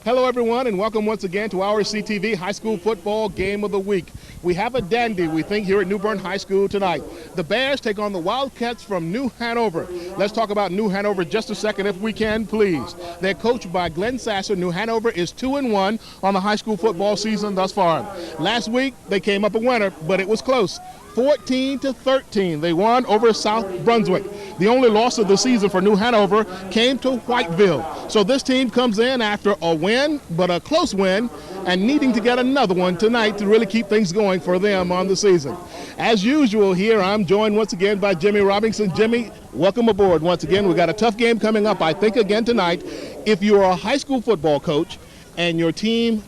Hello, everyone, and welcome once again to our CTV High School Football Game of the Week. We have a dandy, we think, here at New Bern High School tonight. The Bears take on the Wildcats from New Hanover. Let's talk about New Hanover just a second, if we can, please. They're coached by Glenn Sasser. New Hanover is 2-1 on the high school football season thus far. Last week, they came up a winner, but it was close. 14-13, they won over South Brunswick. The only loss of the season for New Hanover came to Whiteville. So this team comes in after a win, but a close win, and needing to get another one tonight to really keep things going for them on the season. As usual here, I'm joined once again by Jimmy Robinson. Jimmy, welcome aboard once again. We've got a tough game coming up, I think, again tonight. If you're a high school football coach and your team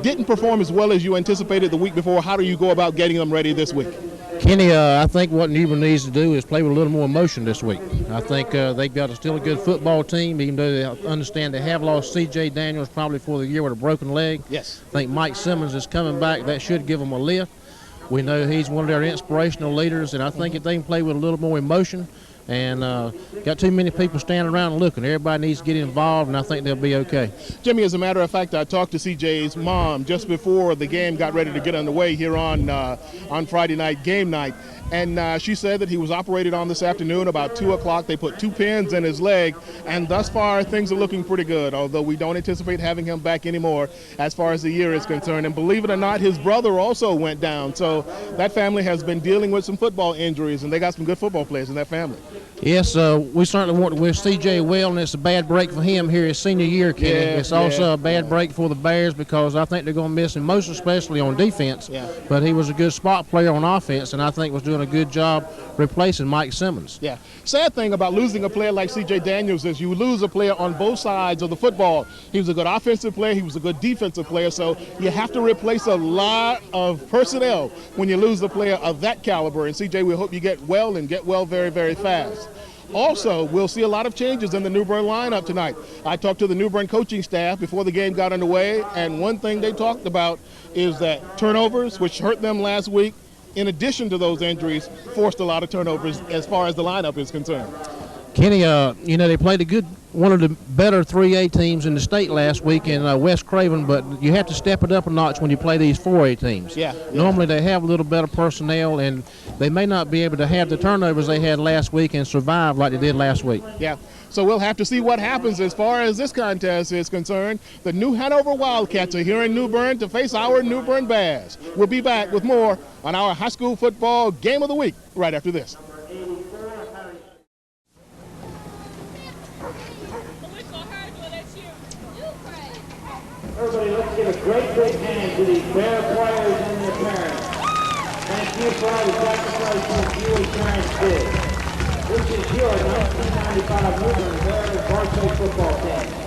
didn't perform as well as you anticipated the week before, how do you go about getting them ready this week? Kenny, I think what New Bern needs to do is play with a little more emotion this week. I think they've got still a good football team, even though they understand they have lost C.J. Daniels probably for the year with a broken leg. Yes. I think Mike Simmons is coming back. That should give them a lift. We know he's one of their inspirational leaders, and I think if they can play with a little more emotion, and got too many people standing around and looking. Everybody needs to get involved, and I think they'll be okay. Jimmy, as a matter of fact, I talked to CJ's mom just before the game got ready to get underway here on Friday night, game night. And she said that he was operated on this afternoon about 2 o'clock. They put 2 pins in his leg, and thus far things are looking pretty good, although we don't anticipate having him back anymore as far as the year is concerned. And believe it or not, his brother also went down. So that family has been dealing with some football injuries, and they got some good football players in that family. Yes, we certainly want to wish C.J. well, and it's a bad break for him here his senior year, Kenny. It's also a bad break for the Bears because I think they're going to miss him, most especially on defense. Yeah. But he was a good spot player on offense, and I think was doing a good job replacing Mike Simmons. Yeah. Sad thing about losing a player like C.J. Daniels is you lose a player on both sides of the football. He was a good offensive player. He was a good defensive player. So you have to replace a lot of personnel when you lose a player of that caliber. And C.J., we hope you get well and get well very, very fast. Also, we'll see a lot of changes in the New Bern lineup tonight. I talked to the New Bern coaching staff before the game got underway, and one thing they talked about is that turnovers, which hurt them last week, in addition to those injuries, forced a lot of turnovers as far as the lineup is concerned. Kenny, they played one of the better 3A teams in the state last week in West Craven, but you have to step it up a notch when you play these 4A teams. Yeah. Normally they have a little better personnel, and they may not be able to have the turnovers they had last week and survive like they did last week. Yeah. So we'll have to see what happens as far as this contest is concerned. The New Hanover Wildcats are here in New Bern to face our New Bern Bears. We'll be back with more on our high school football game of the week right after this. Everybody, let's give a great big hand to these Bear players and their parents. Thank you for all the sacrifices you and parents did. This is your 1995 New Bern Bears varsity football team.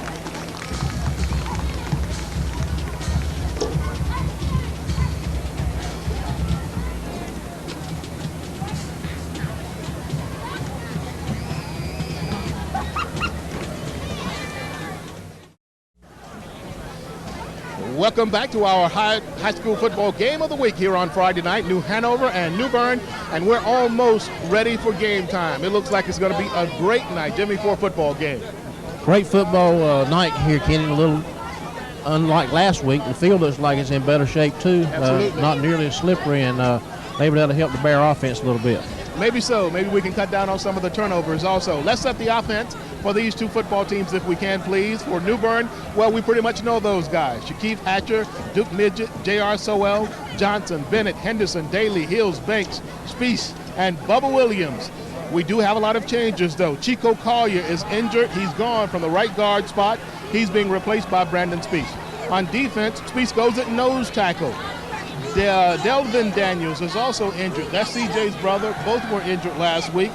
Welcome back to our high school football game of the week here on Friday night, New Hanover and New Bern, and we're almost ready for game time. It looks like it's going to be a great night, Jimmy, for a football game. Great football night here, Kenny. A little unlike last week. The field looks like it's in better shape, too. Not nearly as slippery, and maybe that'll help the Bear offense a little bit. Maybe so. Maybe we can cut down on some of the turnovers also. Let's set the offense for these two football teams, if we can, please. For New Bern, well, we pretty much know those guys. Shakeef Hatcher, Duke Midget, J.R. Sowell, Johnson, Bennett, Henderson, Daly, Hills, Banks, Speece, and Bubba Williams. We do have a lot of changes, though. Chico Collier is injured. He's gone from the right guard spot. He's being replaced by Brandon Speece. On defense, Speece goes at nose tackle. Delvin Daniels is also injured. That's CJ's brother. Both were injured last week.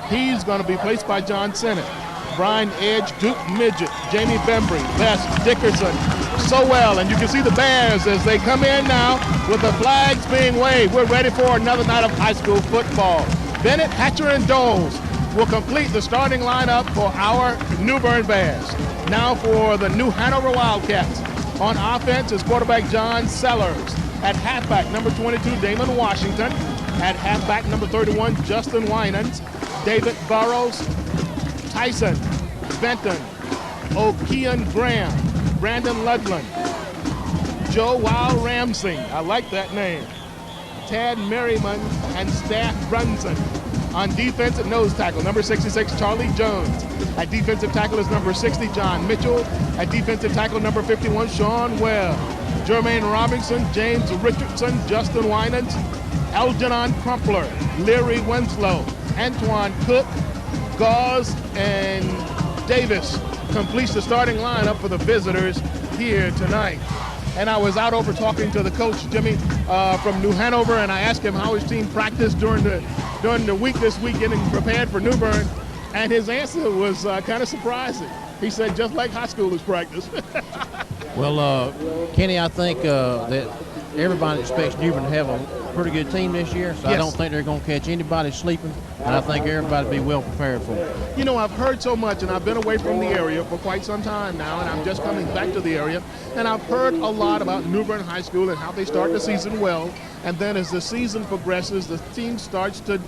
He's going to be placed by John Sennett. Brian Edge, Duke Midget, Jamie Bembry, Best, Dickerson, Sowell. And you can see the Bears as they come in now with the flags being waved. We're ready for another night of high school football. Bennett, Hatcher, and Doles will complete the starting lineup for our New Bern Bears. Now for the New Hanover Wildcats. On offense is quarterback John Sellers. At halfback, number 22, Damon Washington. At halfback, number 31, Justin Winans. David Burrows, Tyson, Benton, O'Kean Graham, Brandon Ludland. Joe Wild Ramsey, I like that name. Tad Merriman and Staff Brunson. On defense at nose tackle, number 66, Charlie Jones. At defensive tackle is number 60, John Mitchell. At defensive tackle, number 51, Sean Webb. Jermaine Robinson, James Richardson, Justin Winans, Algernon Crumpler, Leary Winslow, Antoine Cook, Gauze, and Davis completes the starting lineup for the visitors here tonight. And I was out over talking to the coach, Jimmy, from New Hanover, and I asked him how his team practiced during the week this week, getting prepared for New Bern, and his answer was kind of surprising. He said, just like high schoolers practice. Well, Kenny, I think that everybody expects New Bern to have a pretty good team this year, so yes. I don't think they're going to catch anybody sleeping, and I think everybody will be well prepared for it. You know, I've heard so much, and I've been away from the area for quite some time now, and I'm just coming back to the area, and I've heard a lot about New Bern High School and how they start the season well, and then as the season progresses, the team starts to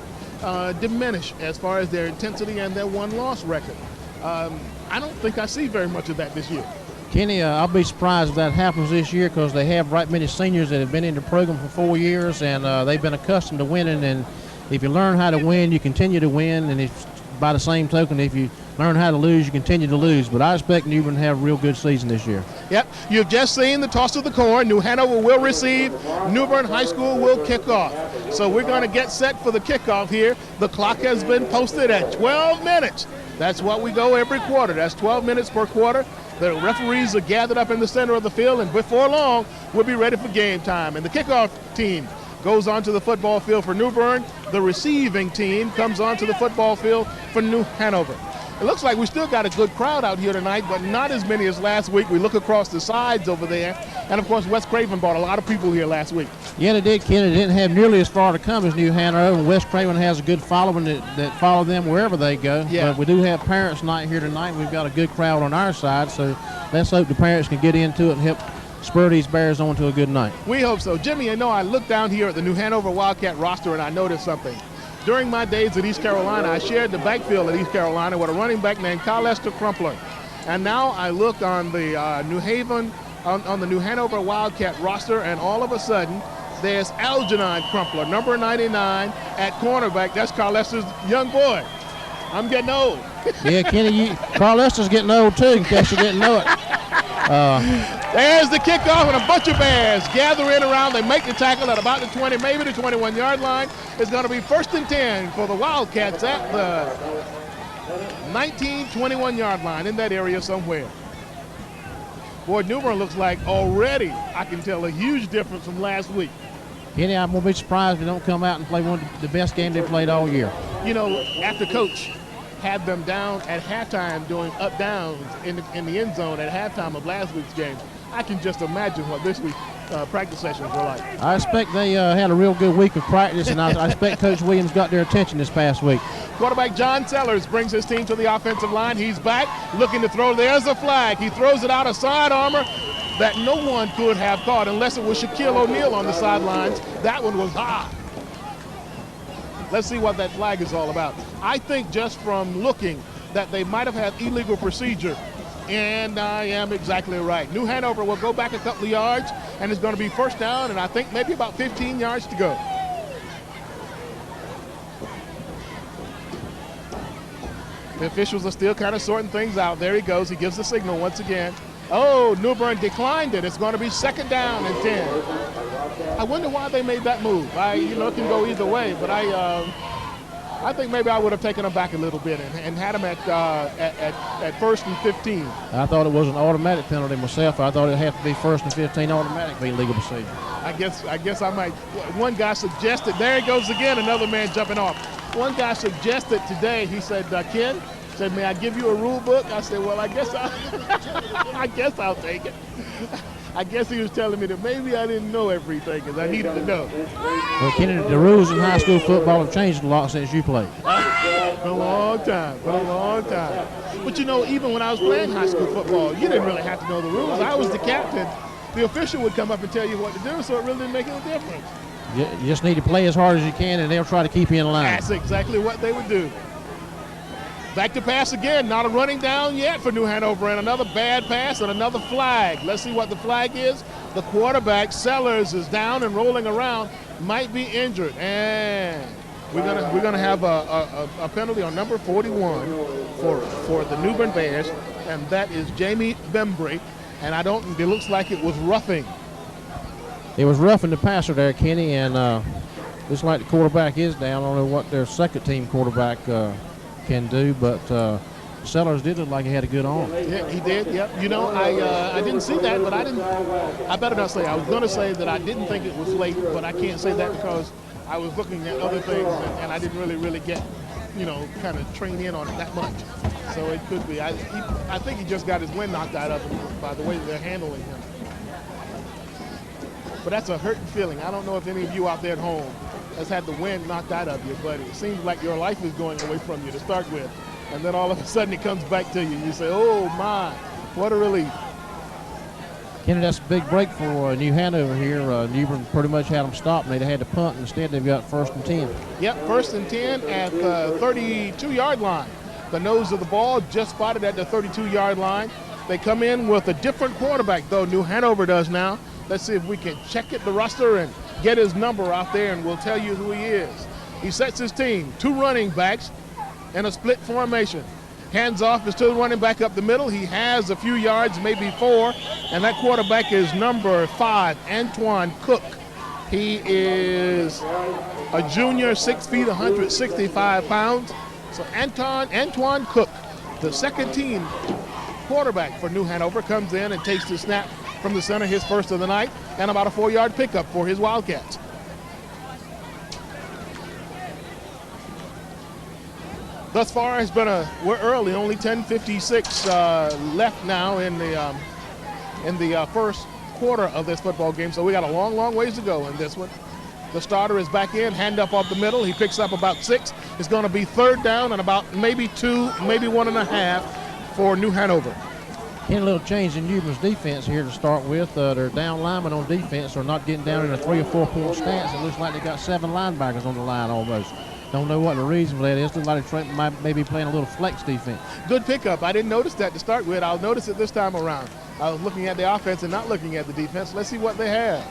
diminish as far as their intensity and their one-loss record. I don't think I see very much of that this year. Kenny, I'll be surprised if that happens this year because they have right many seniors that have been in the program for 4 years, and they've been accustomed to winning. And if you learn how to win, you continue to win. And if, by the same token, if you learn how to lose, you continue to lose. But I expect New Bern to have a real good season this year. Yep, you've just seen the toss of the coin. New Hanover will receive. New Bern High School will kick off. So we're going to get set for the kickoff here. The clock has been posted at 12 minutes. That's what we go every quarter. That's 12 minutes per quarter. The referees are gathered up in the center of the field, and before long, we'll be ready for game time. And the kickoff team goes onto the football field for New Bern. The receiving team comes onto the football field for New Hanover. It looks like we still got a good crowd out here tonight, but not as many as last week. We look across the sides over there, and of course, West Craven brought a lot of people here last week. Yeah, they did, Ken. They didn't have nearly as far to come as New Hanover, and West Craven has a good following that follow them wherever they go. Yeah. But we do have parents night here tonight. We've got a good crowd on our side, so let's hope the parents can get into it and help spur these Bears on to a good night. We hope so. Jimmy, I know I looked down here at the New Hanover Wildcat roster, and I noticed something. During my days at East Carolina, I shared the backfield at East Carolina with a running back named Lester Crumpler. And now I look on the on the New Hanover Wildcat roster, and all of a sudden, there's Algernon Crumpler, number 99 at cornerback. That's Lester's young boy. I'm getting old. Yeah, Kenny, Lester's getting old too, in case you didn't know it. There's the kickoff, and a bunch of Bears gather in around. They make the tackle at about the 20, maybe the 21-yard line. It's going to be 1st and 10 for the Wildcats at the 19, 21-yard line, in that area somewhere. Boy, New Bern looks like already, I can tell, a huge difference from last week. Kenny, I'm going to be surprised if they don't come out and play one of the best games they've played all year. You know, after Coach had them down at halftime doing up downs in the end zone at halftime of last week's game, I can just imagine what this week's practice sessions were like. I expect they had a real good week of practice, and I expect Coach Williams got their attention this past week. Quarterback John Sellers brings his team to the offensive line. He's back, looking to throw. There's a flag. He throws it out of side armor that no one could have caught unless it was Shaquille O'Neal on the sidelines. That one was high. Let's see what that flag is all about. I think just from looking that they might have had illegal procedure, and I am exactly right. New Hanover will go back a couple of yards, and it's going to be 1st down, and I think maybe about 15 yards to go. The officials are still kind of sorting things out. There he goes. He gives the signal once again. Oh, New Bern declined it. It's going to be 2nd down and 10. I wonder why they made that move. It can go either way, but I think maybe I would have taken them back a little bit and had them at 1st and 15. I thought it was an automatic penalty myself. I thought it had to be 1st and 15 automatic be legal procedure. I guess I might. One guy suggested, there he goes again, another man jumping off. One guy suggested today, he said, Ken, said, may I give you a rule book? I said, well, I guess I'll take it. I guess he was telling me that maybe I didn't know everything because I needed to know. Well, Kenny, the rules in high school football have changed a lot since you played. For a long time. But you know, even when I was playing high school football, you didn't really have to know the rules. I was the captain. The official would come up and tell you what to do, so it really didn't make any difference. You just need to play as hard as you can, and they'll try to keep you in line. That's exactly what they would do. Back to pass again, not a running down yet for New Hanover, and another bad pass and another flag. Let's see what the flag is. The quarterback, Sellers, is down and rolling around, might be injured, and we're gonna have a penalty on number 41 for the New Bern Bears, and that is Jamie Bembry, and it looks like it was roughing. It was roughing the passer there, Kenny, and looks like the quarterback is down. I don't know what their second team quarterback can do, but Sellers did look like he had a good arm. Yeah, he did. Yep. You know, I didn't see that, but I better not say. I was going to say that I didn't think it was late, but I can't say that because I was looking at other things and I didn't really get, kind of train in on it that much. So it could be. I think he just got his wind knocked out of him by the way they're handling him. But that's a hurting feeling. I don't know if any of you out there at home has had the wind knocked out of you, but it seems like your life is going away from you to start with. And then all of a sudden it comes back to you. You say, oh my, what a relief. Kenny, that's a big break for New Hanover here. New Bern pretty much had them stopped, and they had to punt. Instead, they've got 1st and 10. Yep, 1st and 10 at the 32-yard line. The nose of the ball just spotted at the 32-yard line. They come in with a different quarterback, though. New Hanover does now. Let's see if we can check the roster and get his number out there, and we'll tell you who he is. He sets his team, 2 running backs in a split formation. Hands off is to the running back up the middle. He has a few yards, maybe 4, and that quarterback is number 5, Antoine Cook. He is a junior, 6 feet, 165 pounds. So Antoine Cook, the second team quarterback for New Hanover, comes in and takes the snap from the center, his first of the night, and about a 4-yard pickup for his Wildcats. Thus far, it's been we're early, only 10:56 left now in the first quarter of this football game. So we got a long ways to go in this one. The starter is back in, hand up off the middle. He picks up about 6. It's going to be 3rd down and about maybe 2, maybe 1.5 for New Hanover. Kenny, a little change in New Bern's defense here to start with. Their down linemen on defense are not getting down in a 3 or 4 point stance. It looks like they got 7 linebackers on the line almost. Don't know what the reason for that is. Looks like they might maybe playing a little flex defense. Good pickup. I didn't notice that to start with. I'll notice it this time around. I was looking at the offense and not looking at the defense. Let's see what they have.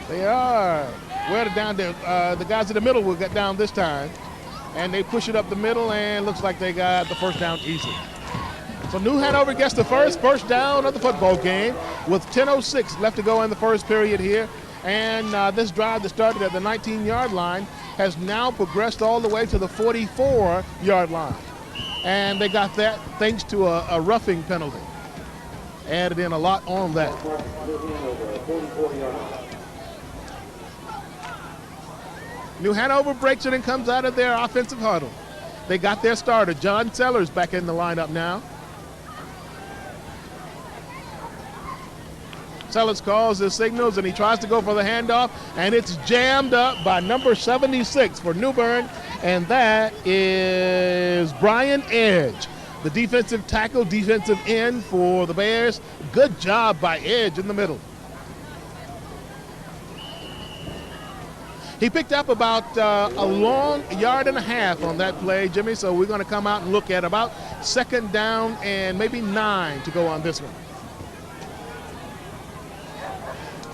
They are. Well, down there. The guys in the middle will get down this time. And they push it up the middle, and looks like they got the 1st down easy. So New Hanover gets the first down of the football game with 10:06 left to go in the first period here. And this drive that started at the 19-yard line has now progressed all the way to the 44-yard line. And they got that thanks to a roughing penalty. Added in a lot on that. New Hanover breaks it and comes out of their offensive huddle. They got their starter, John Sellers, back in the lineup now. Sellers calls his signals, and he tries to go for the handoff, and it's jammed up by number 76 for New Bern, and that is Brian Edge, the defensive tackle, defensive end for the Bears. Good job by Edge in the middle. He picked up about a long 1.5 yards on that play, Jimmy, so we're going to come out and look at about 2nd down and maybe 9 to go on this one.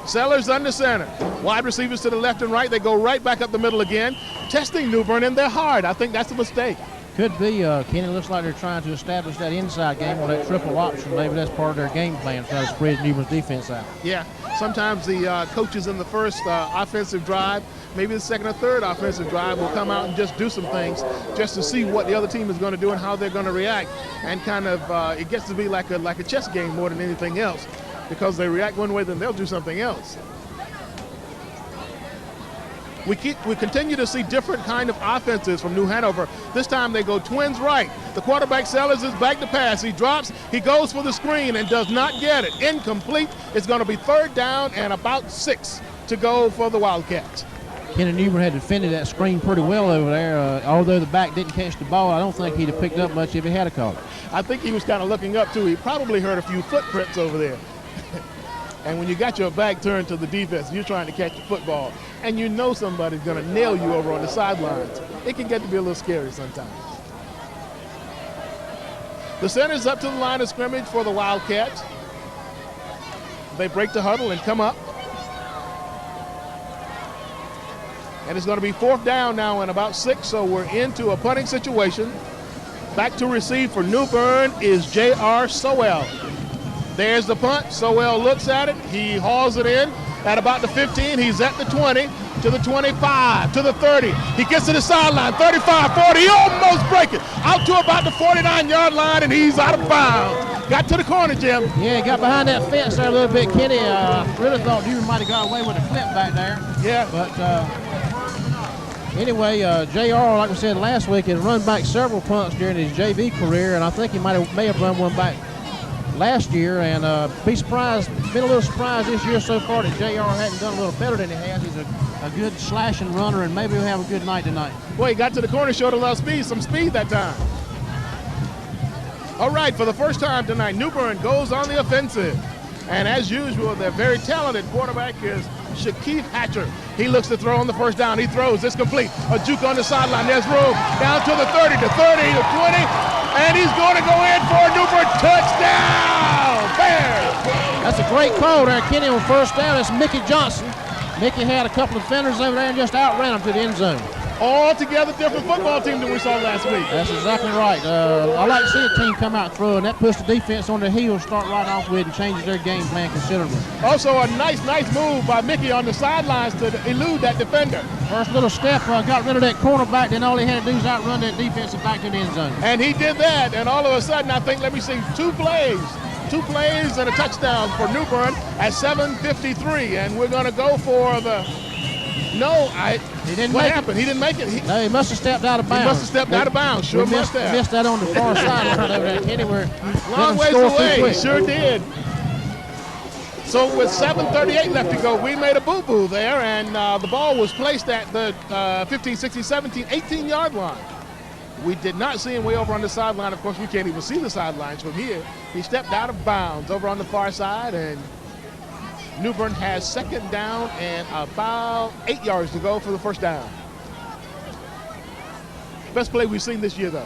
Sellers under center. Wide receivers to the left and right. They go right back up the middle again, testing New Bern, and they're hard. I think that's a mistake. Could be. Kenny, looks like they're trying to establish that inside game on that triple option. Maybe that's part of their game plan, trying to spread New Bern's defense out. Yeah, sometimes the coaches in the first offensive drive, maybe the second or third offensive drive, will come out and just do some things just to see what the other team is going to do and how they're going to react. And kind of it gets to be like a chess game more than anything else. Because they react one way, then they'll do something else. We continue to see different kind of offenses from New Hanover. This time they go twins right. The quarterback, Sellers, is back to pass. He drops, he goes for the screen and does not get it. Incomplete. It's going to be 3rd down and about 6 to go for the Wildcats. Kenny, New Bern had defended that screen pretty well over there. Although the back didn't catch the ball, I don't think he'd have picked up much if he had a call. I think he was kind of looking up, too. He probably heard a few footprints over there. And when you got your back turned to the defense, you're trying to catch the football, and you know somebody's going to nail you over on the sidelines. It can get to be a little scary sometimes. The center's up to the line of scrimmage for the Wildcats. They break the huddle and come up. And it's going to be 4th down now and about 6, so we're into a punting situation. Back to receive for New Bern is J.R. Sowell. There's the punt. Sowell looks at it. He hauls it in at about the 15. He's at the 20, to the 25, to the 30. He gets to the sideline, 35, 40. He almost breaks it. Out to about the 49-yard line, and he's out of bounds. Got to the corner, Jim. Yeah, he got behind that fence there a little bit, Kenny. Really thought you might have got away with a clip back there. Yeah. But anyway, JR, like we said last week, has run back several punts during his JV career, and I think he may have run one back last year, and been a little surprised this year so far that JR hadn't done a little better than he has. He's a good slashing runner, and maybe he'll have a good night tonight. Boy, he got to the corner, showed a lot of speed, some speed that time. All right, for the first time tonight, New Bern goes on the offensive. And as usual, their very talented quarterback is Shakeith Hatcher. He looks to throw on the first down. He throws. It's complete. A juke on the sideline. There's room. Down to the 30, to 30, to 20. And he's going to go in for a New Bern touchdown. Bears. That's a great call there, Kenny, on first down. That's Mickey Johnson. Mickey had a couple of defenders over there and just outran him to the end zone. Altogether different football team than we saw last week. That's exactly right. I like to see a team come out and throw, and that puts the defense on their heels, start right off with, and changes their game plan considerably. Also a nice move by Mickey on the sidelines to elude that defender. First little step, got rid of that cornerback, then all he had to do is outrun that defensive back to the end zone. And he did that, and all of a sudden, I think, let me see, two plays and a touchdown for New Bern at 7:53, and we're going to go for the. He didn't make it. He didn't make it. No, he must have stepped out of bounds. He must have stepped out of bounds. Sure must have. Missed that on the far side over there. Anywhere. Long ways away. Sure did. So with 7:38 left to go, we made a boo-boo there, and the ball was placed at the 15, 16, 17, 18-yard line. We did not see him way over on the sideline. Of course, we can't even see the sidelines from here. He stepped out of bounds over on the far side, and New Bern has 2nd down and about 8 yards to go for the first down. Best play we've seen this year, though.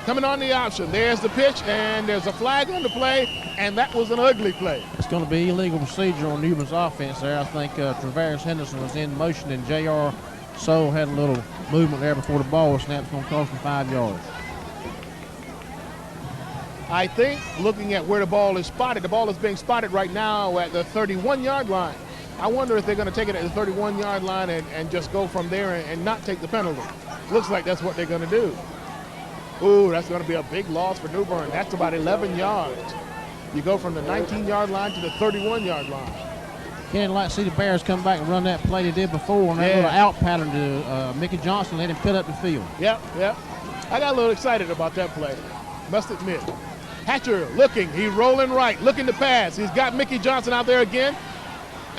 Coming on the option, there's the pitch, and there's a flag on the play, and that was an ugly play. It's going to be illegal procedure on New Bern's offense there. I think Travaris Henderson was in motion, and J.R. Soule had a little movement there before the ball was snapped. It's going to cost him 5 yards. I think looking at where the ball is being spotted right now at the 31-yard line. I wonder if they're going to take it at the 31-yard line and just go from there and not take the penalty. Looks like that's what they're going to do. Ooh, that's going to be a big loss for New Bern. That's about 11 yards. You go from the 19-yard line to the 31-yard line. Can't like to see the Bears come back and run that play they did before and that little out pattern to Mickey Johnson, let him put up the field. Yep. I got a little excited about that play, must admit. Hatcher looking, he's rolling right, looking to pass. He's got Mickey Johnson out there again,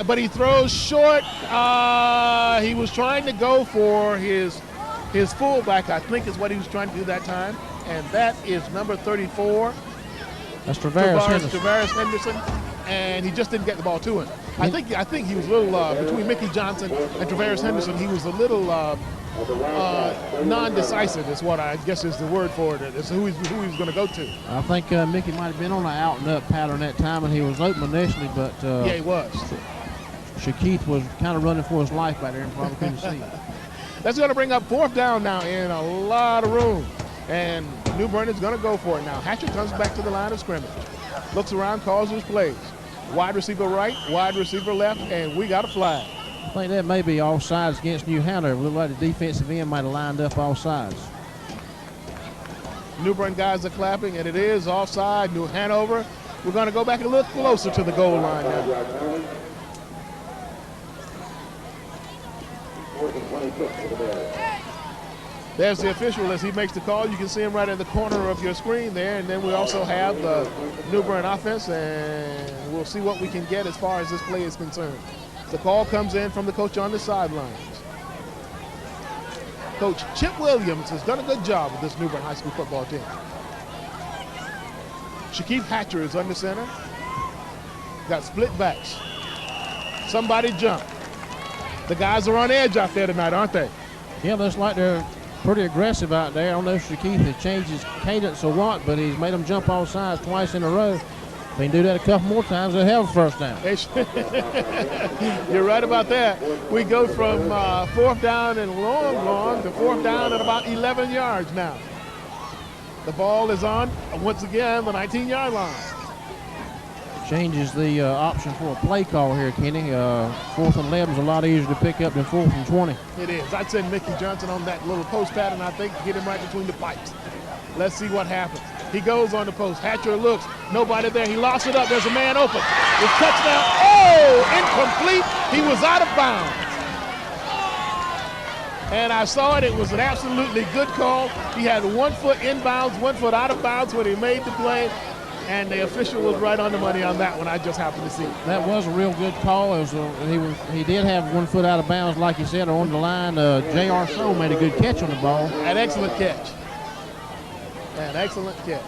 but he throws short. He was trying to go for his fullback, I think is what he was trying to do that time, and that is number 34. That's Travaris Henderson, and he just didn't get the ball to him. I think he was a little, between Mickey Johnson and Travaris Henderson, he was a little non-decisive is what I guess is the word for it. It's who he's going to go to. I think Mickey might have been on an out-and-up pattern that time, and he was open initially, but yeah, he was. Shakeith was kind of running for his life back there and probably couldn't see it. That's going to bring up 4th down now in a lot of room, and New Bern is going to go for it now. Hatcher comes back to the line of scrimmage, looks around, calls his plays. Wide receiver right, wide receiver left, and we got a flag. I think that may be all sides against New Hanover. It looked like the defensive end might have lined up all sides. New Bern guys are clapping, and it is offside. New Hanover. We're going to go back a little closer to the goal line now. There's the official as he makes the call. You can see him right in the corner of your screen there. And then we also have the New Bern offense, and we'll see what we can get as far as this play is concerned. The call comes in from the coach on the sidelines. Coach Chip Williams has done a good job with this New Bern High School football team. Shakeith Hatcher is under center. Got split backs. Somebody jump. The guys are on edge out there tonight, aren't they? Yeah, looks like they're pretty aggressive out there. I don't know if Shakeith has changed his cadence or what, but he's made them jump all sides twice in a row. If he can do that a couple more times, they'll have a first down. You're right about that. We go from 4th down and long to 4th down at about 11 yards now. The ball is on, once again, the 19-yard line. Changes the option for a play call here, Kenny. 4th and 11 is a lot easier to pick up than 4th and 20. It is. I'd send Mickey Johnson on that little post pattern, I think, get him right between the pipes. Let's see what happens. He goes on the post. Hatcher looks. Nobody there. He locks it up. There's a man open. It's touchdown. Oh, incomplete. He was out of bounds. And I saw it. It was an absolutely good call. He had 1 foot inbounds, 1 foot out of bounds when he made the play. And the official was right on the money on that one. I just happened to see it. That was a real good call. He did have 1 foot out of bounds, like you said, on the line. J.R. Soule made a good catch on the ball. An excellent catch. An excellent catch.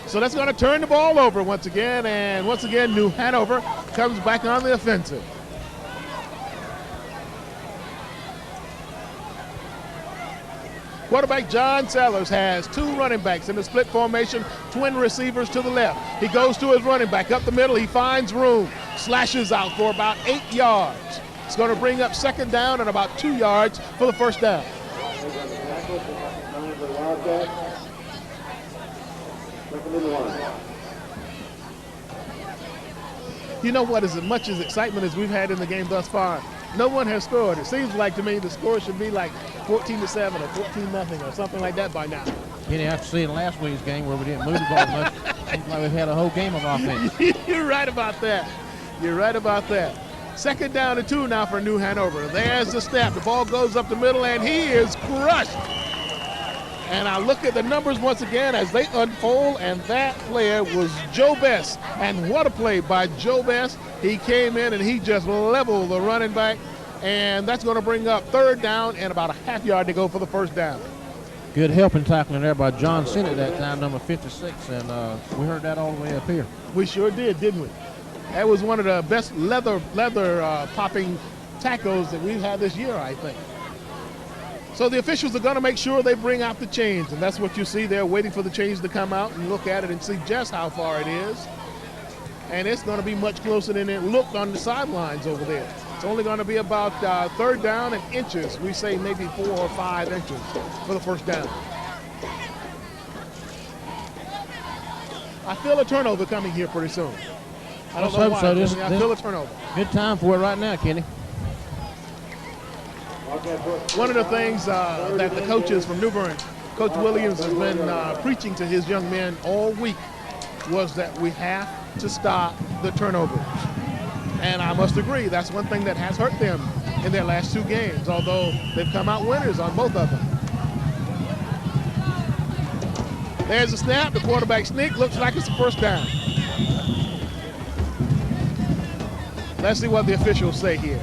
So that's going to turn the ball over once again. And once again, New Hanover comes back on the offensive. Quarterback John Sellers has 2 running backs in the split formation, twin receivers to the left. He goes to his running back up the middle. He finds room, slashes out for about 8 yards. It's going to bring up 2nd down and about 2 yards for the first down. You know what, as much as excitement as we've had in the game thus far, no one has scored. It seems like to me the score should be like 14-7 or 14-0 or something like that by now. Kenny, after seeing last week's game where we didn't move the ball much, seems like we've had a whole game of offense. You're right about that. You're right about that. 2nd down and 2 now for New Hanover. There's the snap. The ball goes up the middle, and he is crushed. And I look at the numbers once again as they unfold, and that player was Joe Best. And what a play by Joe Best. He came in and he just leveled the running back, and that's going to bring up 3rd down and about a half yard to go for the first down. Good helping tackling there by John Sinnott that time, number 56, and we heard that all the way up here. We sure did, didn't we? That was one of the best leather popping tackles that we've had this year, I think. So the officials are going to make sure they bring out the chains, and that's what you see. They're waiting for the chains to come out and look at it and see just how far it is. And it's going to be much closer than it looked on the sidelines over there. It's only going to be about 3rd down and inches. We say maybe 4 or 5 inches for the first down. I feel a turnover coming here pretty soon. I don't know why. So. I feel a turnover. Good time for it right now, Kenny. One of the things that the coaches from New Bern, Coach Williams, has been preaching to his young men all week was that we have to stop the turnovers. And I must agree, that's one thing that has hurt them in their last 2 games, although they've come out winners on both of them. There's a snap, the quarterback sneak, looks like it's a first down. Let's see what the officials say here.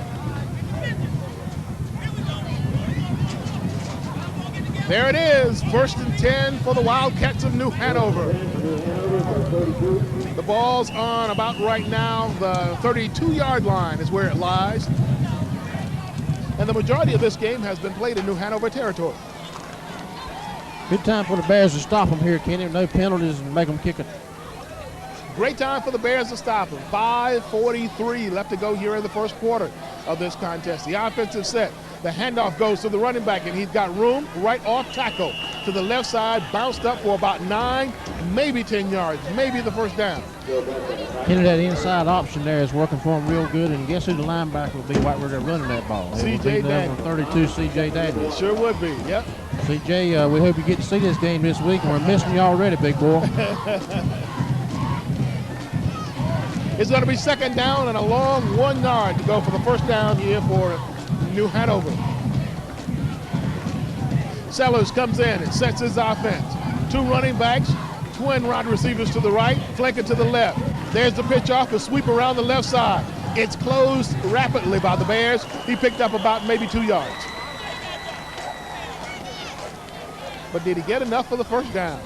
There it is, 1st and 10 for the Wildcats of New Hanover. The ball's on about right now, the 32-yard line is where it lies. And the majority of this game has been played in New Hanover territory. Good time for the Bears to stop them here, Kenny. No penalties and make them kick it. Great time for the Bears to stop them. 5:43 left to go here in the first quarter of this contest. The offensive set. The handoff goes to the running back, and he's got room right off tackle to the left side, bounced up for about 9, maybe 10 yards, maybe the first down. Kenny, that inside option there is working for him real good, and guess who the linebacker will be right where they're running that ball? C.J. Daniels. 32, C.J. Daniels. Sure would be, yep. C.J., we hope you get to see this game this week, and we're missing you already, big boy. It's going to be 2nd down and a long 1 yard to go for the first down here for New Hanover. Sellers comes in and sets his offense. 2 running backs, twin wide receivers to the right, flanking to the left. There's the pitch off, a sweep around the left side. It's closed rapidly by the Bears. He picked up about maybe 2 yards. But did he get enough for the first down?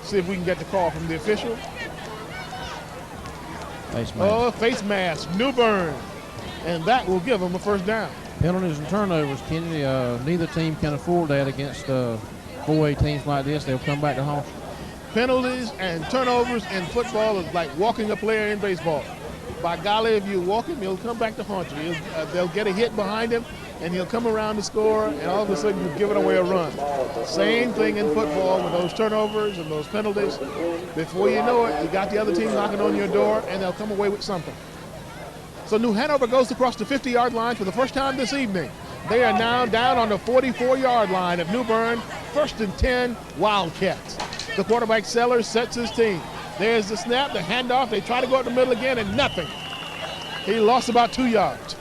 See if we can get the call from the official. Face mask. Oh, face mask, New Bern. And that will give him a first down. Penalties and turnovers, Kenny. Neither team can afford that against 4A teams like this. They'll come back to haunt you. Penalties and turnovers in football is like walking a player in baseball. By golly, if you walk him, he'll come back to haunt you. They'll get a hit behind him, and he'll come around to score, and all of a sudden you've given away a run. Same thing in football with those turnovers and those penalties. Before you know it, you got the other team knocking on your door, and they'll come away with something. So New Hanover goes across the 50-yard line for the first time this evening. They are now down on the 44-yard line of New Bern, 1st and 10, Wildcats. The quarterback Sellers sets his team. There's the snap, the handoff. They try to go up the middle again, and nothing. He lost about 2 yards.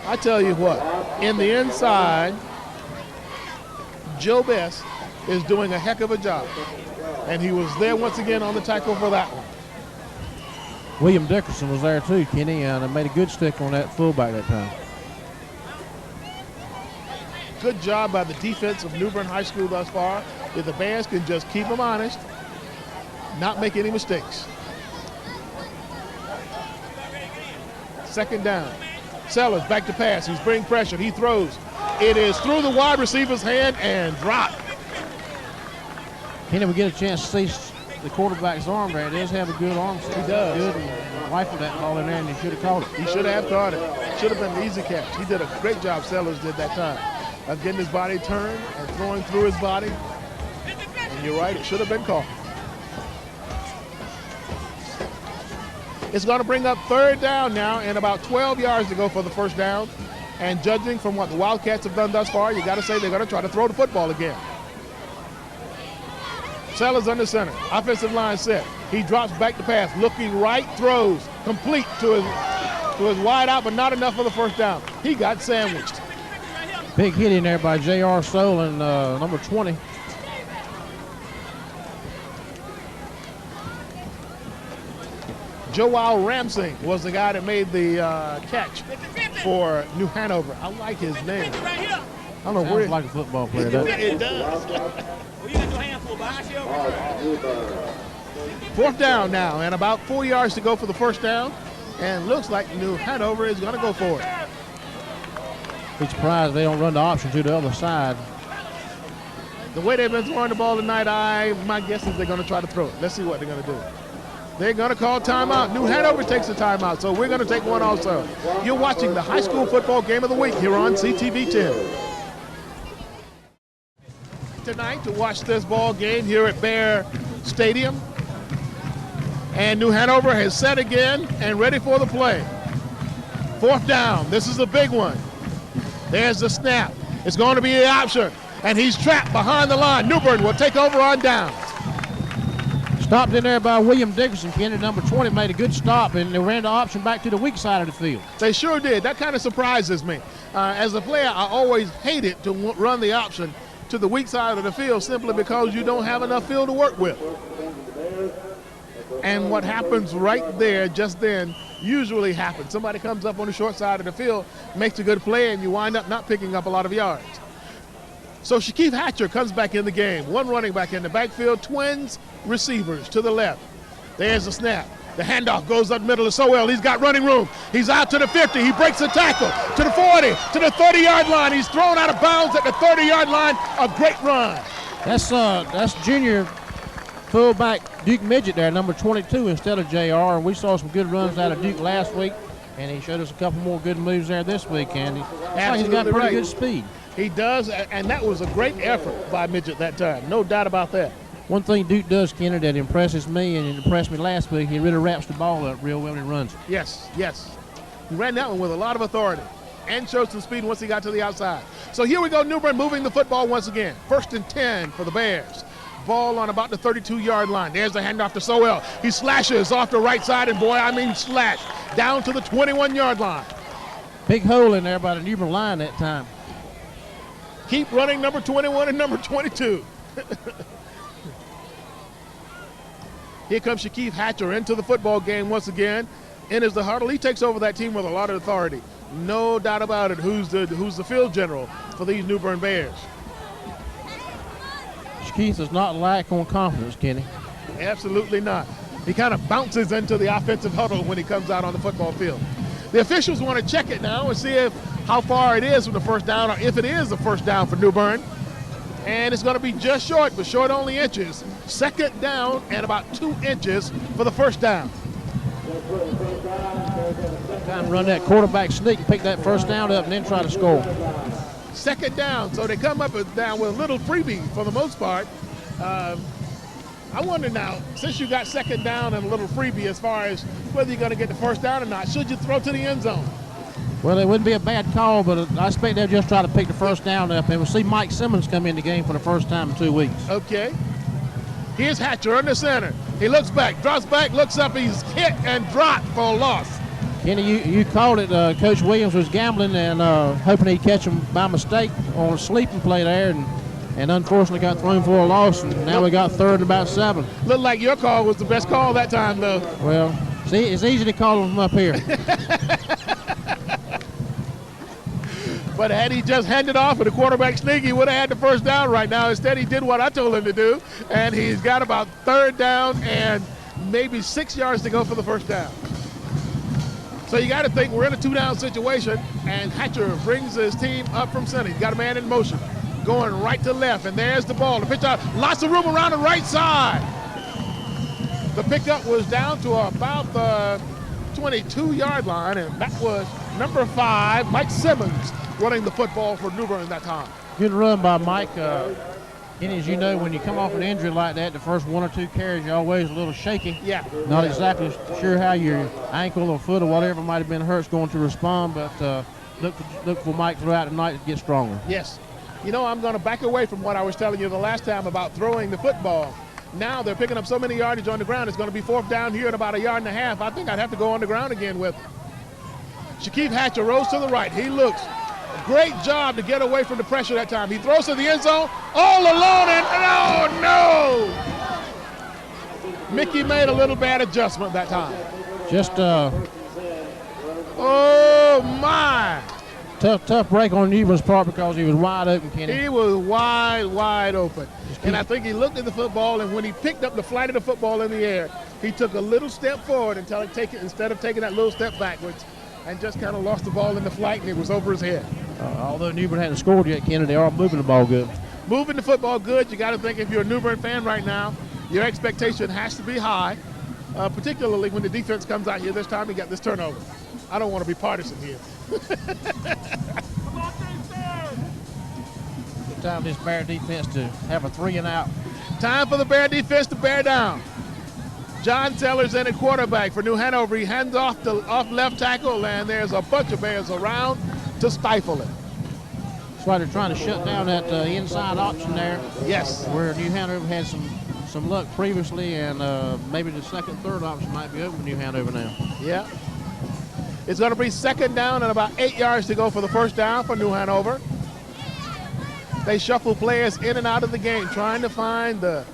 I tell you what, in the inside, Joe Best is doing a heck of a job. And he was there once again on the tackle for that one. William Dickerson was there too, Kenny, and made a good stick on that fullback that time. Good job by the defense of New Bern High School thus far. If the Bears can just keep them honest, not make any mistakes. 2nd down. Sellers back to pass. He's bringing pressure. He throws. It is through the wide receiver's hand and dropped. Kenny, we get a chance to see the quarterback's arm there. He does have a good arm. He does. Good, and rifled that ball in there, and he should have caught it. He should have caught it. Should have been an easy catch. He did a great job, Sellers did that time, of getting his body turned and throwing through his body. And you're right, it should have been caught. It's going to bring up 3rd down now and about 12 yards to go for the 1st down. And judging from what the Wildcats have done thus far, you got to say they're going to try to throw the football again. Sellers under center. Offensive line set. He drops back to pass. Looking right, throws. Complete to his wide out, but not enough for the 1st down. He got sandwiched. Big hit in there by J.R. Solon, number 20. Joel Ramsey was the guy that made the catch for New Hanover. I like his name. I don't know where. Sounds like a football player, doesn't it? It does. 4th down now, and about 4 yards to go for the 1st down. And looks like New Hanover is going to go for it. Be surprised if they don't run the option to the other side. The way they've been throwing the ball tonight, my guess is they're going to try to throw it. Let's see what they're going to do. They're going to call timeout. New Hanover takes a timeout, so we're going to take one also. You're watching the high school football game of the week here on CTV 10. Tonight to watch this ball game here at Bear Stadium. And New Hanover has set again and ready for the play. 4th down. This is a big one. There's the snap. It's going to be the option. And he's trapped behind the line. New Bern will take over on downs. Stopped in there by William Dickerson. Kenny, number 20, made a good stop, and they ran the option back to the weak side of the field. They sure did. That kind of surprises me. As a player, I always hated to run the option to the weak side of the field simply because you don't have enough field to work with. And what happens right there just then usually happens. Somebody comes up on the short side of the field, makes a good play, and you wind up not picking up a lot of yards. So Shaquille Hatcher comes back in the game. One running back in the backfield, twins receivers to the left. There's the snap. The handoff goes up middle to Sowell. He's got running room. He's out to the 50. He breaks the tackle to the 40, to the 30-yard line. He's thrown out of bounds at the 30-yard line. A great run. That's junior fullback Duke Midget there, number 22 instead of JR. And we saw some good runs out of Duke last week, and he showed us a couple more good moves there this week, Andy. He's got pretty good speed. He does, and that was a great effort by Midget that time. No doubt about that. One thing Duke does, Kenny, that impresses me and it impressed me last week, he really wraps the ball up real well when he runs it. Yes. He ran that one with a lot of authority and showed some speed once he got to the outside. So here we go, New Bern moving the football once again. 1st and 10 for the Bears. Ball on about the 32-yard line. There's the handoff to Sowell. He slashes off the right side, and boy, I mean slash, down to the 21-yard line. Big hole in there by the New Bern line that time. Keep running number 21 and number 22. Here comes Shaquille Hatcher into the football game once again. Enters the huddle. He takes over that team with a lot of authority. No doubt about it. Who's the field general for these New Bern Bears? Shaquille does not lack on confidence, Kenny. Absolutely not. He kind of bounces into the offensive huddle when he comes out on the football field. The officials want to check it now and see how far it is from the first down, or if it is the first down for New Bern. And it's going to be just short, but short only inches. Second down and about 2 inches for the first down. Time to run that quarterback sneak and pick that first down up and then try to score. Second down, so they come up and down with a little freebie for the most part. I wonder now, since you got second down and a little freebie as far as whether you're going to get the first down or not, should you throw to the end zone? Well, it wouldn't be a bad call, but I expect they'll just try to pick the first down up. And we'll see Mike Simmons come in the game for the first time in 2 weeks. Okay. Here's Hatcher under center. He looks back, drops back, looks up, he's hit and dropped for a loss. Kenny, you called it. Coach Williams was gambling and hoping he'd catch him by mistake on a sleeping play there, and unfortunately got thrown for a loss, and now we got third and about 7. Looked like your call was the best call that time, though. Well, see, it's easy to call them from up here. But had he just handed off with a quarterback sneak, he would have had the first down right now. Instead, he did what I told him to do, and he's got about third down and maybe 6 yards to go for the first down. So you got to think we're in a 2-down situation, and Hatcher brings his team up from center. He's got a man in motion, going right to left, and there's the ball. The pitch out, lots of room around the right side. The pickup was down to about the 22-yard line, and that was number 5, Mike Simmons, running the football for New Bern that time. Good run by Mike. And as you know, when you come off an injury like that, the first 1 or 2 carries, you're always a little shaky. Yeah. Not exactly sure how your ankle or foot or whatever might have been hurt is going to respond, but look for Mike throughout the night to get stronger. Yes. You know, I'm going to back away from what I was telling you the last time about throwing the football. Now they're picking up so many yardage on the ground, it's going to be 4th down here at about 1.5 yards. I think I'd have to go on the ground again with it. Shaquille Hatcher rolls to the right. He looks. Great job to get away from the pressure that time. He throws to the end zone, all alone, and oh no! Mickey made a little bad adjustment that time. Just oh my! Tough break on Newbern's part because he was wide open, Kenny. He was wide open. And I think he looked at the football, and when he picked up the flight of the football in the air, he took a little step forward instead of taking that little step backwards, and just kind of lost the ball in the flight, and it was over his head. Although New Bern hadn't scored yet, Kenny, they are moving the ball good. Moving the football good. You got to think if you're a New Bern fan right now, your expectation has to be high, particularly when the defense comes out here this time and got this turnover. I don't want to be partisan here. Good time for this Bear defense to have a 3 and out. Time for the Bear defense to bear down. John Sellers in at quarterback for New Hanover. He hands off left tackle, and there's a bunch of Bears around to stifle it. That's why they're trying to shut down that inside option there. Yes. Where New Hanover had some luck previously, and maybe the second, third option might be open New Hanover now. Yeah. It's going to be 2nd down and about 8 yards to go for the first down for New Hanover. They shuffle players in and out of the game, trying to find the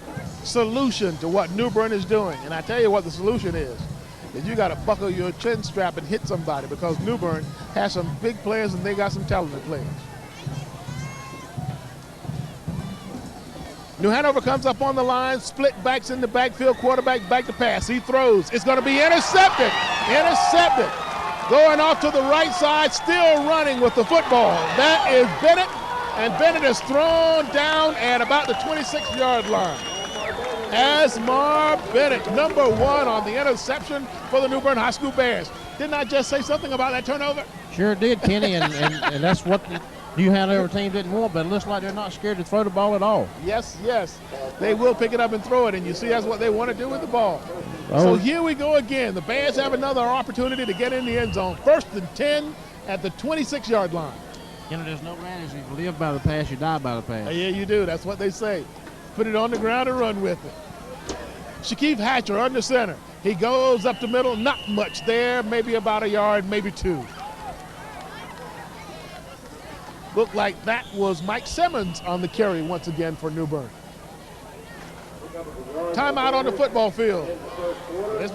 solution to what New Bern is doing. And I tell you what the solution is you got to buckle your chin strap and hit somebody, because New Bern has some big players and they got some talented players. New Hanover comes up on the line, split backs in the backfield, quarterback back to pass. He throws. It's going to be intercepted. Intercepted. Going off to the right side, still running with the football. That is Bennett, and Bennett is thrown down at about the 26-yard line. Asmar Bennett, number 1 on the interception for the New Bern High School Bears. Didn't I just say something about that turnover? Sure did, Kenny, and that's what the New Hanover team didn't want, but it looks like they're not scared to throw the ball at all. Yes, yes. They will pick it up and throw it, and you see that's what they want to do with the ball. Oh. So here we go again. The Bears have another opportunity to get in the end zone. 1st and 10 at the 26-yard line. You know, there's no advantage. If you live by the pass, you die by the pass. Yeah, you do. That's what they say. Put it on the ground and run with it. Shaquille Hatcher under center. He goes up the middle, not much there, maybe about 1 yard, maybe 2. Looked like that was Mike Simmons on the carry once again for New Bern. Timeout on the football field.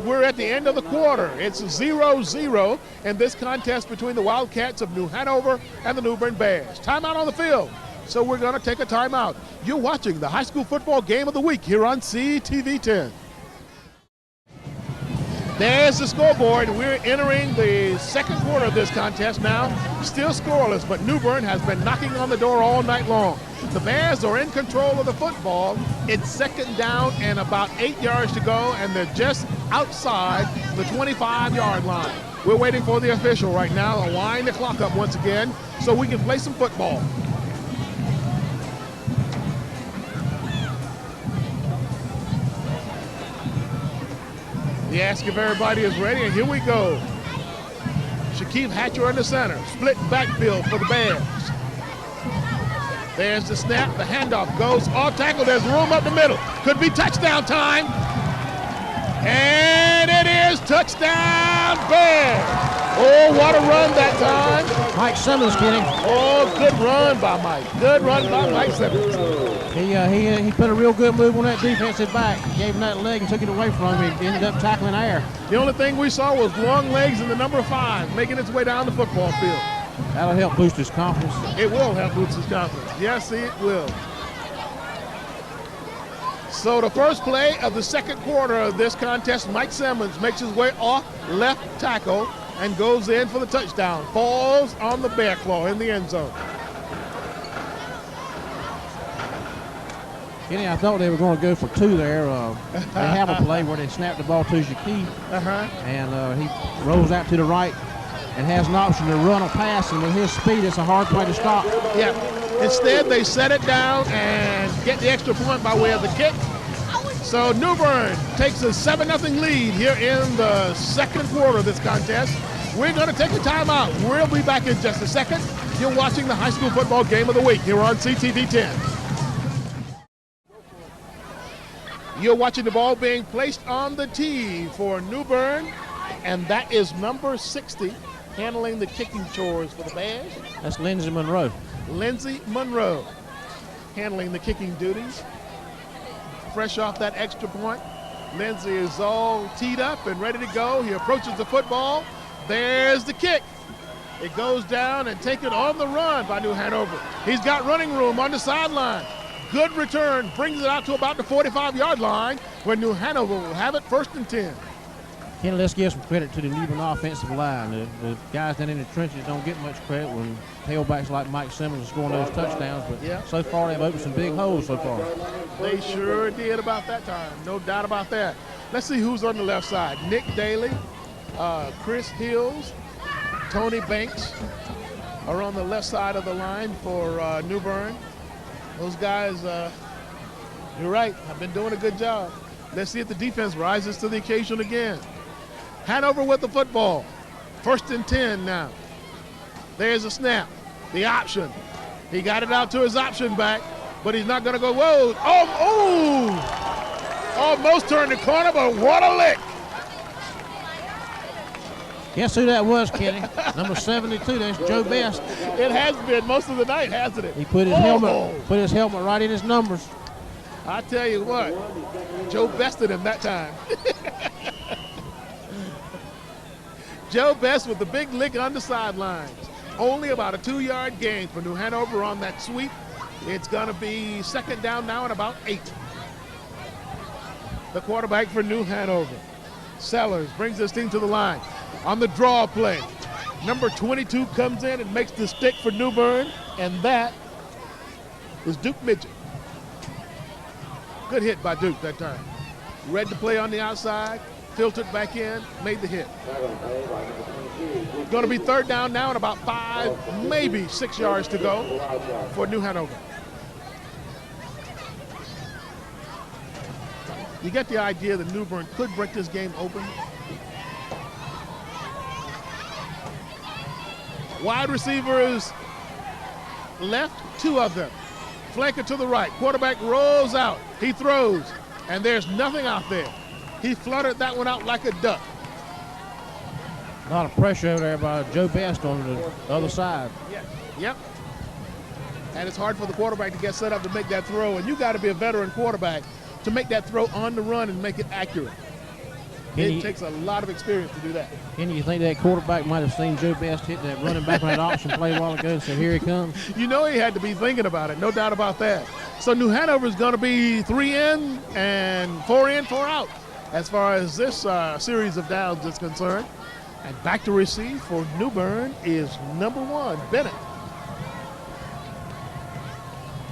We're at the end of the quarter. It's 0-0 in this contest between the Wildcats of New Hanover and the New Bern Bears. Timeout on the field. So we're going to take a timeout. You're watching the high school football game of the week here on CTV 10. There's the scoreboard. We're entering the second quarter of this contest now. Still scoreless, but New Bern has been knocking on the door all night long. The Bears are in control of the football. It's second down and about 8 yards to go, and they're just outside the 25-yard line. We're waiting for the official right now to wind the clock up once again so we can play some football. We ask if everybody is ready, and here we go. Shaquille Hatcher in the center. Split backfield for the Bears. There's the snap. The handoff goes off tackle. There's room up the middle. Could be touchdown time. And it is touchdown Bears. Oh, what a run that time. Mike Simmons getting. Oh, good run by Mike. Good run by Mike Simmons. He put a real good move on that defensive back. He gave him that leg and took it away from him. He ended up tackling air. The only thing we saw was long legs and the number 5 making its way down the football field. That'll help boost his confidence. It will help boost his confidence. Yes, it will. So the first play of the second quarter of this contest, Mike Simmons makes his way off left tackle and goes in for the touchdown. Falls on the bear claw in the end zone. Kenny, I thought they were going to go for 2 there. They have a play where they snap the ball to Shaquille, and he rolls out to the right and has an option to run or pass, and with his speed, it's a hard play to stop. Yeah. Instead, they set it down and get the extra point by way of the kick. So New Bern takes a 7-0 lead here in the second quarter of this contest. We're going to take a timeout. We'll be back in just a second. You're watching the high school football game of the week here on CTV 10. You're watching the ball being placed on the tee for New Bern, and that is number 60 handling the kicking chores for the Bears. That's Lindsey Monroe. Lindsey Monroe handling the kicking duties. Fresh off that extra point, Lindsey is all teed up and ready to go. He approaches the football. There's the kick. It goes down and taken on the run by New Hanover. He's got running room on the sideline. Good return, brings it out to about the 45-yard line where New Hanover will have it 1st and 10. Kenny, let's give some credit to the New Bern offensive line. The guys down in the trenches don't get much credit when tailbacks like Mike Simmons are scoring those touchdowns, but so far they've opened some big holes so far. They sure did about that time, no doubt about that. Let's see who's on the left side. Nick Daly, Chris Hills, Tony Banks are on the left side of the line for New Bern. Those guys, you're right, have been doing a good job. Let's see if the defense rises to the occasion again. Hanover with the football. 1st and 10 now. There's a snap. The option. He got it out to his option back, but he's not going to go, whoa. Almost turned the corner, but what a lick. Guess who that was, Kenny? Number 72, that's Joe Best. It has been most of the night, hasn't it? He put his helmet right in his numbers. I tell you what, Joe bested him that time. Joe Best with the big lick on the sidelines. Only about a 2-yard gain for New Hanover on that sweep. It's going to be second down now and about 8. The quarterback for New Hanover, Sellers, brings his team to the line. On the draw play, number 22 comes in and makes the stick for New Bern, and that is Duke Midget. Good hit by Duke that time. Read the play on the outside, filtered back in, made the hit. Going to be third down now and about 5, maybe 6 yards to go for New Hanover. You get the idea that New Bern could break this game open. Wide receivers left, 2 of them. Flanker to the right. Quarterback rolls out. He throws, and there's nothing out there. He fluttered that one out like a duck. A lot of pressure over there by Joe Best on the other side. Yep. And it's hard for the quarterback to get set up to make that throw, and you got to be a veteran quarterback to make that throw on the run and make it accurate. It takes a lot of experience to do that. Kenny, you think that quarterback might have seen Joe Best hit that running back on that option play a while ago and said, here he comes? You know he had to be thinking about it, no doubt about that. So New Hanover is going to be 3 in and 4 in, 4 out. as far as this series of downs is concerned. And back to receive for New Bern is number 1, Bennett.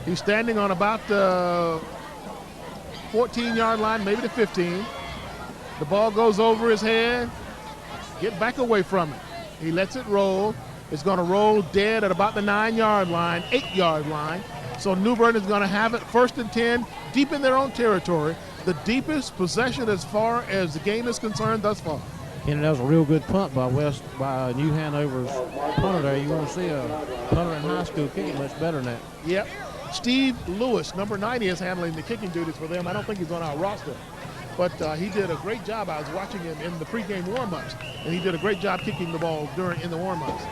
He's standing on about the 14-yard line, maybe the 15. The ball goes over his head. Get back away from it. He lets it roll. It's going to roll dead at about the 9-yard line, 8-yard line. So New Bern is going to have it 1st and 10, deep in their own territory. The deepest possession as far as the game is concerned thus far. And that was a real good punt by New Hanover's punter there. You won't see a punter in high school kicking much better than that. Yep. Steve Lewis, number 90, is handling the kicking duties for them. I don't think he's on our roster. But he did a great job. I was watching him in the pregame warm-ups, and he did a great job kicking the ball in the warm-ups.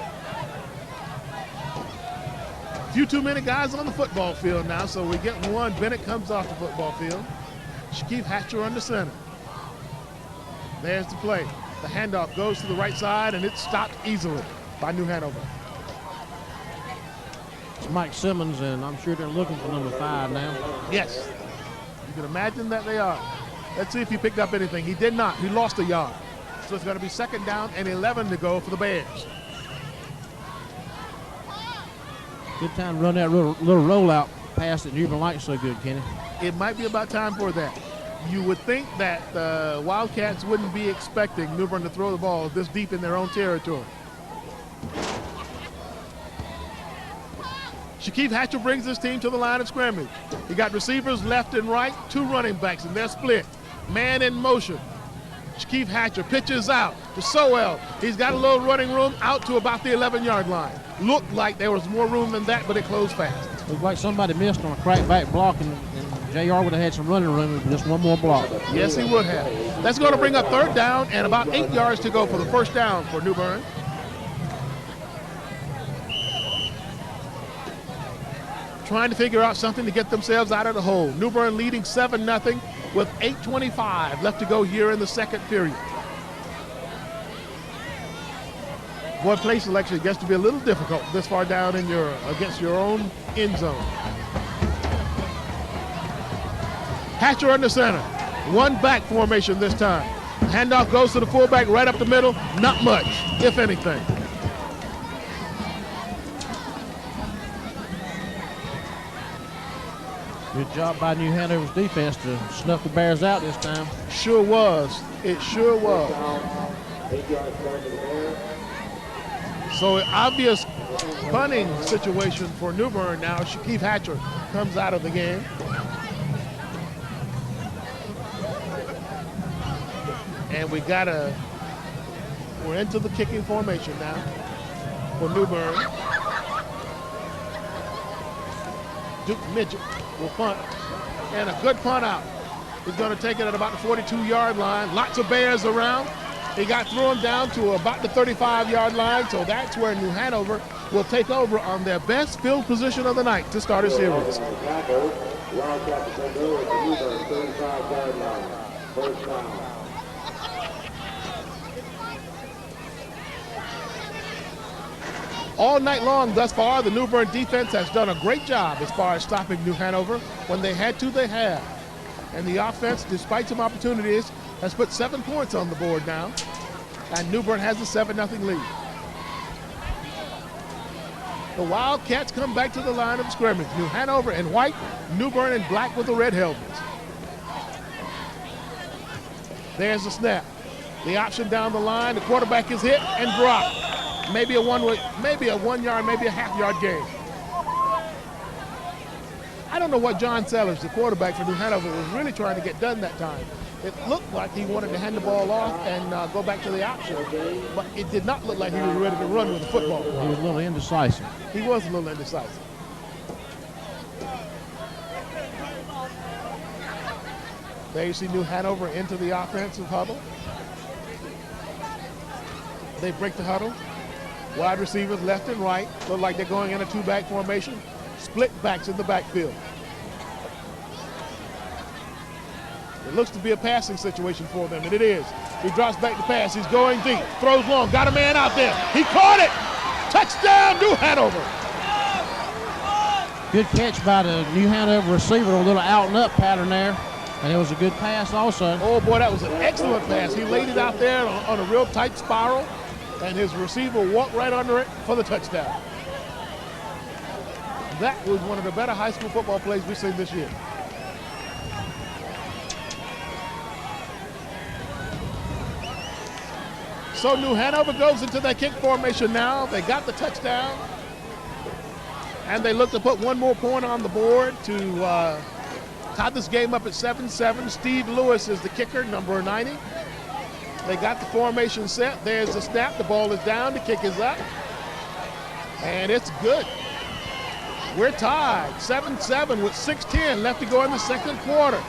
A few too many guys on the football field now, so we get one. Bennett comes off the football field. Shaquille Hatcher under center. There's the play. The handoff goes to the right side, and it's stopped easily by New Hanover. It's Mike Simmons, and I'm sure they're looking for number 5 now. Yes. You can imagine that they are. Let's see if he picked up anything. He did not. He lost a yard. So it's going to be 2nd down and 11 to go for the Bears. Good time to run that little rollout pass that New Bern likes so good, Kenny. It might be about time for that. You would think that the Wildcats wouldn't be expecting New Bern to throw the ball this deep in their own territory. Shaquille Hatcher brings his team to the line of scrimmage. He got receivers left and right, 2 running backs, and they're split. Man in motion. Shaquille Hatcher pitches out to Sowell. He's got a little running room out to about the 11-yard line. Looked like there was more room than that, but it closed fast. Looked like somebody missed on a crackback block, and JR would have had some running room with just one more block. Yes, he would have. That's going to bring up 3rd down and about 8 yards to go for the 1st down for New Bern. Trying to figure out something to get themselves out of the hole. New Bern leading 7-0 with 8:25 left to go here in the 2nd period. Boy, play selection gets to be a little difficult this far down in against your own end zone. Hatcher under center. 1 back formation this time. Handoff goes to the fullback right up the middle. Not much, if anything. Good job by New Hanover's defense to snuff the Bears out this time. Sure was. It sure was. So an obvious punting situation for New Bern now. Shaquille Hatcher comes out of the game. And we're into the kicking formation now for New Bern. Duke Midget will punt, and a good punt out. He's going to take it at about the 42-yard line. Lots of Bears around. He got thrown down to about the 35-yard line, so that's where New Hanover will take over on their best field position of the night to start a series. All night long thus far, the New Bern defense has done a great job as far as stopping New Hanover. When they had to, they have. And the offense, despite some opportunities, has put 7 points on the board now. And New Bern has a 7-0 lead. The Wildcats come back to the line of scrimmage. New Hanover in white, New Bern in black with the red helmets. There's the snap. The option down the line, the quarterback is hit and dropped. Maybe a 1 yard, maybe a half-yard gain. I don't know what John Sellers, the quarterback for New Hanover, was really trying to get done that time. It looked like he wanted to hand the ball off and go back to the option, but it did not look like he was ready to run with the football. He was a little indecisive. He was a little indecisive. There you see New Hanover into the offensive huddle. They break the huddle. Wide receivers left and right. Look like they're going in a 2-back formation. Split backs in the backfield. It looks to be a passing situation for them, and it is. He drops back to pass. He's going deep. Throws long. Got a man out there. He caught it. Touchdown, New Hanover. Good catch by the New Hanover receiver. A little out and up pattern there. And it was a good pass also. Oh, boy, that was an excellent pass. He laid it out there on a real tight spiral, and his receiver walked right under it for the touchdown. That was one of the better high school football plays we've seen this year. So New Hanover goes into their kick formation now. They got the touchdown. And they look to put one more point on the board to tie this game up at 7-7. Steve Lewis is the kicker, number 90. They got the formation set. There's the snap. The ball is down. The kick is up. And it's good. We're tied 7-7 with 6:10 left to go in the second quarter.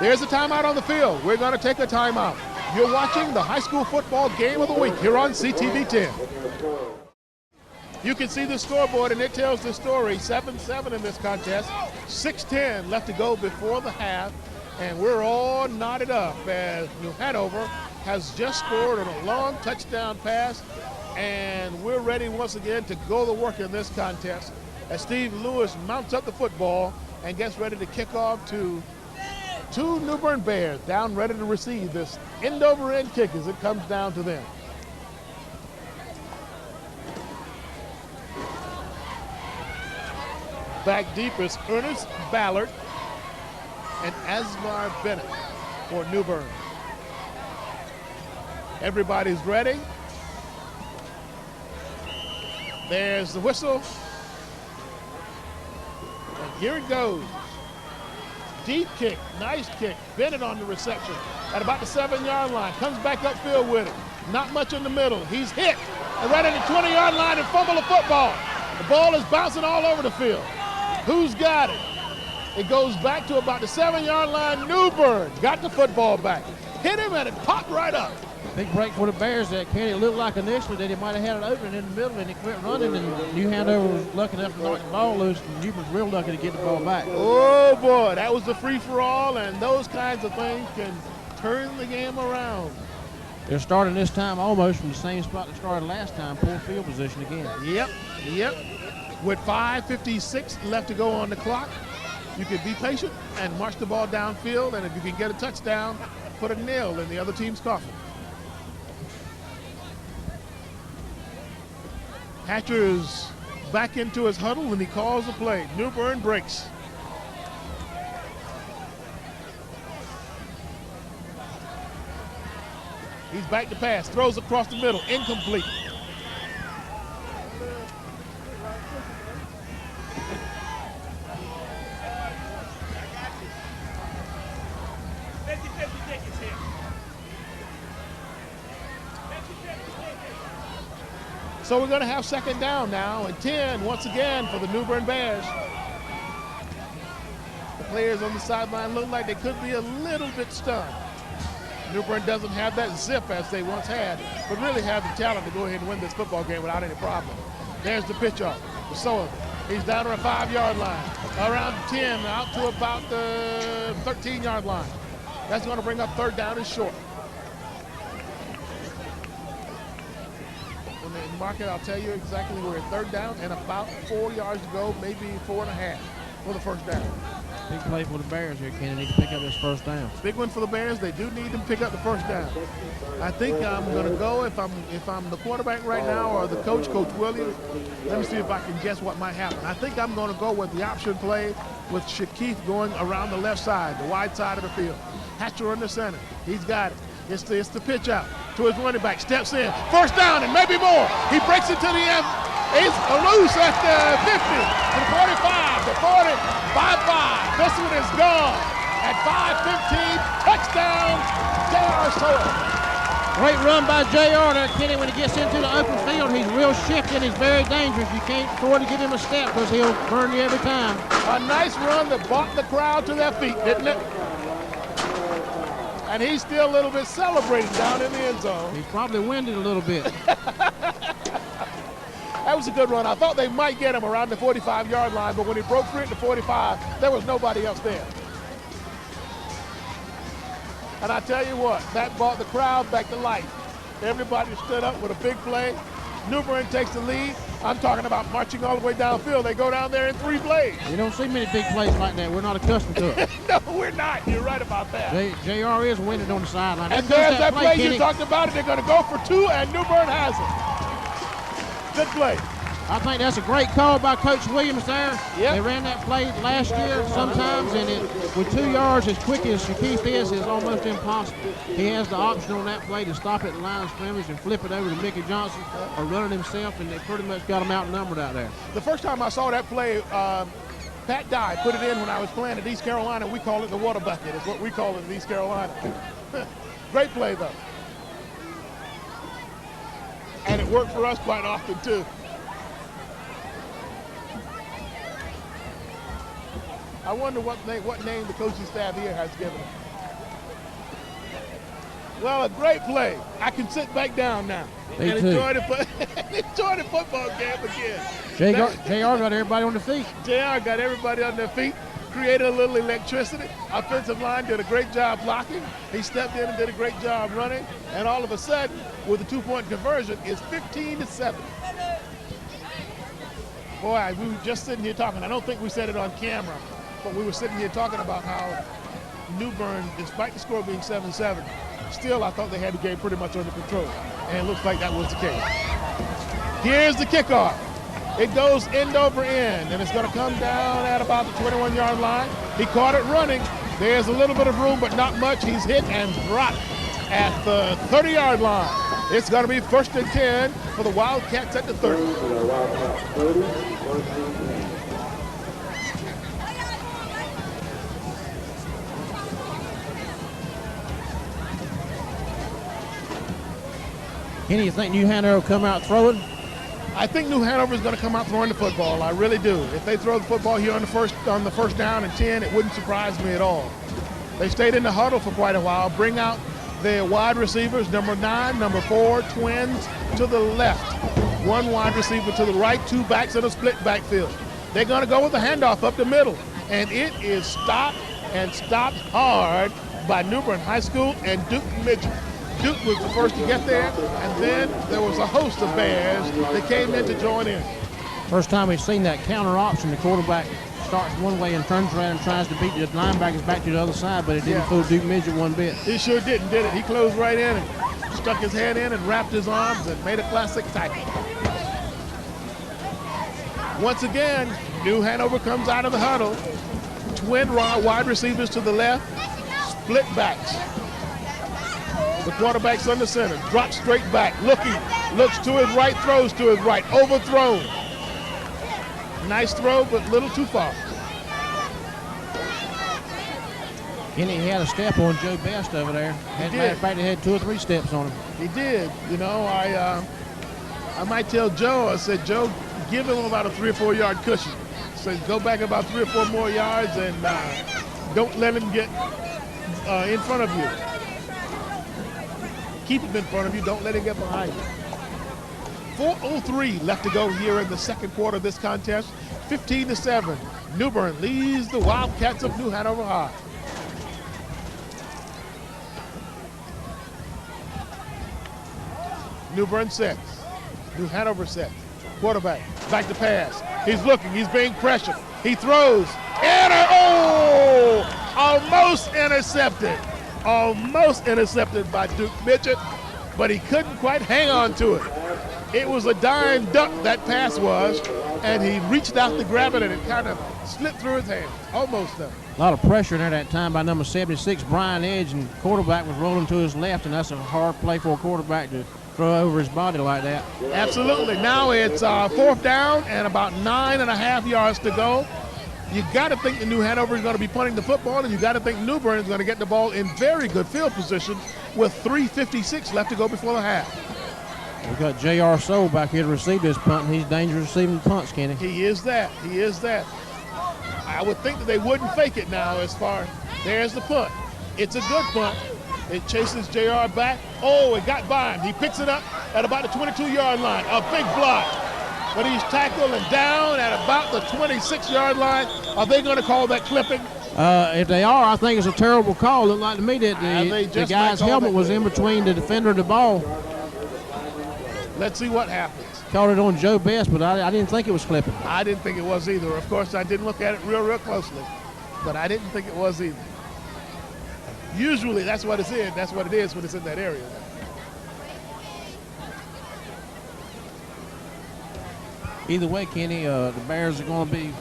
There's a timeout on the field. We're going to take a timeout. You're watching the high school football game of the week here on CTV 10. You can see the scoreboard, and it tells the story. 7-7 in this contest. 6:10 left to go before the half, and we're all knotted up as New Hanover has just scored on a long touchdown pass, and we're ready once again to go to work in this contest as Steve Lewis mounts up the football and gets ready to kick off to two New Bern Bears down ready to receive this end-over-end kick as it comes down to them. Back deep is Ernest Ballard and Asmar Bennett for New Bern. Everybody's ready. There's the whistle. And here it goes. Deep kick, nice kick. Bennett on the reception at about the 7-yard line. Comes back upfield with it. Not much in the middle. He's hit. And right at the 20-yard line and fumble the football. The ball is bouncing all over the field. Who's got it? It goes back to about the 7-yard line. New Bern got the football back. Hit him and it popped right up. Big break for the Bears that Kenny. It looked like initially that he might have had an opening in the middle and he quit running, and New Hanover was lucky enough to knock the ball loose, and New Bern's real lucky to get the ball back. Oh boy, that was the free-for-all, and those kinds of things can turn the game around. They're starting this time almost from the same spot they started last time, poor field position again. Yep. With 5:56 left to go on the clock, you can be patient and march the ball downfield, and if you can get a touchdown, put a nail in the other team's coffin. Hatcher is back into his huddle and he calls the play. New Bern breaks. He's back to pass, throws across the middle, incomplete. So we're going to have second down now and 10 once again for the New Bern Bears. The players on the sideline look like they could be a little bit stunned. New Bern doesn't have that zip as they once had, but really have the talent to go ahead and win this football game without any problem. There's the pitch off. So he's down to a 5-yard line, around 10, out to about the 13-yard line. That's going to bring up third down and short. When they mark it, I'll tell you exactly where third down and about 4 yards to go, maybe 4.5 for the first down. Big play for the Bears here, Kenny. They need to pick up this first down. Big one for the Bears. They do need to pick up the first down. I think I'm going to go, if I'm the quarterback right now or the coach, Coach Williams, let me see if I can guess what might happen. I think I'm going to go with the option play with Shakeith going around the left side, the wide side of the field. Hatcher in the center. He's got it. It's the pitch out to his running back. Steps in. First down and maybe more. He breaks it to the end. He's loose at the 50, to the 45, the 40, 5-5. This one is gone at 5:15. Touchdown, J.R. Sowell. Great run by J.R. there, Kenny. When he gets into the open field, he's real shifty and he's very dangerous. You can't afford to give him a step because he'll burn you every time. A nice run that brought the crowd to their feet, didn't it? And he's still a little bit celebrating down in the end zone. He's probably winded a little bit. That was a good run. I thought they might get him around the 45-yard line, but when he broke free at the 45, there was nobody else there. And I tell you what, that brought the crowd back to life. Everybody stood up with a big play. New Bern takes the lead. I'm talking about marching all the way downfield. They go down there in 3 plays. You don't see many big plays like that. We're not accustomed to it. No, we're not. You're right about that. JR is winning on the sideline. And there's that play you talked about. They're going to go for 2, and New Bern has it. Good play. I think that's a great call by Coach Williams there. Yep. They ran that play last year sometimes, and with 2 yards as quick as Shaquille is almost impossible. He has the option on that play to stop at the line of scrimmage and flip it over to Mickey Johnson or run it himself, and they pretty much got him outnumbered out there. The first time I saw that play, Pat Dye put it in when I was playing at East Carolina. We call it the water bucket. It's what we call it in East Carolina. Great play, though. And it worked for us quite often, too. I wonder what name the coaching staff here has given him. Well, a great play. I can sit back down now and enjoy the football game again. JR got everybody on their feet. JR got everybody on their feet, created a little electricity. Offensive line did a great job blocking. He stepped in and did a great job running. And all of a sudden, with a 2-point conversion, it's 15-7. Boy, we were just sitting here talking. I don't think we said it on camera, but we were sitting here talking about how New Bern, despite the score being 7-7, still I thought they had the game pretty much under control. And it looks like that was the case. Here's the kickoff. It goes end over end, and it's going to come down at about the 21-yard line. He caught it running. There's a little bit of room, but not much. He's hit and dropped at the 30-yard line. It's going to be 1st and 10 for the Wildcats at the 30. Kenny, you think New Hanover will come out throwing? I think New Hanover is going to come out throwing the football. I really do. If they throw the football here on the first down and 10, it wouldn't surprise me at all. They stayed in the huddle for quite a while. Bring out their wide receivers, number 9, number 4, twins to the left. 1 wide receiver to the right, 2 backs in a split backfield. They're going to go with the handoff up the middle, and it is stopped and stopped hard by New Bern High School and Duke Midget. Duke was the first to get there, and then there was a host of Bears that came in to join in. First time we've seen that counter option. The quarterback starts one way and turns around and tries to beat the linebackers back to the other side, but it didn't fool Duke Midget one bit. He sure didn't, did it? He closed right in and stuck his head in and wrapped his arms and made a classic tackle. Once again, New Hanover comes out of the huddle. Twin wide receivers to the left, split backs. The quarterback's under center, drops straight back, looking, looks to his right, throws to his right, overthrown. Nice throw, but a little too far. Kenny had a step on Joe Best over there. As a matter of fact, he had 2 or 3 steps on him. He did. You know, I might tell Joe, I said, Joe, give him about a 3 or 4 yard cushion. So go back about 3 or 4 more yards and don't let him get in front of you. Keep him in front of you. Don't let him get behind you. 4:03 left to go here in the second quarter of this contest. 15-7. New Bern leads the Wildcats of New Hanover High. New Bern sets. New Hanover sets. Quarterback back to pass. He's looking. He's being pressured. He throws. Almost intercepted. Almost intercepted by Duke Midget, but he couldn't quite hang on to it. It was a dime duck, that pass was, and he reached out to grab it, and it kind of slipped through his hands. Almost there. A lot of pressure in there that time by number 76, Brian Edge, and quarterback was rolling to his left, and that's a hard play for a quarterback to throw over his body like that. Absolutely. Now it's 4th down and about 9.5 yards to go. You got to think that New Hanover is going to be punting the football, and you got to think New Bern is going to get the ball in very good field position with 3:56 left to go before the half. We've got J.R. Soule back here to receive this punt, and he's dangerous receiving punts, Kenny. He is that. He is that. I would think that they wouldn't fake it now as far. There's the punt. It's a good punt. It chases J.R. back. Oh, it got by him. He picks it up at about the 22-yard line. A big block. But he's tackled and down at about the 26-yard line. Are they going to call that clipping? If they are, I think it's a terrible call. Looked like to me that the guy's helmet was in between the defender and the ball. Let's see what happens. caught it on Joe Best, but I didn't think it was clipping. I didn't think it was either. Of course, I didn't look at it real closely, but I didn't think it was either. Usually, that's what it's in. That's what it is when it's in that area. Either way, Kenny, the Bears are going to be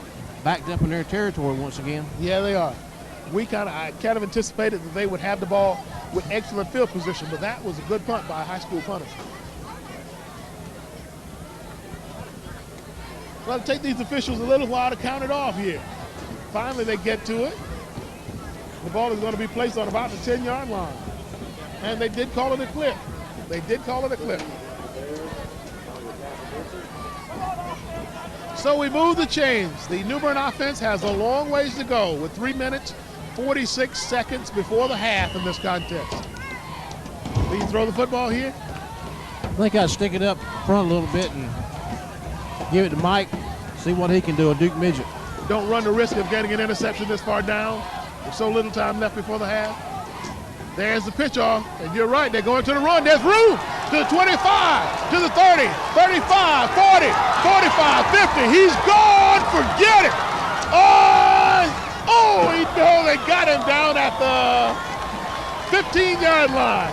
backed up in their territory once again. Yeah, they are. I kind of anticipated that they would have the ball with excellent field position, but that was a good punt by a high school punter. Well, it'll take these officials a little while to count it off here. Finally, they get to it. The ball is going to be placed on about the 10-yard line. And they did call it a clip. They did call it a clip. So we move the chains. The New Bern offense has a long ways to go with 3 minutes, 46 seconds before the half in this contest. Will you throw the football here? I think I'd stick it up front a little bit and give it to Mike, see what he can do, a Duke midget. Don't run the risk of getting an interception this far down. There's so little time left before the half. There's the pitch off, and you're right, they're going to the run. There's room to the 25, to the 30, 35, 40, 45, 50. He's gone, forget it. They got him down at the 15-yard line.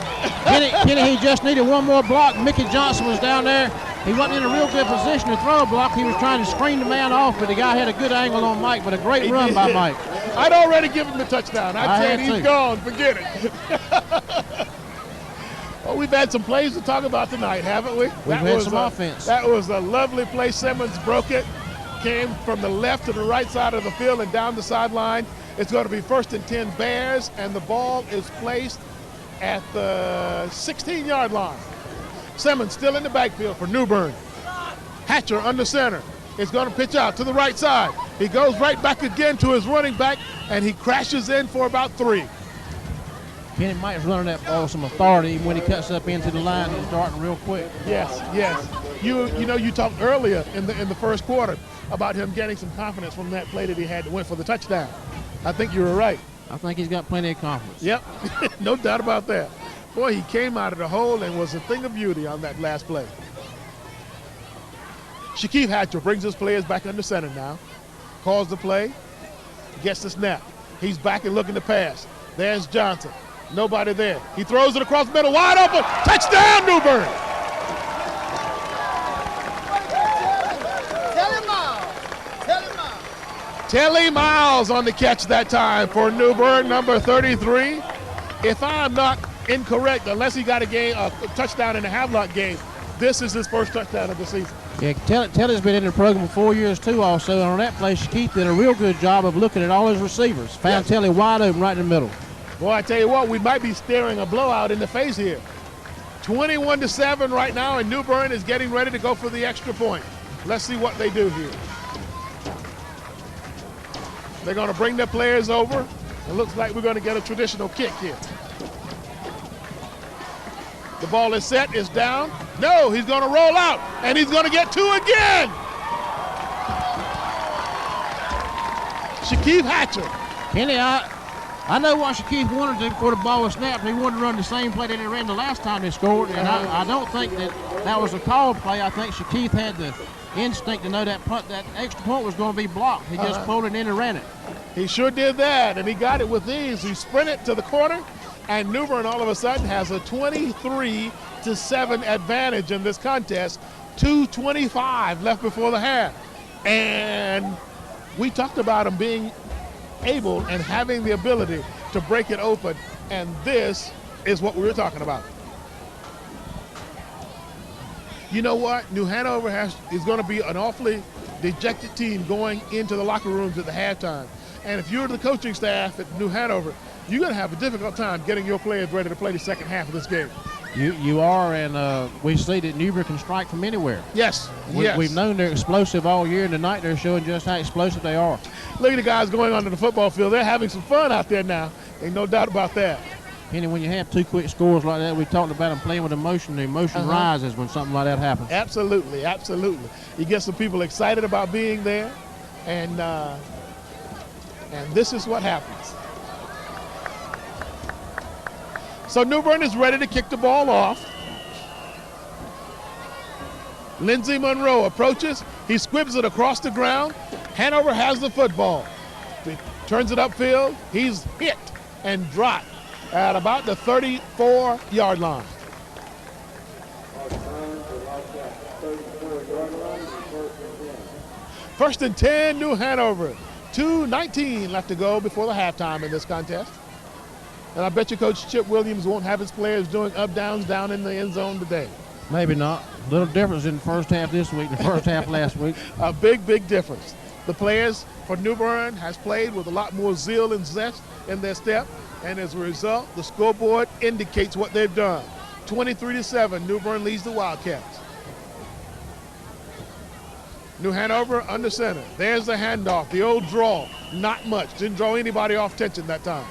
Kenny, he just needed one more block. Mickey Johnson was down there. He wasn't in a real good position to throw a block. He was trying to screen the man off, but the guy had a good angle on Mike, but a great run by Mike. I'd already given him the touchdown. I'd said he's gone. Forget it. Well, we've had some plays to talk about tonight, haven't we? We've had some offense. That was a lovely play. Simmons broke it, came from the left to the right side of the field and down the sideline. It's going to be 1st and 10 Bears, and the ball is placed at the 16-yard line. Simmons still in the backfield for New Bern. Hatcher under center is going to pitch out to the right side. He goes right back again to his running back, and he crashes in for about 3. Kenny Mike's running that ball with some authority. When he cuts up into the line, he's darting real quick. Yes. You talked earlier in the first quarter about him getting some confidence from that play that he had to win for the touchdown. I think you were right. I think he's got plenty of confidence. Yep, no doubt about that. Boy, he came out of the hole and was a thing of beauty on that last play. Shaquille Hatcher brings his players back under center now. Calls the play, gets the snap. He's back and looking to pass. There's Johnson. Nobody there. He throws it across the middle, wide open. Touchdown, New Bern. Telly Miles on the catch that time for New Bern, number 33. If I'm not incorrect, unless he got a touchdown in a Havelock game, this is his first touchdown of the season. Yeah, Telly's been in the program for 4 years too also, and on that play, Shaquille did a real good job of looking at all his receivers. Found Telly wide open right in the middle. Boy, I tell you what, we might be staring a blowout in the face here. 21-7 right now, and New Bern is getting ready to go for the extra point. Let's see what they do here. They're going to bring their players over. It looks like we're going to get a traditional kick here. The ball is set, it's down. No, he's going to roll out, and he's going to get 2 again. Shaquille Hatcher. Kenny, I know what Shaquille wanted to do before the ball was snapped. He wanted to run the same play that he ran the last time they scored, and I don't think that was a called play. I think Shaquille had the instinct to know that extra point was going to be blocked. He just pulled it in and ran it. He sure did that, and he got it with ease. He sprinted to the corner, and New Bern all of a sudden has a 23-7 advantage in this contest. 2:25 left before the half. And we talked about him being able and having the ability to break it open, and this is what we were talking about. You know what? New Hanover is going to be an awfully dejected team going into the locker rooms at the halftime. And if you're the coaching staff at New Hanover, you're going to have a difficult time getting your players ready to play the second half of this game. You are, and we see that New Bern can strike from anywhere. Yes. We've known they're explosive all year, and tonight they're showing just how explosive they are. Look at the guys going onto the football field. They're having some fun out there now. Ain't no doubt about that. Kenny, when you have 2 quick scores like that, we talked about them playing with emotion. The emotion rises when something like that happens. Absolutely, absolutely. You get some people excited about being there, and this is what happens. So New Bern is ready to kick the ball off. Lindsey Monroe approaches. He squibs it across the ground. Hanover has the football. He turns it upfield. He's hit and dropped at about the 34-yard line. First and 10, New Hanover. 2:19 left to go before the halftime in this contest. And I bet you Coach Chip Williams won't have his players doing up-downs down in the end zone today. Maybe not. Little difference in the first half this week, the first half last week. A big, big difference. The players for New Bern has played with a lot more zeal and zest in their step, and as a result, the scoreboard indicates what they've done. 23-7, New Bern leads the Wildcats. New Hanover under center. There's the handoff, the old draw. Not much. Didn't draw anybody off tension that time.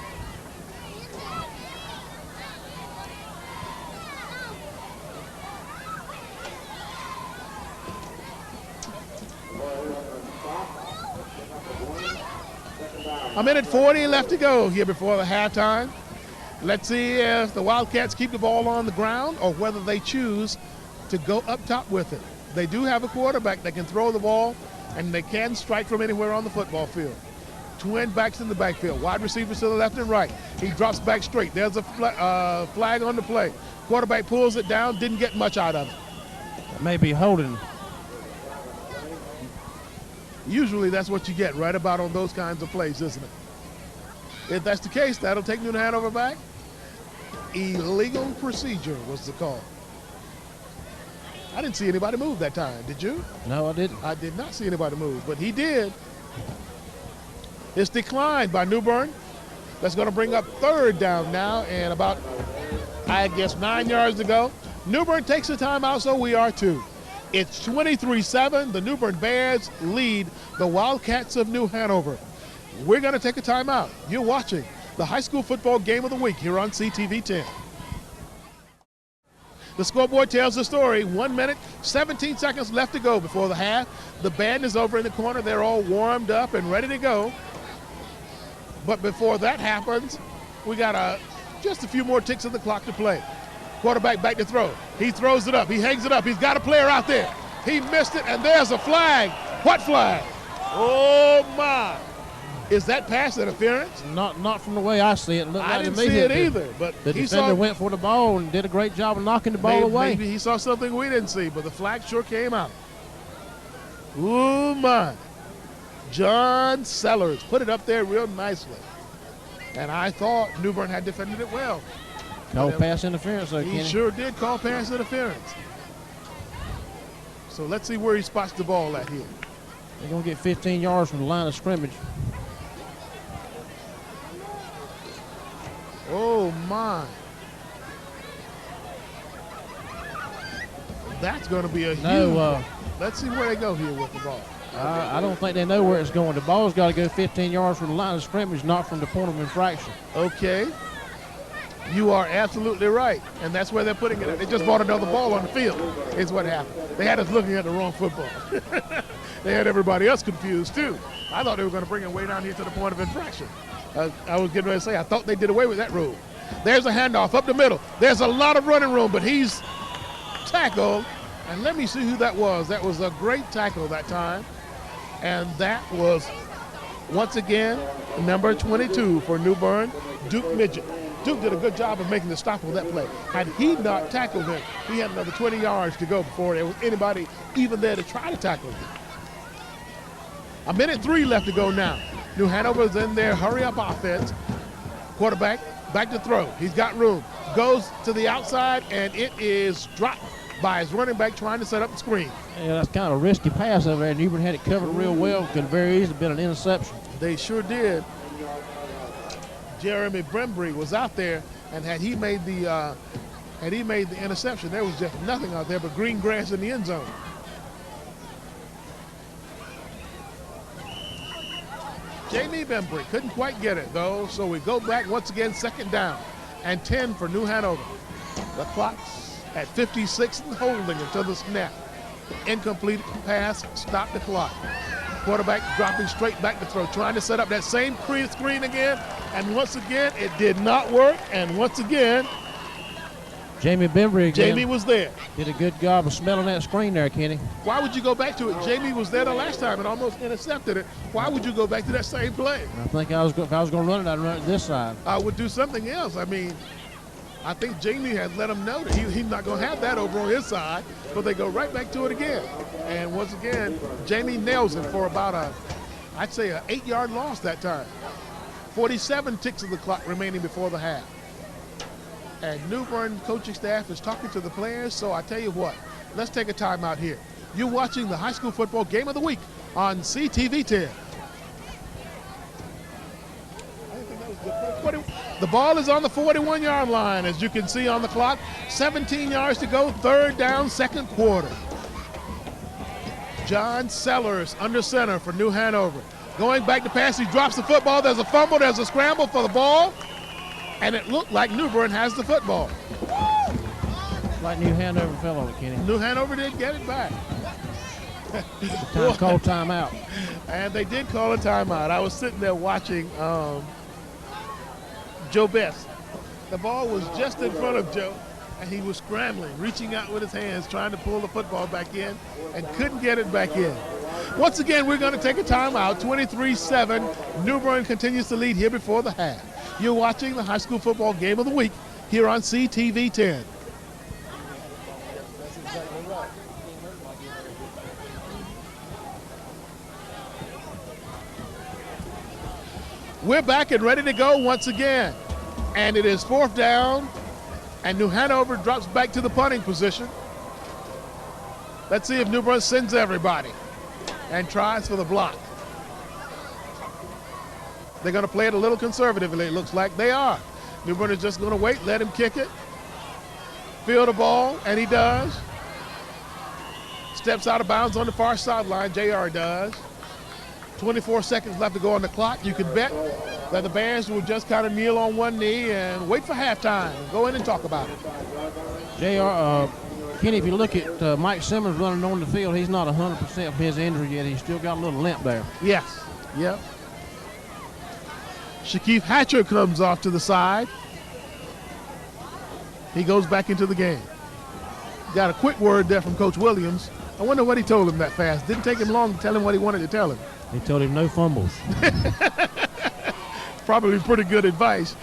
A minute 40 left to go here before the halftime. Let's see if the Wildcats keep the ball on the ground or whether they choose to go up top with it. They do have a quarterback that can throw the ball, and they can strike from anywhere on the football field. Twin backs in the backfield. Wide receivers to the left and right. He drops back straight. There's a flag on the play. Quarterback pulls it down, didn't get much out of it. Maybe holding. Usually that's what you get right about on those kinds of plays, isn't it? If that's the case, that'll take New Hanover back. Illegal procedure was the call. I didn't see anybody move that time, did you? No, I didn't. I did not see anybody move, but he did. It's declined by New Bern. That's going to bring up third down now, and about, I guess, 9 yards to go. New Bern takes a timeout, so we are too. It's 23-7. The New Bern Bears lead the Wildcats of New Hanover. We're going to take a timeout. You're watching the high school football game of the week here on CTV 10. The scoreboard tells the story. 1 minute, 17 seconds left to go before the half. The band is over in the corner. They're all warmed up and ready to go. But before that happens, we got just a few more ticks of the clock to play. Quarterback back to throw. He throws it up. He hangs it up. He's got a player out there. He missed it, and there's a flag. What flag? Oh, my. Is that pass interference? Not from the way I see it. I didn't see it either. But the defender went for the ball and did a great job of knocking the ball away. Maybe he saw something we didn't see, but the flag sure came out. Oh, my. John Sellers put it up there real nicely. And I thought New Bern had defended it well. Called pass interference, though, He Kenny. sure did call pass interference. So let's see where he spots the ball at here. They're going to get 15 yards from the line of scrimmage. Oh, my. That's going to be a huge. Let's see where they go here with the ball. I don't think they know where it's going. The ball's got to go 15 yards from the line of scrimmage, not from the point of infraction. Okay. You are absolutely right. And that's where they're putting it. They just brought another ball on the field is what happened. They had us looking at the wrong football. They had everybody else confused, too. I thought they were going to bring it way down here to the point of infraction. I was getting ready to say, I thought they did away with that rule. There's a handoff up the middle. There's a lot of running room, but he's tackled. And let me see who that was. That was a great tackle that time. And that was, once again, number 22 for New Bern, Duke Midget. Duke did a good job of making the stop on that play. Had he not tackled him, he had another 20 yards to go before there was anybody even there to try to tackle him. 1 minute 3 left to go now. New Hanover's in their hurry-up offense. Quarterback back to throw. He's got room. Goes to the outside, and it is dropped by his running back trying to set up the screen. Yeah, that's kind of a risky pass over there. New Bern had it covered real well. Could have very easily been an interception. They sure did. Jeremy Brembry was out there, and had he made the interception, there was just nothing out there but green grass in the end zone. Jamie Brembry couldn't quite get it, though, so we go back once again, second down, and 10 for New Hanover. The clock's at 56 and holding until the snap. Incomplete pass, stop the clock. Quarterback dropping straight back to throw, trying to set up that same screen again, and once again, it did not work, and once again, Jamie Bembry again. Jamie was there. Did a good job of smelling that screen there, Kenny. Why would you go back to it? Jamie was there the last time and almost intercepted it. Why would you go back to that same play? I think if I was going to run it, I'd run it this side. I would do something else. I mean, I think Jamie had let him know that he's not going to have that over on his side, but they go right back to it again. And once again, Jamie nails it for about I'd say an 8-yard loss that time. 47 ticks of the clock remaining before the half. And New Bern coaching staff is talking to the players, so I tell you what, let's take a timeout here. You're watching the high school football game of the week on CTV 10. The ball is on the 41-yard line, as you can see on the clock. 17 yards to go, third down, second quarter. John Sellers under center for New Hanover. Going back to pass, he drops the football. There's a fumble, there's a scramble for the ball, and it looked like New Bern has the football. Like New Hanover fell on it, Kenny. New Hanover did get it back. Call timeout. And they did call a timeout. I was sitting there watching Joe Best. The ball was just in front of Joe, and he was scrambling, reaching out with his hands, trying to pull the football back in, and couldn't get it back in. Once again, we're going to take a timeout. 23-7. New Bern continues to lead here before the half. You're watching the high school football game of the week here on CTV 10. We're back and ready to go once again. And it is fourth down, and New Hanover drops back to the punting position. Let's see if New Bern sends everybody and tries for the block. They're going to play it a little conservatively, it looks like they are. New Bern is just going to wait, let him kick it. Field the ball, and he does. Steps out of bounds on the far sideline, JR does. 24 seconds left to go on the clock. You can bet that the Bears will just kind of kneel on one knee and wait for halftime and go in and talk about it. Kenny, if you look at Mike Simmons running on the field, he's not 100% of his injury yet. He's still got a little limp there. Yes, yep. Shakeef Hatcher comes off to the side. He goes back into the game. Got a quick word there from Coach Williams. I wonder what he told him that fast. Didn't take him long to tell him what he wanted to tell him. He told him no fumbles. Probably pretty good advice.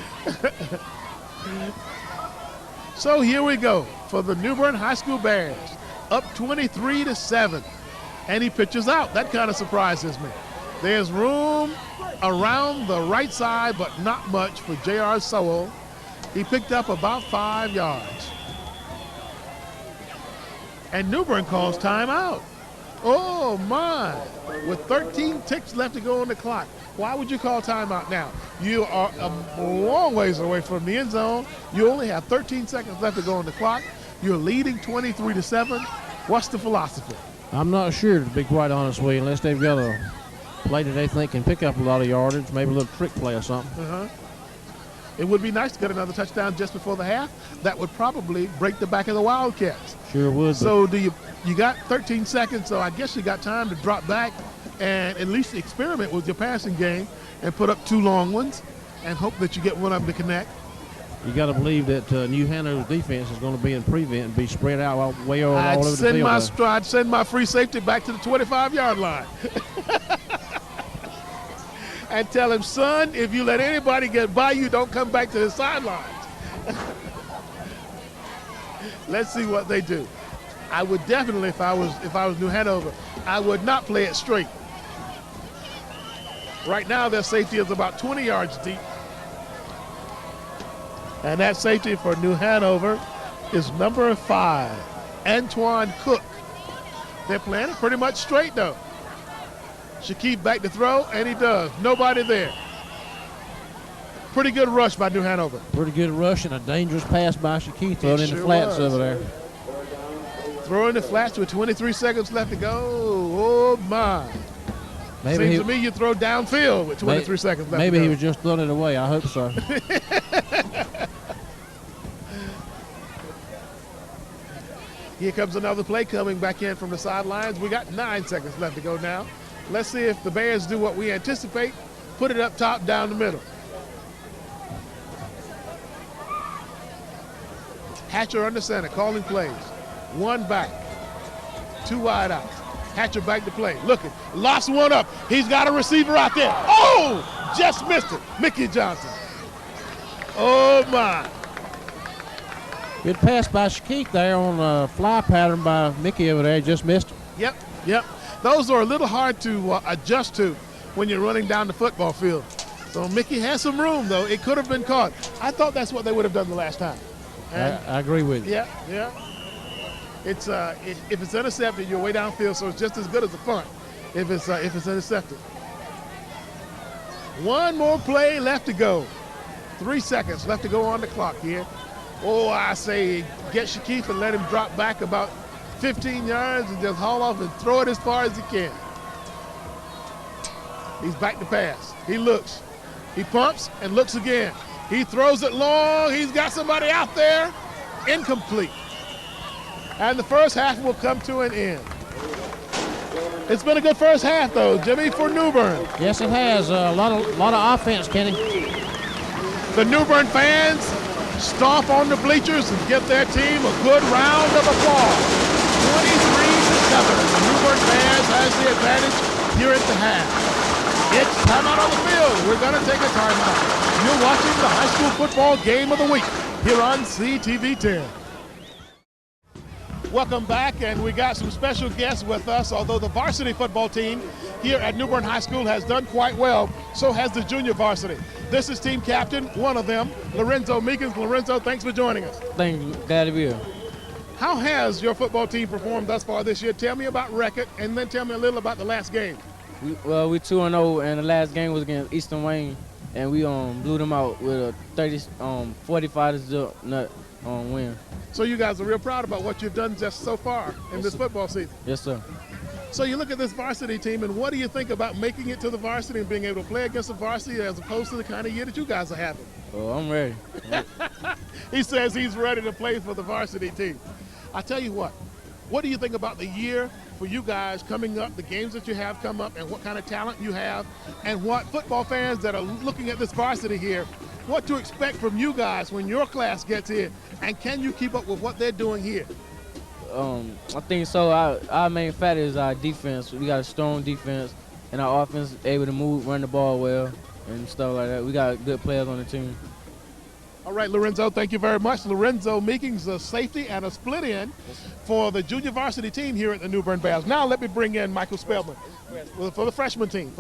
So here we go for the New Bern High School Bears, up 23-7, and he pitches out. That kind of surprises me. There's room around the right side, but not much for J.R. Sowell. He picked up about 5 yards. And New Bern calls timeout. Oh, my. With 13 ticks left to go on the clock. Why would you call timeout now? You are a long ways away from the end zone. You only have 13 seconds left to go on the clock. You're leading 23-7. What's the philosophy? I'm not sure, to be quite honest with you, unless they've got a play that they think can pick up a lot of yardage, maybe a little trick play or something. It would be nice to get another touchdown just before the half. That would probably break the back of the Wildcats. Sure would. So you got 13 seconds, so I guess you got time to drop back and at least experiment with your passing game and put up 2 long ones and hope that you get one of them to connect. You got to believe that New Hanover's defense is going to be in prevent and be spread out way all over the field. I'd send my free safety back to the 25-yard line. And tell him, son, if you let anybody get by you, don't come back to the sidelines. Let's see what they do. I would definitely, if I was New Hanover, I would not play it straight. Right now, their safety is about 20 yards deep. And that safety for New Hanover is number 5, Antoine Cook. They're playing it pretty much straight, though. Shakeef back to throw, and he does. Nobody there. Pretty good rush by New Hanover. Pretty good rush and a dangerous pass by Shakeef throwing in the flats over there. Throwing the flats with 23 seconds left to go. Oh, my. Seems to me you throw downfield with 23 seconds left to go. Maybe he was just throwing it away. I hope so. Here comes another play coming back in from the sidelines. We got 9 seconds left to go now. Let's see if the Bears do what we anticipate. Put it up top, down the middle. Hatcher under center, calling plays. One back, 2 wide out. Hatcher back to play. Looking, lost one up. He's got a receiver out there. Oh, just missed it. Mickey Johnson. Oh, my. Good pass by Shaquille there on a fly pattern by Mickey over there. Just missed it. Yep. Those are a little hard to adjust to when you're running down the football field. So Mickey has some room, though. It could have been caught. I thought that's what they would have done the last time. I agree with you. Yeah. It's if it's intercepted, you're way downfield, so it's just as good as a punt if it's intercepted. One more play left to go. 3 seconds left to go on the clock here. Oh, I say get Shaquille and let him drop back about 15 yards and just haul off and throw it as far as he can. He's back to pass. He looks. He pumps and looks again. He throws it long. He's got somebody out there. Incomplete. And the first half will come to an end. It's been a good first half, though, Jimmy, for New Bern. Yes, it has. A lot of offense, Kenny. The New Bern fans stomp on the bleachers and give their team a good round of applause. 23-7. The New Bern fans has the advantage here at the half. It's timeout on the field. We're going to take a timeout. You're watching the high school football game of the week here on CTV10. Welcome back, and we got some special guests with us. Although the varsity football team here at New Bern High School has done quite well, so has the junior varsity. This is team captain, one of them, Lorenzo Meekins. Lorenzo, thanks for joining us. Thank you. Glad to be here. How has your football team performed thus far this year? Tell me about record, and then tell me a little about the last game. We 2-0, and the last game was against Eastern Wayne, and we blew them out with a 45-0 win. So you guys are real proud about what you've done just so far in this football season. Yes, sir. So you look at this varsity team, and what do you think about making it to the varsity and being able to play against the varsity as opposed to the kind of year that you guys are having? Oh, I'm ready. He says he's ready to play for the varsity team. I tell you what do you think about the year for you guys coming up, the games that you have come up, and what kind of talent you have, and what football fans that are looking at this varsity here, what to expect from you guys when your class gets here, and can you keep up with what they're doing here? I think so. Our main factor is our defense. We got a strong defense, and our offense is able to move, run the ball well, and stuff like that. We got good players on the team. All right, Lorenzo, thank you very much. Lorenzo Meekins, a safety and a split end for the junior varsity team here at the New Bern Bears. Now let me bring in Michael Spellman for the freshman team.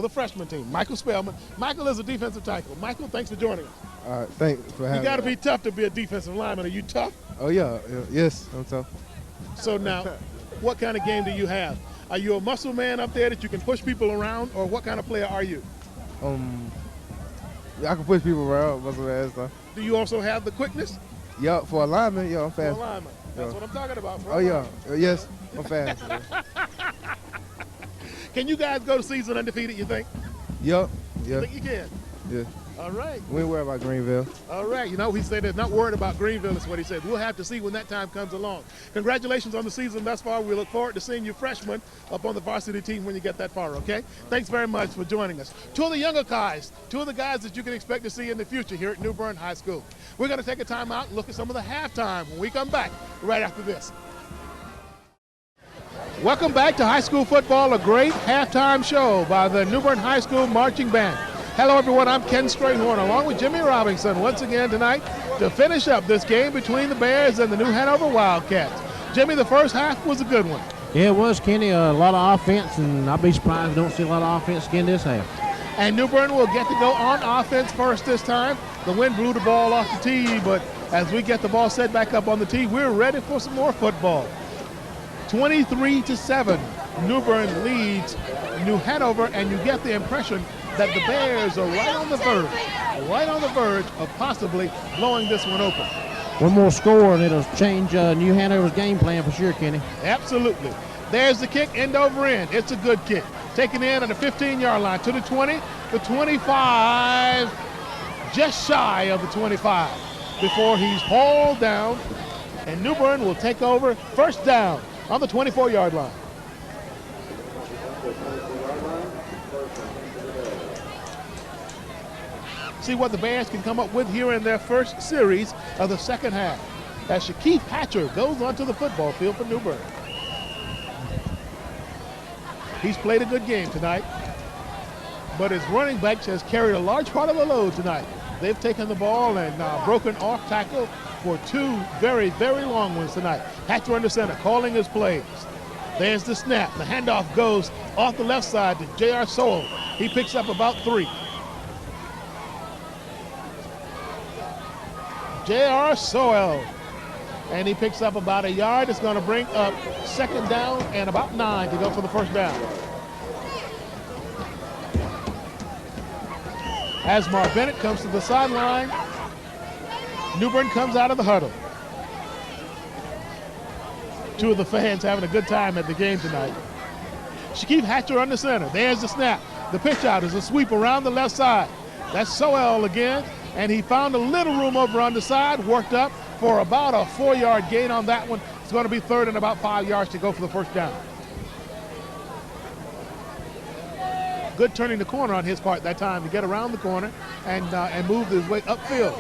Michael Spellman. Michael is a defensive tackle. Michael, thanks for joining us. All right, thanks for having me. You got to be tough to be a defensive lineman. Are you tough? Oh, yeah. Yes, I'm tough. So now, what kind of game do you have? Are you a muscle man up there that you can push people around, or what kind of player are you? I can push people around, muscle man stuff. Do you also have the quickness? Yeah, for a lineman, yeah, I'm fast. For a lineman. That's what I'm talking about. Oh, yeah. Yes, I'm fast. Can you guys go to season undefeated, you think? Yeah. You think you can? Yeah. All right. We ain't worried about Greenville. All right. You know, he said they're not worried about Greenville is what he said. We'll have to see when that time comes along. Congratulations on the season thus far. We look forward to seeing you freshmen up on the varsity team when you get that far, okay? Thanks very much for joining us. Two of the younger guys, two of the guys that you can expect to see in the future here at New Bern High School. We're going to take a time out and look at some of the halftime when we come back right after this. Welcome back to high school football, a great halftime show by the New Bern High School Marching Band. Hello, everyone. I'm Ken Strayhorn, along with Jimmy Robinson, once again tonight to finish up this game between the Bears and the New Hanover Wildcats. Jimmy, the first half was a good one. Yeah, it was, Kenny. A lot of offense, and I'll be surprised if we don't see a lot of offense again this half. And New Bern will get to go on offense first this time. The wind blew the ball off the tee, but as we get the ball set back up on the tee, we're ready for some more football. 23-7, New Bern leads New Hanover, and you get the impression that the Bears are right on the verge of possibly blowing this one open. One more score, and it'll change New Hanover's game plan for sure, Kenny. Absolutely. There's the kick, end over end. It's a good kick. Taken in on the 15-yard line to the 20, the 25, just shy of the 25 before he's hauled down, and New Bern will take over first down on the 24-yard line. See what the Bears can come up with here in their first series of the second half. as Shaquille Hatcher goes onto the football field for New Bern. He's played a good game tonight, but his running backs has carried a large part of the load tonight. They've taken the ball and broken off tackle for 2 very, very long ones tonight. Hatcher under center, calling his plays. There's the snap. The handoff goes off the left side to J.R. Sowell. He picks up about 3. J.R. Sowell. And he picks up about 1 yard. It's going to bring up 2nd down and about 9 to go for the first down. Asmar Bennett comes to the sideline. New Bern comes out of the huddle. 2 of the fans having a good time at the game tonight. Shaquille Hatcher under center. There's the snap. The pitch out is a sweep around the left side. That's Sowell again, and he found a little room over on the side, worked up for about a 4-yard gain on that one. It's going to be 3rd and about 5 yards to go for the first down. Good turning the corner on his part that time to get around the corner and move his way upfield.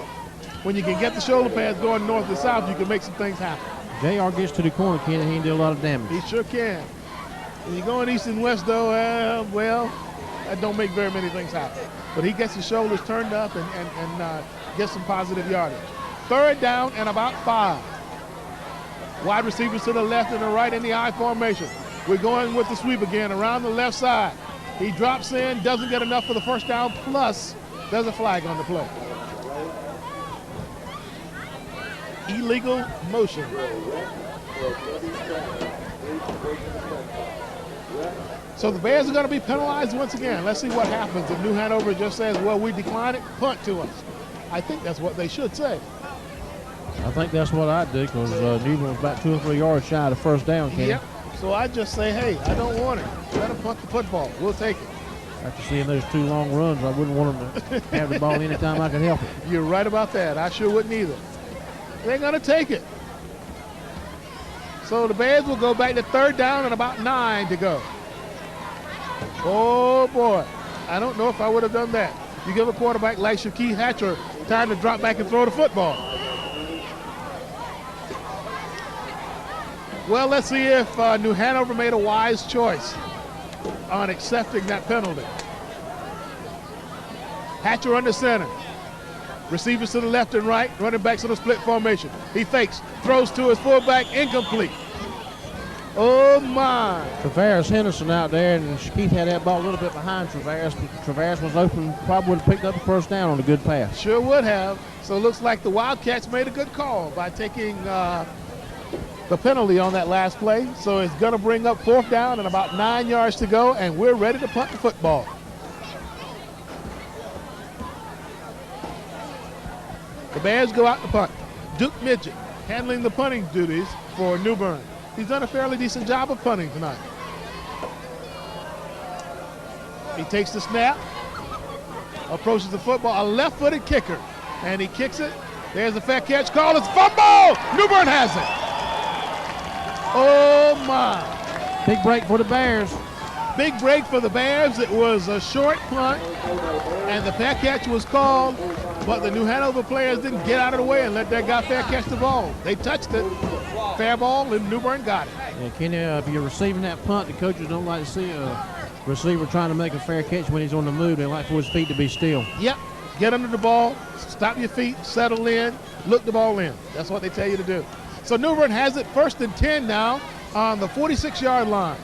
When you can get the shoulder pads going north to south, you can make some things happen. JR gets to the corner, Kenny, he can do a lot of damage. He sure can. When you're going east and west, though, well, that don't make very many things happen. But he gets his shoulders turned up and gets some positive yardage. 3rd down and about 5. Wide receivers to the left and the right in the I formation. We're going with the sweep again around the left side. He drops in, doesn't get enough for the first down, plus there's a flag on the play. Illegal motion. So the Bears are going to be penalized once again. Let's see what happens if New Hanover just says, well, we decline it, punt to us. I think that's what they should say. I think that's what I'd do because New Bern's about 2 or 3 yards shy of the first down, Kenny. Yep. So I just say, hey, I don't want it. Let them punt the football. We'll take it. After seeing those 2 long runs, I wouldn't want them to have the ball anytime I could help it. You're right about that. I sure wouldn't either. They're going to take it. So the Bears will go back to 3rd down and about 9 to go. Oh, boy. I don't know if I would have done that. You give a quarterback like Shaquille Hatcher time to drop back and throw the football. Well, let's see if New Hanover made a wise choice on accepting that penalty. Hatcher under center. Receivers to the left and right, running backs in a split formation. He fakes, throws to his fullback, incomplete. Oh, my. Travaris Henderson out there, and Shaquille had that ball a little bit behind Travaris, but Travaris was open, probably would have picked up the first down on a good pass. Sure would have. So it looks like the Wildcats made a good call by taking the penalty on that last play. So it's going to bring up 4th down and about 9 yards to go, and we're ready to punt the football. The Bears go out to punt. Duke Midget handling the punting duties for New Bern. He's done a fairly decent job of punting tonight. He takes the snap, approaches the football, a left-footed kicker, and he kicks it. There's a fair catch call. It's fumble! New Bern has it. Oh, my. Big break for the Bears. Big break for the Bears. It was a short punt, and the fair catch was called, but the New Hanover players didn't get out of the way and let that guy fair catch the ball. They touched it. Fair ball, and New Bern got it. Yeah, Kenny, if you're receiving that punt, the coaches don't like to see a receiver trying to make a fair catch when he's on the move. They like for his feet to be still. Yep. Get under the ball, stop your feet, settle in, look the ball in. That's what they tell you to do. So New Bern has it 1st and 10 now on the 46-yard line.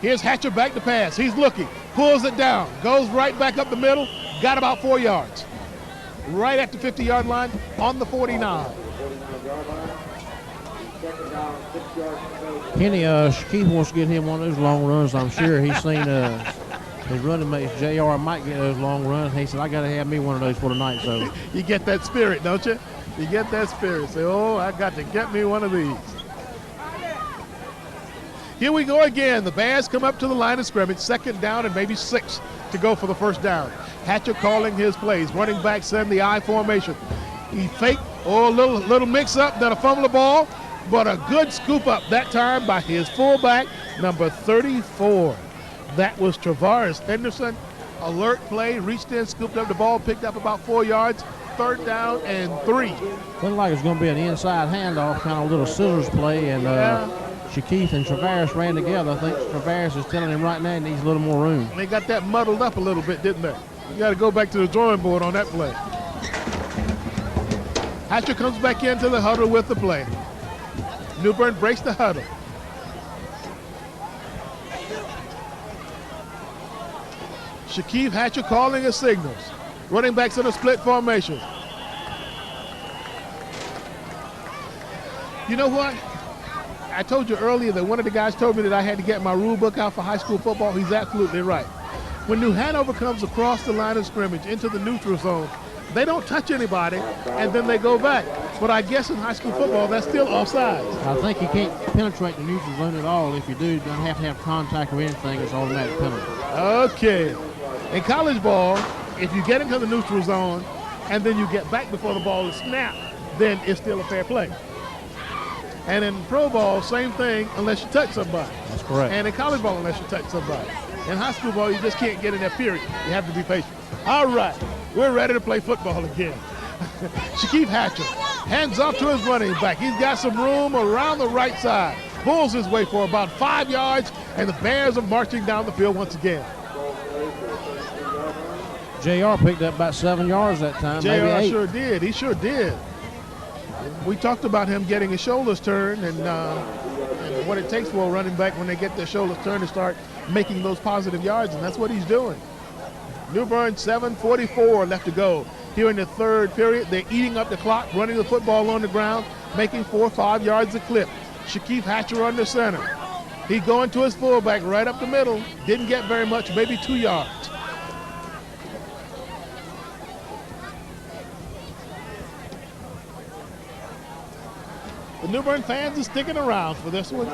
Here's Hatcher back to pass. He's looking, pulls it down, goes right back up the middle, got about 4 yards. Right at the 50-yard line on the 49. Kenny, Shaquille wants to get him one of those long runs. I'm sure he's seen his running mates, JR, might get those long runs. He said, I got to have me one of those for tonight. So you get that spirit, don't you? You get that spirit. Say, oh, I got to get me one of these. Here we go again. The Bears come up to the line of scrimmage, 2nd down and maybe 6 to go for the first down. Hatcher calling his plays. Running back send the I formation. He faked, a little mix-up, then a fumble the ball, but a good scoop up that time by his fullback, number 34. That was Travaris Henderson. Alert play, reached in, scooped up the ball, picked up about 4 yards, 3rd down and 3. Looked like it's going to be an inside handoff, kind of a little scissors play, and Shakeith and Travaris ran together. I think Travaris is telling him right now he needs a little more room. They got that muddled up a little bit, didn't they? You got to go back to the drawing board on that play. Hatcher comes back into the huddle with the play. New Bern breaks the huddle. Shakeith Hatcher calling his signals. Running backs in a split formation. You know what? I told you earlier that one of the guys told me that I had to get my rule book out for high school football. He's absolutely right. When New Hanover comes across the line of scrimmage into the neutral zone, they don't touch anybody, and then they go back. But I guess in high school football, that's still offsides. I think you can't penetrate the neutral zone at all. If you do, you don't have to have contact or anything. It's automatic penalty. Okay. In college ball, if you get into the neutral zone and then you get back before the ball is snapped, then it's still a fair play. And in pro ball, same thing unless you touch somebody. That's correct. And in college ball, unless you touch somebody. In high school ball, you just can't get in that period. You have to be patient. All right, we're ready to play football again. Shakeith Hatcher hands off to his running back. He's got some room around the right side. Pulls his way for about 5 yards, and the Bears are marching down the field once again. JR picked up about 7 yards that time. Maybe JR 8. sure did. He sure did. We talked about him getting his shoulders turned and what it takes for a running back when they get their shoulders turned to start making those positive yards, and that's what he's doing. New Bern, 7:44 left to go. Here in the 3rd period, they're eating up the clock, running the football on the ground, making 4 or 5 yards a clip. Shakeith Hatcher under center. He's going to his fullback right up the middle. Didn't get very much, maybe 2 yards. The New Bern fans are sticking around for this one.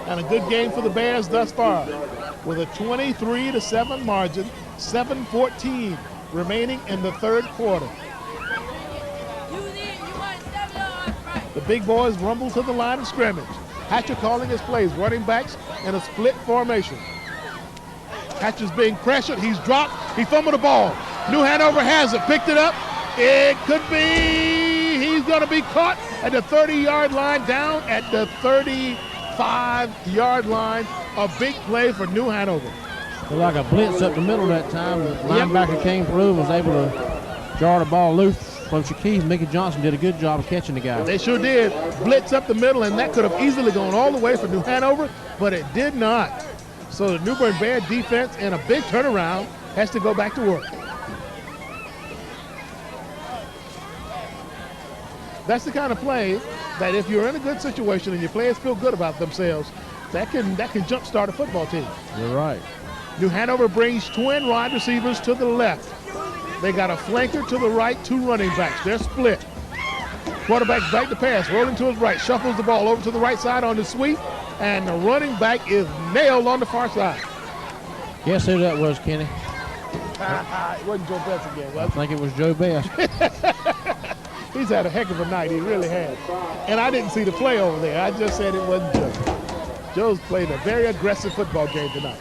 And a good game for the Bears thus far. With a 23-7 margin, 7:14 remaining in the 3rd quarter. The big boys rumble to the line of scrimmage. Hatcher calling his plays, running backs in a split formation. Hatcher's being pressured, he's dropped, he fumbled the ball. New Hanover has it, picked it up. It could be, he's gonna be caught at the 30-yard line, down at the 35-yard line. A big play for New Hanover. Looked like a blitz up the middle that time. The linebacker came through and was able to jar the ball loose from Shakeith. Mickey Johnson did a good job of catching the guy. They sure did. Blitz up the middle, and that could have easily gone all the way for New Hanover, but it did not. So the New Bern Bear defense, in a big turnaround, has to go back to work. That's the kind of play that if you're in a good situation and your players feel good about themselves, that can jumpstart a football team. You're right. New Hanover brings twin wide receivers to the left. They got a flanker to the right, 2 running backs. They're split. Quarterback's back to pass, rolling to his right, shuffles the ball over to the right side on the sweep, and the running back is nailed on the far side. Guess who that was, Kenny? It wasn't Joe Best again, was I think it was Joe Best. it? He's had a heck of a night, he really has. And I didn't see the play over there. I just said it wasn't Joe. Joe's played a very aggressive football game tonight.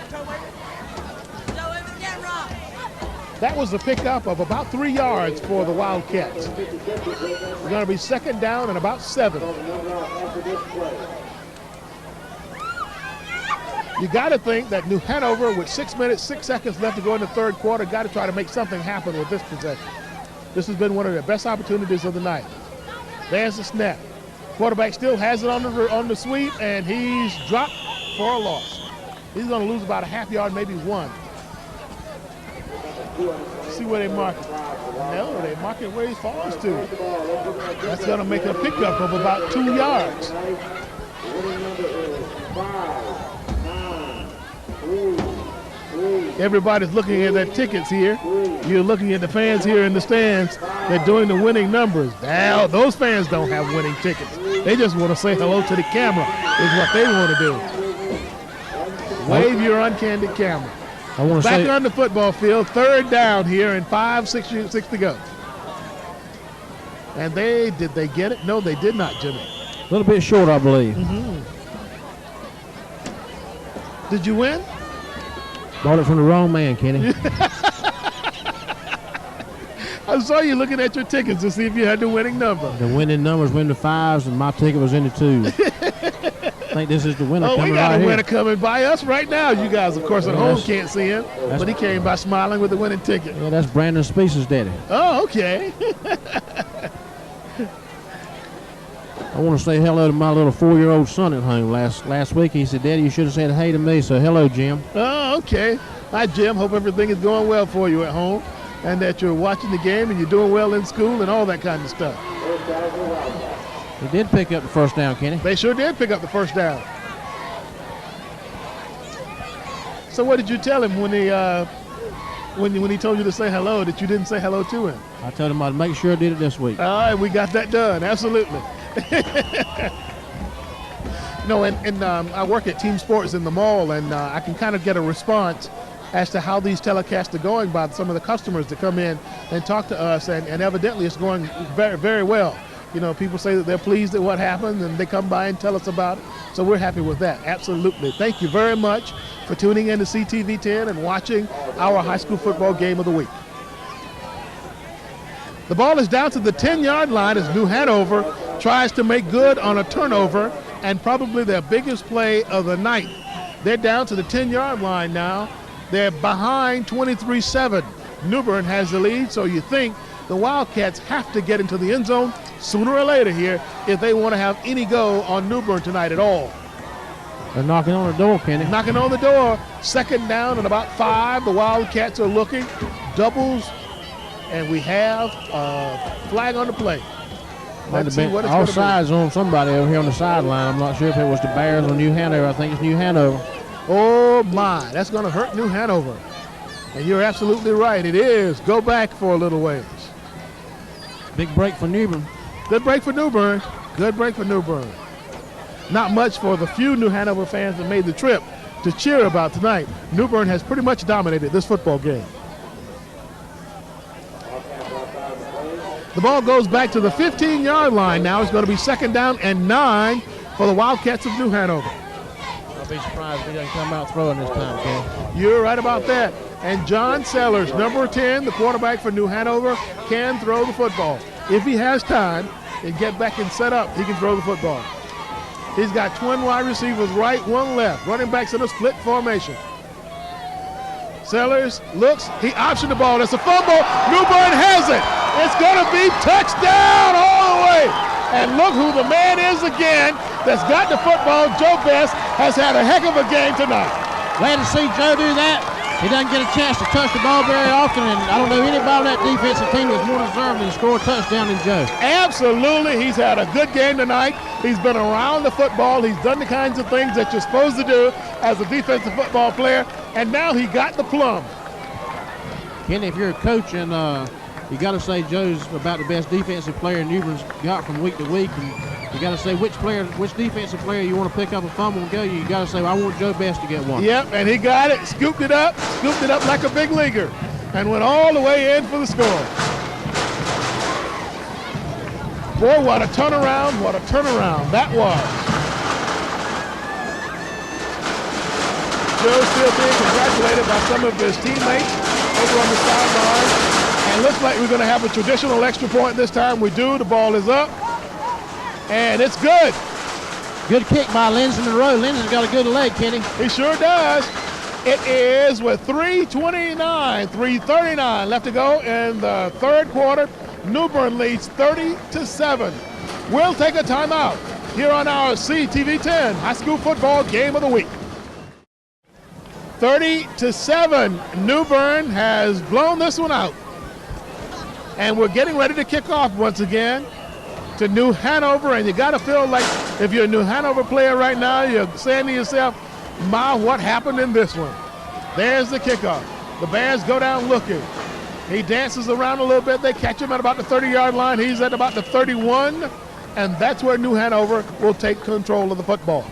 That was a pickup of about 3 yards for the Wildcats. We're going to be 2nd down and about 7. You got to think that New Hanover, with 6 minutes, 6 seconds left to go in the 3rd quarter, got to try to make something happen with this possession. This has been one of their best opportunities of the night. There's the snap. Quarterback still has it on the sweep, and he's dropped for a loss. He's going to lose about a half yard, maybe 1. See where they mark it. No, they mark it where he falls to. That's going to make a pickup of about 2 yards. Everybody's looking at their tickets here. You're looking at the fans here in the stands. They're doing the winning numbers. Now, those fans don't have winning tickets. They just want to say hello to the camera is what they want to do. Wave your uncandid camera. Back on the football field, 3rd down here and 6 to go. And did they get it? No, they did not, Jimmy. A little bit short, I believe. Did you win? Bought it from the wrong man, Kenny. I saw you looking at your tickets to see if you had the winning number. The winning numbers were in the 5s, and my ticket was in the 2s. I think this is the winner Oh, coming we got right a winner here. coming by us right now. You guys, of course, at home Yes. can't see him, but he came by smiling with the winning ticket. Yeah, that's Brandon Spee's daddy. Oh, okay. I want to say hello to my little 4-year-old son at home. Last week he said, Daddy, you should have said hey to me. So hello, Jim. Oh, okay. Hi, Jim. Hope everything is going well for you at home and that you're watching the game and you're doing well in school and all that kind of stuff. He did pick up the first down, Kenny. They sure did pick up the first down. So what did you tell him when he told you to say hello that you didn't say hello to him? I told him I'd make sure I did it this week. All right, we got that done. Absolutely. No, and I work at Team Sports in the mall, and I can kind of get a response as to how these telecasts are going by some of the customers that come in and talk to us, and evidently it's going very, very well. You know, people say that they're pleased at what happened, and they come by and tell us about it. So we're happy with that. Absolutely. Thank you very much for tuning in to CTV 10 and watching our high school football game of the week. The ball is down to the 10-yard line as New Hanover tries to make good on a turnover and probably their biggest play of the night. They're down to the 10-yard line now. They're behind 23-7. New Bern has the lead, so you think the Wildcats have to get into the end zone sooner or later here if they want to have any go on New Bern tonight at all. They're knocking on the door, Kenny. Knocking on the door. Second down and about 5. The Wildcats are looking. Doubles. And we have a flag on the play. Let's see what it's all going to be. sides on somebody over here on the sideline. I'm not sure if it was the Bears or New Hanover. I think it's New Hanover. Oh, my. That's going to hurt New Hanover. And you're absolutely right. It is. Go back for a little ways. Big break for New Bern. Good break for New Bern. Good break for New Bern. Not much for the few New Hanover fans that made the trip to cheer about tonight. New Bern has pretty much dominated this football game. The ball goes back to the 15-yard line now. It's going to be second down and 9 for the Wildcats of New Hanover. I'll be surprised if he doesn't come out throwing this time, Kenny. You're right about that. And John Sellers, number 10, the quarterback for New Hanover, can throw the football. If he has time and get back and set up, he can throw the football. He's got twin wide receivers right, one left. Running backs in a split formation. Sellers looks, he optioned the ball. That's a fumble. New Bern has it. It's going to be touchdown all the way. And look who the man is again that's got the football. Joe Best has had a heck of a game tonight. Glad to see Joe do that. He doesn't get a chance to touch the ball very often, and I don't know anybody on that defensive team that's more deserving to score a touchdown than Joe. Absolutely. He's had a good game tonight. He's been around the football. He's done the kinds of things that you're supposed to do as a defensive football player, and now he got the plum. Kenny, if you're a coach and you got to say Joe's about the best defensive player New Bern's got from week to week, and you got to say which defensive player you want to pick up a fumble and go. You got to say, well, I want Joe Best to get one. Yep, and he got it, scooped it up like a big leaguer, and went all the way in for the score. Boy, what a turnaround that was. Joe still being congratulated by some of his teammates over on the sideline. And looks like we're going to have a traditional extra point this time. We do. The ball is up. And it's good. Good kick by Lindsey Monroe. Lindsey's got a good leg, Kenny. He sure does. It is with 3:39 left to go in the third quarter. New Bern leads 30-7. We'll take a timeout here on our CTV 10 High School Football Game of the Week. 30-7. New Bern has blown this one out. And we're getting ready to kick off once again to New Hanover. And you got to feel like if you're a New Hanover player right now, you're saying to yourself, my, what happened in this one? There's the kickoff. The Bears go down looking. He dances around a little bit. They catch him at about the 30-yard line. He's at about the 31. And that's where New Hanover will take control of the football.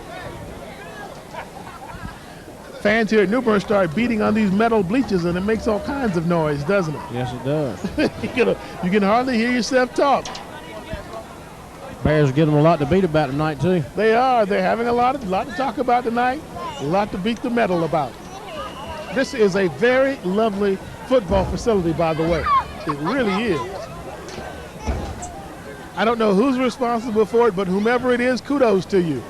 Fans here at New Bern start beating on these metal bleachers, and it makes all kinds of noise, doesn't it? Yes, it does. You can hardly hear yourself talk. Bears give them a lot to beat about tonight, too. They are. They're having a lot to talk about tonight, a lot to beat the metal about. This is a very lovely football facility, by the way. It really is. I don't know who's responsible for it, but whomever it is, kudos to you.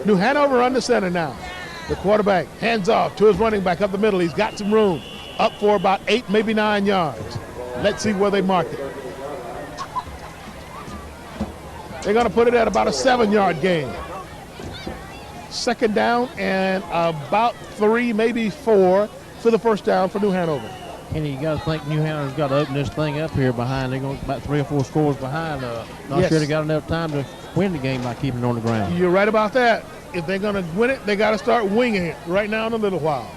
New Hanover under center now. The quarterback hands off to his running back up the middle. He's got some room. Up for about 8, maybe 9 yards. Let's see where they mark it. They're going to put it at about a 7-yard gain. Second down and about 3, maybe 4 for the first down for New Hanover. And you got to think New Hanover's got to open this thing up here behind. They're going about 3 or 4 scores behind. Not Yes. sure they got enough time to win the game by keeping it on the ground. You're right about that. If they're going to win it, they got to start winging it right now in a little while.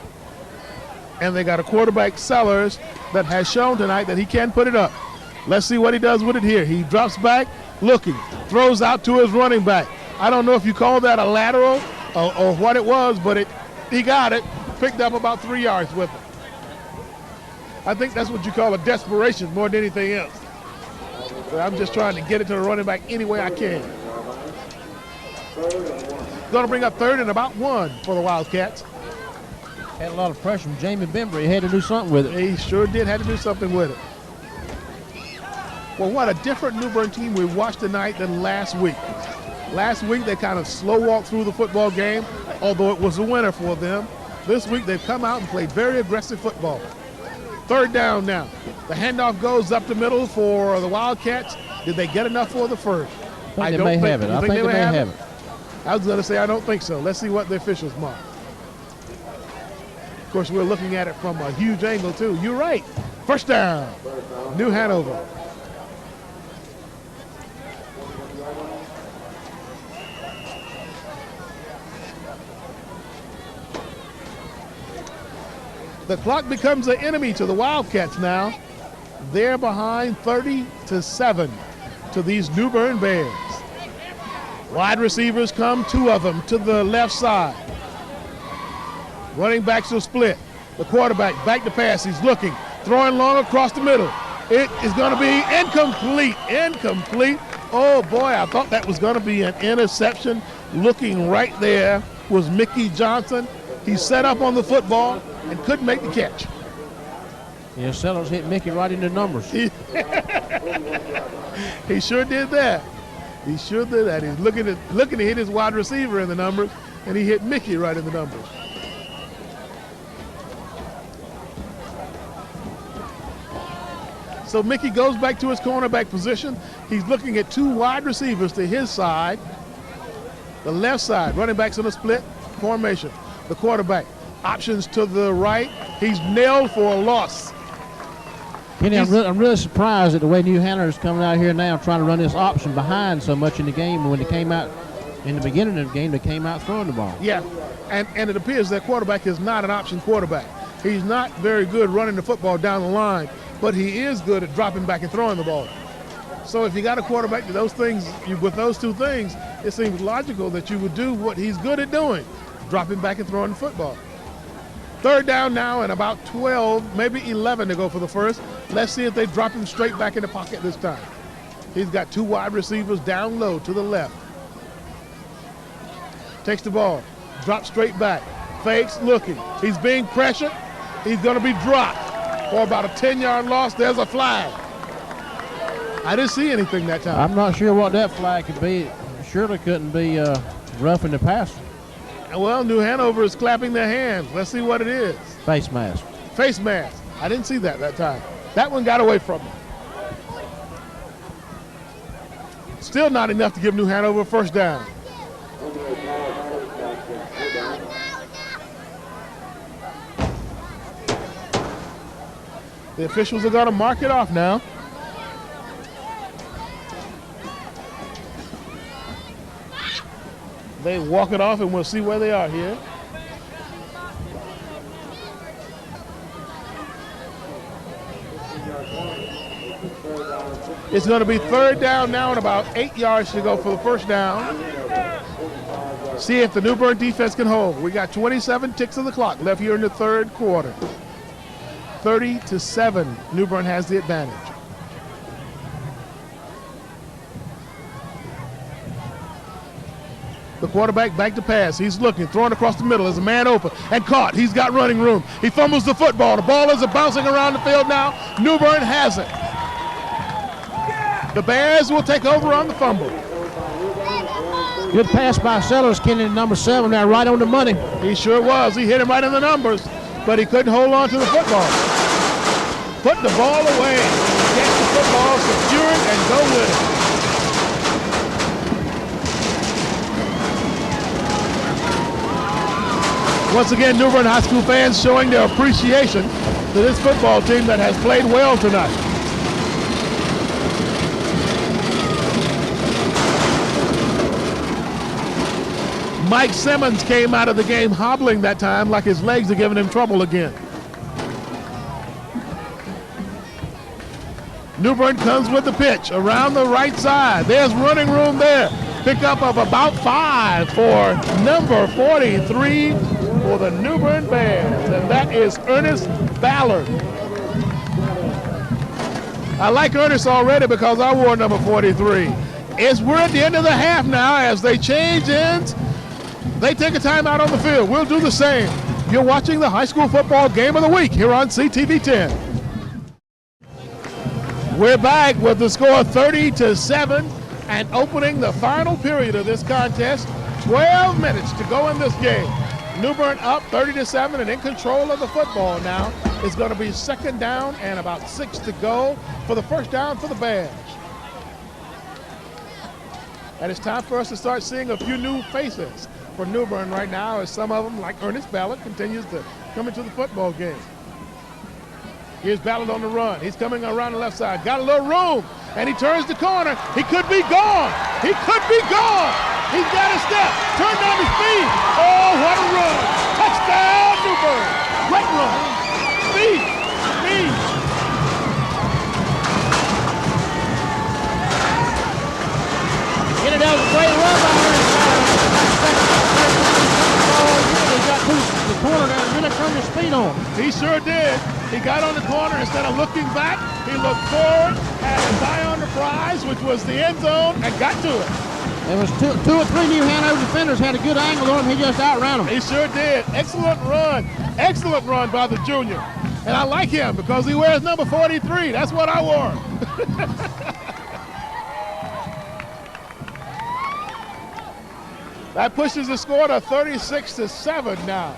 And they got a quarterback, Sellers, that has shown tonight that he can put it up. Let's see what he does with it here. He drops back, looking, throws out to his running back. I don't know if you call that a lateral or what it was, but he got it, picked up about 3 yards with it. I think that's what you call a desperation more than anything else. So I'm just trying to get it to the running back any way I can. Going to bring up 3rd and about 1 for the Wildcats. Had a lot of pressure from Jamie Bembry. He had to do something with it. He sure did have to do something with it. Well, what a different New Bern team we watched tonight than last week. Last week they kind of slow walked through the football game, although it was a winner for them. This week they've come out and played very aggressive football. 3rd down now. The handoff goes up the middle for the Wildcats. Did they get enough for the first? I think they may have it. I think they may have it. I was going to say I don't think so. Let's see what the officials mark. Of course, we're looking at it from a huge angle, too. You're right. First down, New Hanover. The clock becomes an enemy to the Wildcats now. They're behind 30-7 to these New Bern Bears. Wide receivers come, 2 of them to the left side. Running backs will split. The quarterback back to pass. He's looking, throwing long across the middle. It is going to be incomplete. Incomplete. Oh boy, I thought that was going to be an interception. Looking right there was Mickey Johnson. He set up on the football and couldn't make the catch. Yeah, Sellers hit Mickey right in the numbers. He sure did that. He sure did that. He's looking to hit his wide receiver in the numbers, and he hit Mickey right in the numbers. So Mickey goes back to his cornerback position. He's looking at 2 wide receivers to his side. The left side, running backs in a split formation. The quarterback, options to the right. He's nailed for a loss. Kenny, I'm really surprised at the way New Hanover's coming out here now trying to run this option behind so much in the game. When they came out in the beginning of the game, they came out throwing the ball. Yeah, and it appears that quarterback is not an option quarterback. He's not very good running the football down the line, but he is good at dropping back and throwing the ball. So if you got a quarterback with those 2 things, it seems logical that you would do what he's good at doing, dropping back and throwing the football. 3rd down now and about 12, maybe 11 to go for the first. Let's see if they drop him straight back in the pocket this time. He's got 2 wide receivers down low to the left. Takes the ball, drops straight back, fakes, looking. He's being pressured. He's going to be dropped for about a 10-yard loss. There's a flag. I didn't see anything that time. I'm not sure what that flag could be. Surely couldn't be roughing the passer. Well, New Hanover is clapping their hands. Let's see what it is. Face mask. Face mask. I didn't see that time. That one got away from him. Still not enough to give New Hanover a first down. The officials are going to mark it off now. They walk it off, and we'll see where they are here. It's going to be 3rd down now and about 8 yards to go for the first down. See if the New Bern defense can hold. We got 27 ticks of the clock left here in the 3rd quarter. 30-7, New Bern has the advantage. The quarterback back to pass. He's looking, throwing across the middle. There's a man open and caught. He's got running room. He fumbles the football. The ball is bouncing around the field now. New Bern has it. The Bears will take over on the fumble. Good pass by Sellers, Kenny, number 7, there, right on the money. He sure was. He hit him right in the numbers, but he couldn't hold on to the football. Put the ball away. Get the football secured and go with it. Once again, New Bern High School fans showing their appreciation to this football team that has played well tonight. Mike Simmons came out of the game hobbling that time, like his legs are giving him trouble again. New Bern comes with the pitch around the right side. There's running room there. Pickup of about 5 for number 43 for the New Bern Bears, and that is Ernest Ballard. I like Ernest already because I wore number 43. We're at the end of the half now as they change ends. They take a timeout on the field. We'll do the same. You're watching the high school football game of the week here on CTV 10. We're back with the score 30-7 and opening the final period of this contest. 12 minutes to go in this game. New Bern up 30-7 and in control of the football now. It's going to be second down and about 6 to go for the first down for the Bears. And it's time for us to start seeing a few new faces for New Bern right now, as some of them, like Ernest Ballard, continues to come into the football game. Here's Ballard on the run. He's coming around the left side. Got a little room, and he turns the corner. He could be gone. He could be gone. He's got a step. Turned on his feet. Oh, what a run. Touchdown, New Bern. Great run. Speed. Speed. That was a great run by Ernest Ballard. He got to the corner there and really turned his speed on. He sure did. He got on the corner. Instead of looking back, he looked forward, had his eye on the prize, which was the end zone, and got to it. There was two or three New Hanover defenders had a good angle on him. He just outran them. He sure did. Excellent run. Excellent run by the junior. And I like him because he wears number 43. That's what I wore. That pushes the score to 36-7 now.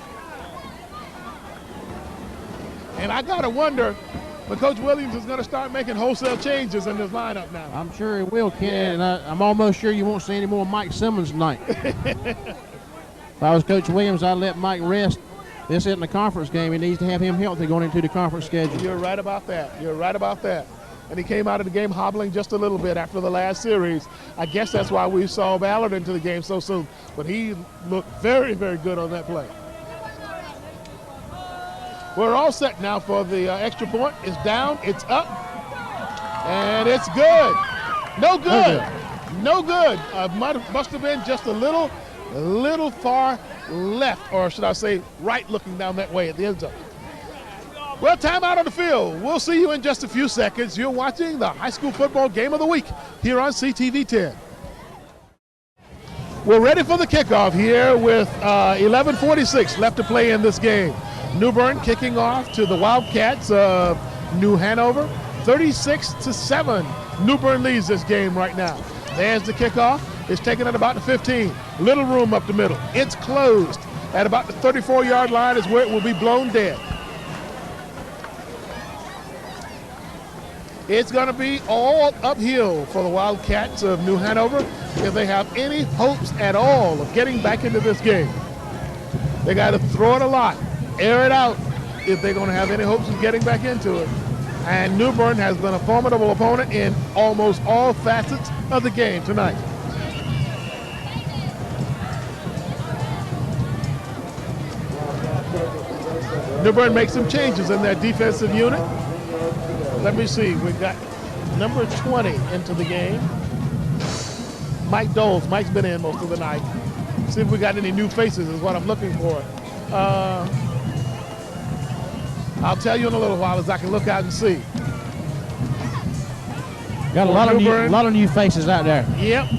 And I got to wonder, but Coach Williams is going to start making wholesale changes in this lineup now. I'm sure he will, Ken, and I'm almost sure you won't see any more Mike Simmons tonight. If I was Coach Williams, I'd let Mike rest. This isn't a conference game. He needs to have him healthy going into the conference schedule. You're right about that. You're right about that. And he came out of the game hobbling just a little bit after the last series. I guess that's why we saw Ballard into the game so soon. But he looked very, very good on that play. We're all set now for the extra point. It's down, it's up, and it's good. No good. No good. Must have been just a little far left, or should I say right, looking down that way at the end zone. Well, timeout on the field. We'll see you in just a few seconds. You're watching the high school football game of the week here on CTV 10. We're ready for the kickoff here with 11:46 left to play in this game. New Bern kicking off to the Wildcats of New Hanover. 36-7. New Bern leads this game right now. There's the kickoff. It's taken at about the 15. Little room up the middle. It's closed. At about the 34-yard line is where it will be blown dead. It's going to be all uphill for the Wildcats of New Hanover if they have any hopes at all of getting back into this game. They got to throw it a lot, air it out if they're going to have any hopes of getting back into it. And New Bern has been a formidable opponent in almost all facets of the game tonight. New Bern makes some changes in their defensive unit. Let me see, we've got number 20 into the game. Mike Doles. Mike's been in most of the night. See if we got any new faces is what I'm looking for. I'll tell you in a little while as I can look out and see. Got a lot of new faces out there. Yep.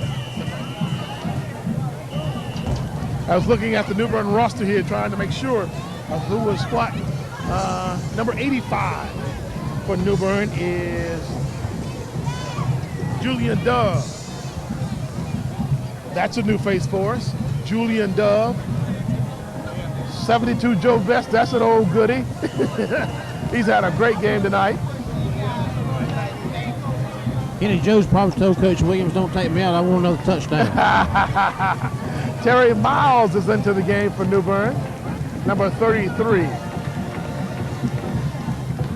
I was looking at the New Bern roster here, trying to make sure of who was what. Number 85 for New Bern is Julian Dove. That's a new face for us. Julian Dove. 72 Joe Vest, that's an old goodie. He's had a great game tonight. Kenny Joe's probably told Coach Williams, don't take me out, I want another touchdown. Terry Miles is into the game for New Bern, number 33.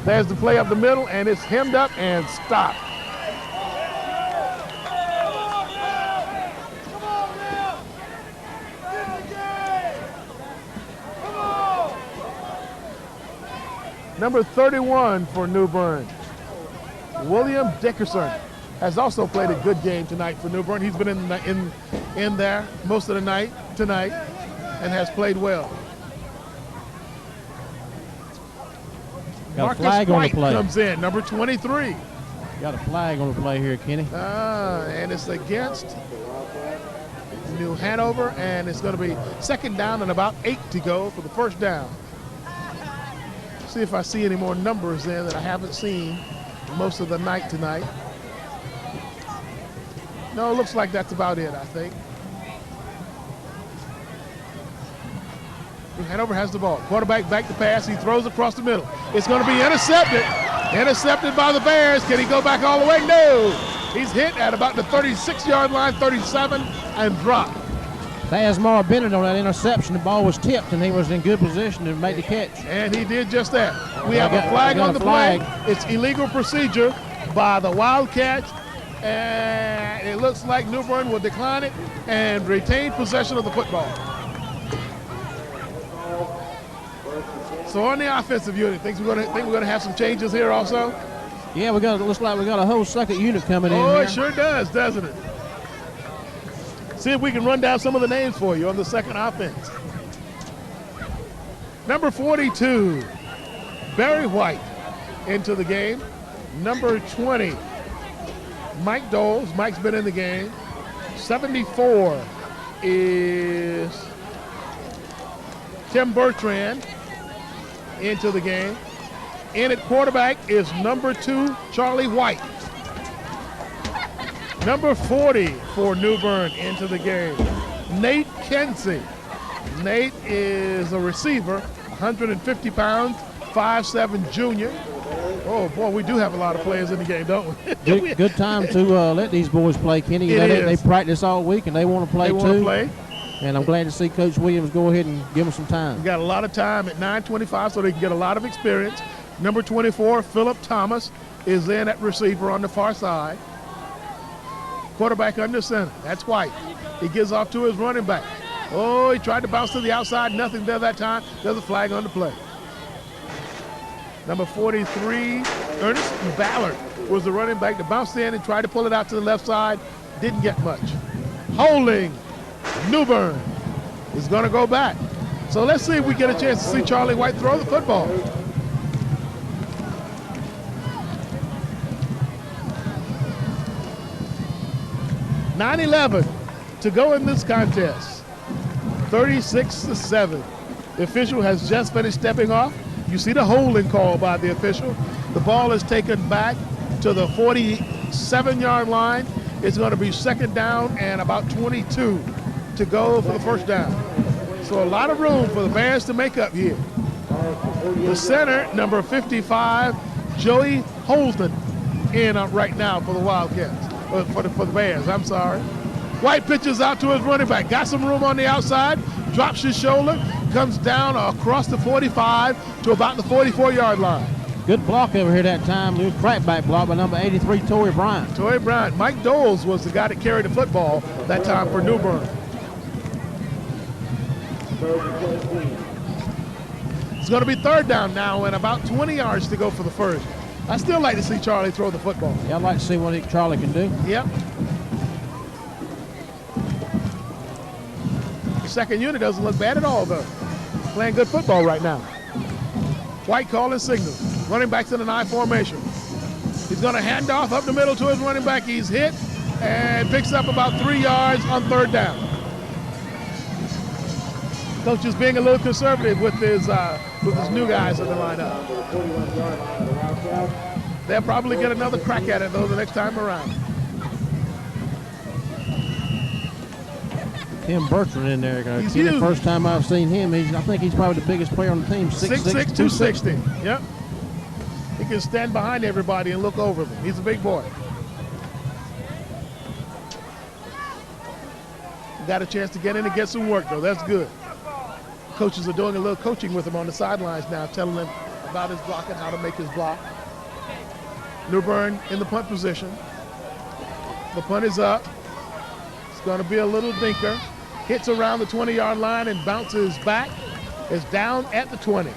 There's the play up the middle, and it's hemmed up and stopped. Number 31 for New Bern, William Dickerson, has also played a good game tonight for New Bern. He's been in there most of the night tonight and has played well. Got Marcus a flag on the White play. comes in, number 23. Got a flag on the play here, Kenny. And it's against New Hanover, and it's going to be second down and about 8 to go for the first down. See if I see any more numbers there that I haven't seen most of the night tonight. No, it looks like that's about it, I think. Hanover has the ball. Quarterback back to pass. He throws across the middle. It's going to be intercepted. Intercepted by the Bears. Can he go back all the way? No. He's hit at about the 36-yard line, 37, and dropped. Thasmar Bennett on that interception. The ball was tipped, and he was in good position to make the catch. And he did just that. We have a flag on the play. It's illegal procedure by the Wildcats. And it looks like New Bern will decline it and retain possession of the football. So on the offensive unit, think we're going to have some changes here also? Yeah, looks like we got a whole second unit coming in Oh, here. it sure does, doesn't it? See if we can run down some of the names for you on the second offense. Number 42, Barry White into the game. Number 20, Mike Doles. Mike's been in the game. 74 is Tim Bertrand into the game. In at quarterback is number 2, Charlie White. Number 40 for New Bern into the game, Nate Kinsey. Nate is a receiver, 150 pounds, 5'7" junior. Oh boy, we do have a lot of players in the game, don't we? Good time to let these boys play, Kenny. They practice all week and they want to play too. They want to play. And I'm glad to see Coach Williams go ahead and give them some time. We got a lot of time at 9:25 so they can get a lot of experience. Number 24, Philip Thomas, is in at receiver on the far side. Quarterback under center, that's White. He gives off to his running back. Oh, he tried to bounce to the outside, nothing there that time. There's a flag on the play. Number 43, Ernest Ballard was the running back that bounced in and tried to pull it out to the left side. Didn't get much. Holding, New Bern is going to go back. So let's see if we get a chance to see Charlie White throw the football. .9:11 to go in this contest. 36-7. The official has just finished stepping off. You see the holding call by the official. The ball is taken back to the 47-yard line. It's going to be second down and about 22 to go for the first down. So a lot of room for the Bears to make up here. The center, number 55, Joey Holton, in right now for the Wildcats. For the Bears, I'm sorry. White pitches out to his running back. Got some room on the outside, drops his shoulder, comes down across the 45 to about the 44-yard line. Good block over here that time. Little crackback block by number 83, Torrey Bryant. Torrey Bryant. Mike Doles was the guy that carried the football that time for New Bern. It's going to be third down now and about 20 yards to go for the first. I still like to see Charlie throw the football. Yeah, I'd like to see what Charlie can do. Yep. The second unit doesn't look bad at all, though. Playing good football right now. White calling signal. Running back to the 9 formation. He's going to hand off up the middle to his running back. He's hit and picks up about 3 yards on third down. Coach is being a little conservative with his new guys in the lineup. They'll probably get another crack at it though the next time around. Tim Bertrand in there. He's The huge. first time I've seen him, I think he's probably the biggest player on the team. 6'6", 260. Yep. He can stand behind everybody and look over them. He's a big boy. Got a chance to get in and get some work, though. That's good. Coaches are doing a little coaching with him on the sidelines now, telling him about his block and how to make his block. New Bern in the punt position. The punt is up. It's going to be a little dinker. Hits around the 20-yard line and bounces back. It's down at the 20.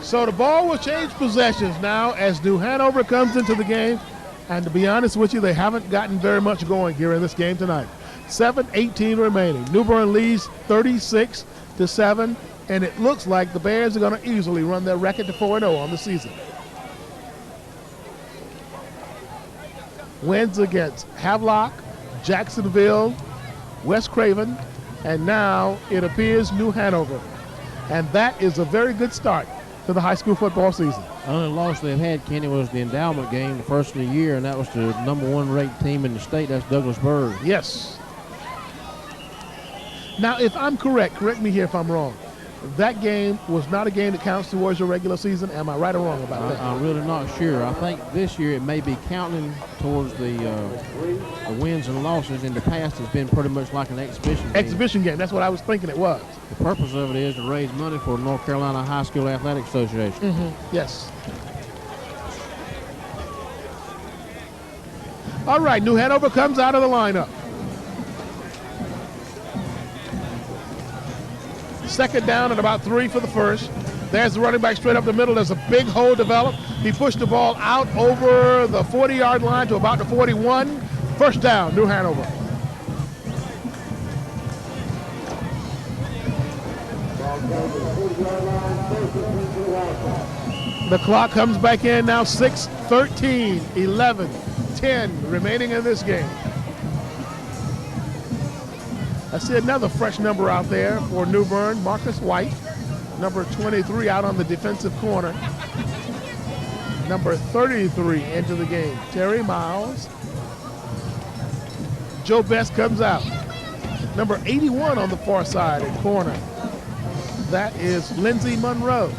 So the ball will change possessions now as New Hanover comes into the game. And to be honest with you, they haven't gotten very much going here in this game tonight. 7:18 remaining. New Bern leads 36-7, and it looks like the Bears are going to easily run their record to 4-0 on the season. Wins against Havelock, Jacksonville, West Craven, and now it appears New Hanover. And that is a very good start to the high school football season. The only loss they've had, Kenny, was the endowment game, the first of the year, and that was the #1 ranked team in the state. That's Douglasburg. Yes. Now, if I'm correct me here if I'm wrong. That game was not a game that counts towards your regular season. Am I right or wrong about that? I'm really not sure. I think this year it may be counting towards the wins and losses. In the past, it's been pretty much like an exhibition game. Exhibition game. That's what I was thinking it was. The purpose of it is to raise money for North Carolina High School Athletic Association. Yes. All right, New Hanover comes out of the lineup. Second down and about 3 for the first. There's the running back straight up the middle. There's a big hole developed. He pushed the ball out over the 40-yard line to about the 41. First down, New Hanover. The clock comes back in now. 6:13, 11, 10 remaining in this game. I see another fresh number out there for New Bern, Marcus White, number 23 out on the defensive corner. Number 33 into the game, Terry Miles. Joe Best comes out. Number 81 on the far side at corner. That is Lindsey Monroe.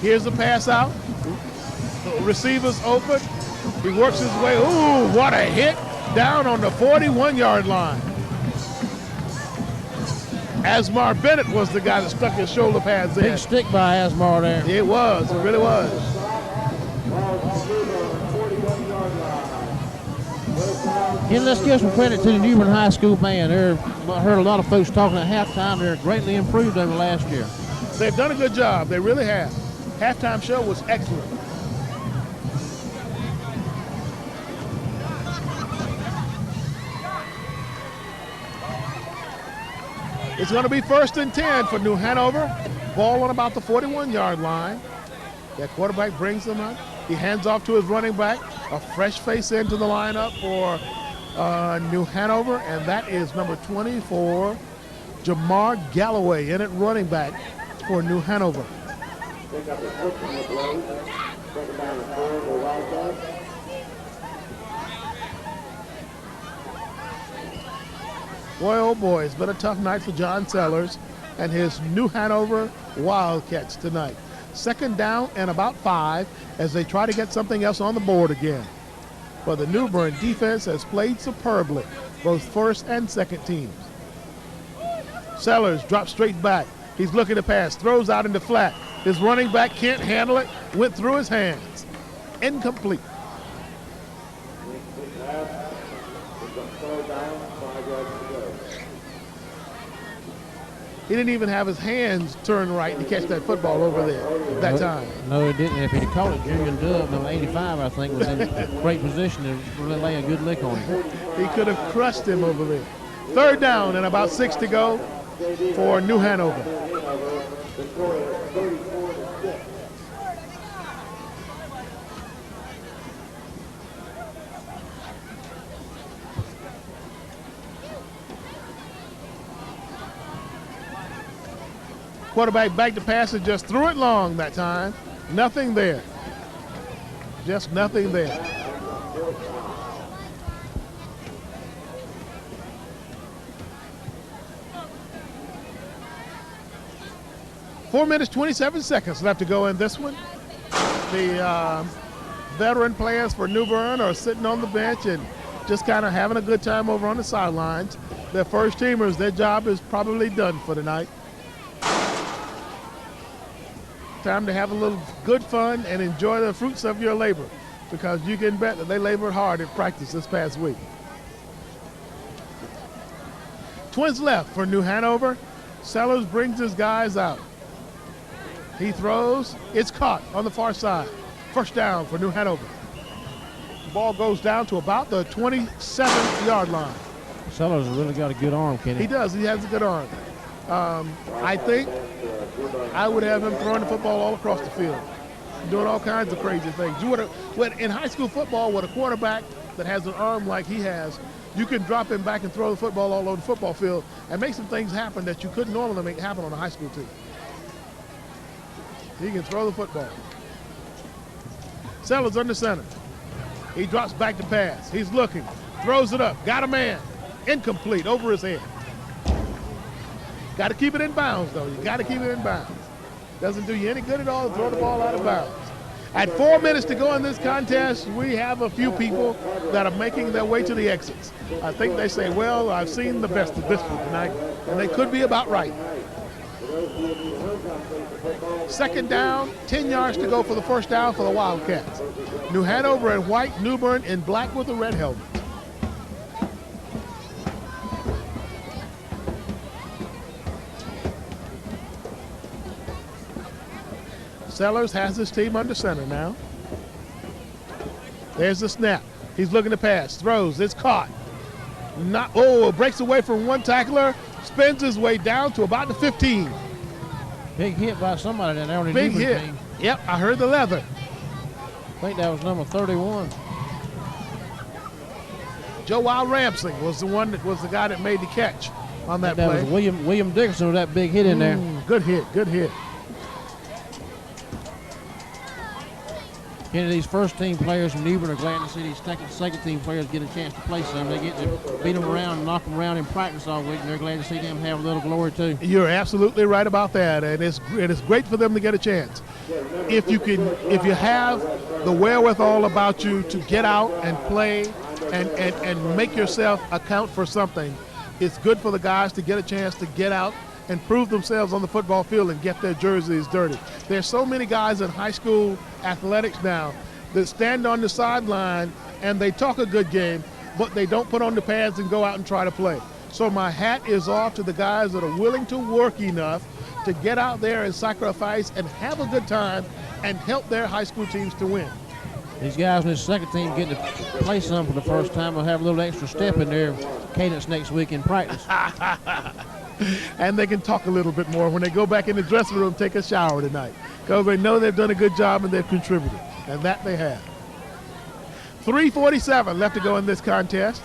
Here's the pass out. The receiver's open. He works his way. Ooh, what a hit down on the 41-yard line. Asmar Bennett was the guy that stuck his shoulder pads in. Big stick by Asmar there. It was. It really was. And let's give some credit to the New Bern High School band. I heard a lot of folks talking at halftime. They're greatly improved over last year. They've done a good job. They really have. Halftime show was excellent. It's going to be 1st and 10 for New Hanover. Ball on about the 41-yard line. That quarterback brings them up. He hands off to his running back. A fresh face into the lineup for New Hanover, and that is number 24, Jamar Galloway, in at running back for New Hanover. Boy, oh boy, it's been a tough night for John Sellers and his New Hanover Wildcats tonight. Second down and about 5 as they try to get something else on the board again. But the New Bern defense has played superbly, both first and second teams. Sellers drops straight back. He's looking to pass, throws out into flat. His running back can't handle it, went through his hands. Incomplete. He didn't even have his hands turned right to catch that football over there at that time. No, he didn't. If he'd caught it, Julian Dove, number 85, I think, was in great position to really lay a good lick on him. He could have crushed him over there. Third down and about 6 to go for New Hanover. Quarterback back to pass and just threw it long that time. Nothing there. Just nothing there. Four minutes, 27 seconds left to go in this one. The veteran players for New Bern are sitting on the bench and just kind of having a good time over on the sidelines. Their first teamers, their job is probably done for tonight. Time to have a little good fun and enjoy the fruits of your labor, because you can bet that they labored hard in practice this past week. Twins left for New Hanover. Sellers brings his guys out. He throws. It's caught on the far side. First down for New Hanover. The ball goes down to about the 27-yard line. Sellers has really got a good arm, Kenny. He does. He has a good arm. I think I would have him throwing the football all across the field, doing all kinds of crazy things. In high school football, with a quarterback that has an arm like he has, you can drop him back and throw the football all over the football field and make some things happen that you couldn't normally make happen on a high school team. He can throw the football. Sellers under center. He drops back to pass. He's looking, throws it up, got a man. Incomplete, over his head. Got to keep it in bounds, though. You got to keep it in bounds. Doesn't do you any good at all to throw the ball out of bounds. At 4 minutes to go in this contest, we have a few people that are making their way to the exits. I think they say, well, I've seen the best of this one tonight, and they could be about right. Second down, 10 yards to go for the first down for the Wildcats. New Hanover in white, New Bern in black with a red helmet. Sellers has his team under center now. There's the snap. He's looking to pass, throws, it's caught. Breaks away from one tackler, spins his way down to about the 15. Big hit by somebody down there on the Big New Bern hit. team. Yep, I heard the leather. I think that was number 31. Joe Wild Ramsey was the guy that made the catch on that That play. was William Dickerson with that big hit in there. Good hit, good hit. These first team players from New Bern are glad to see these second team players get a chance to play some. They get to beat them around and knock them around in practice all week, and they're glad to see them have a little glory too. You're absolutely right about that, and it's great for them to get a chance. If you have the wherewithal about you to get out and play and make yourself account for something, it's good for the guys to get a chance to get out and prove themselves on the football field and get their jerseys dirty. There's so many guys in high school athletics now that stand on the sideline and they talk a good game, but they don't put on the pads and go out and try to play. So my hat is off to the guys that are willing to work enough to get out there and sacrifice and have a good time and help their high school teams to win. These guys in this second team getting to play some for the first time will have a little extra step in their cadence next week in practice. And they can talk a little bit more when they go back in the dressing room, take a shower tonight, because they know they've done a good job and they've contributed, and that they have. 3:47 left to go in this contest.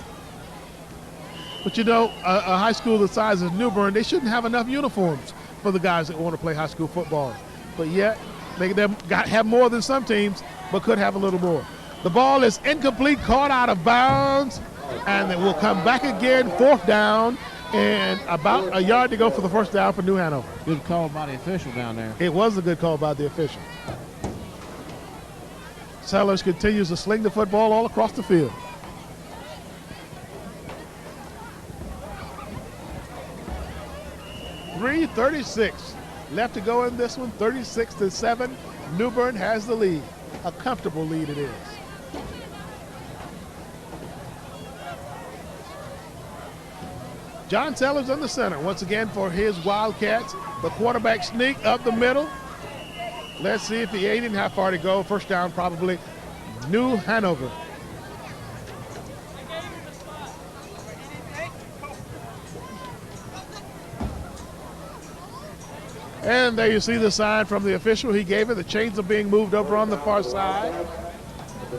But you know, a high school the size of New Bern, they shouldn't have enough uniforms for the guys that want to play high school football. But yet, they have more than some teams, but could have a little more. The ball is incomplete, caught out of bounds, and it will come back again, fourth down, and about a yard to go for the first down for New Hanover. Good call by the official down there. It was a good call by the official. Sellers continues to sling the football all across the field. .336 left to go in this one, 36-7. New Bern has the lead. A comfortable lead it is. John Sellers in the center once again for his Wildcats. The quarterback sneak up the middle. Let's see if he ate him. How far to go? First down probably New Hanover. And there you see the sign from the official. He gave it. The chains are being moved over on the far side.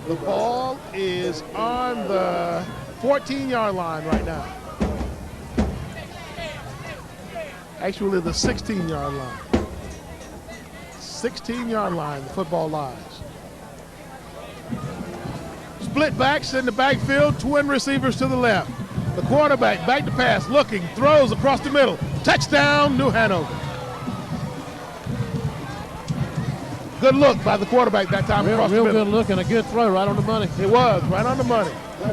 The ball is on the 14-yard line right now. Actually, the 16-yard line. 16-yard line. The football lies. Split backs in the backfield, twin receivers to the left. The quarterback back to pass, looking, throws across the middle. Touchdown, New Hanover. Good look by the quarterback that time across the Real middle. good look and a good throw right on the money. It was right on the money.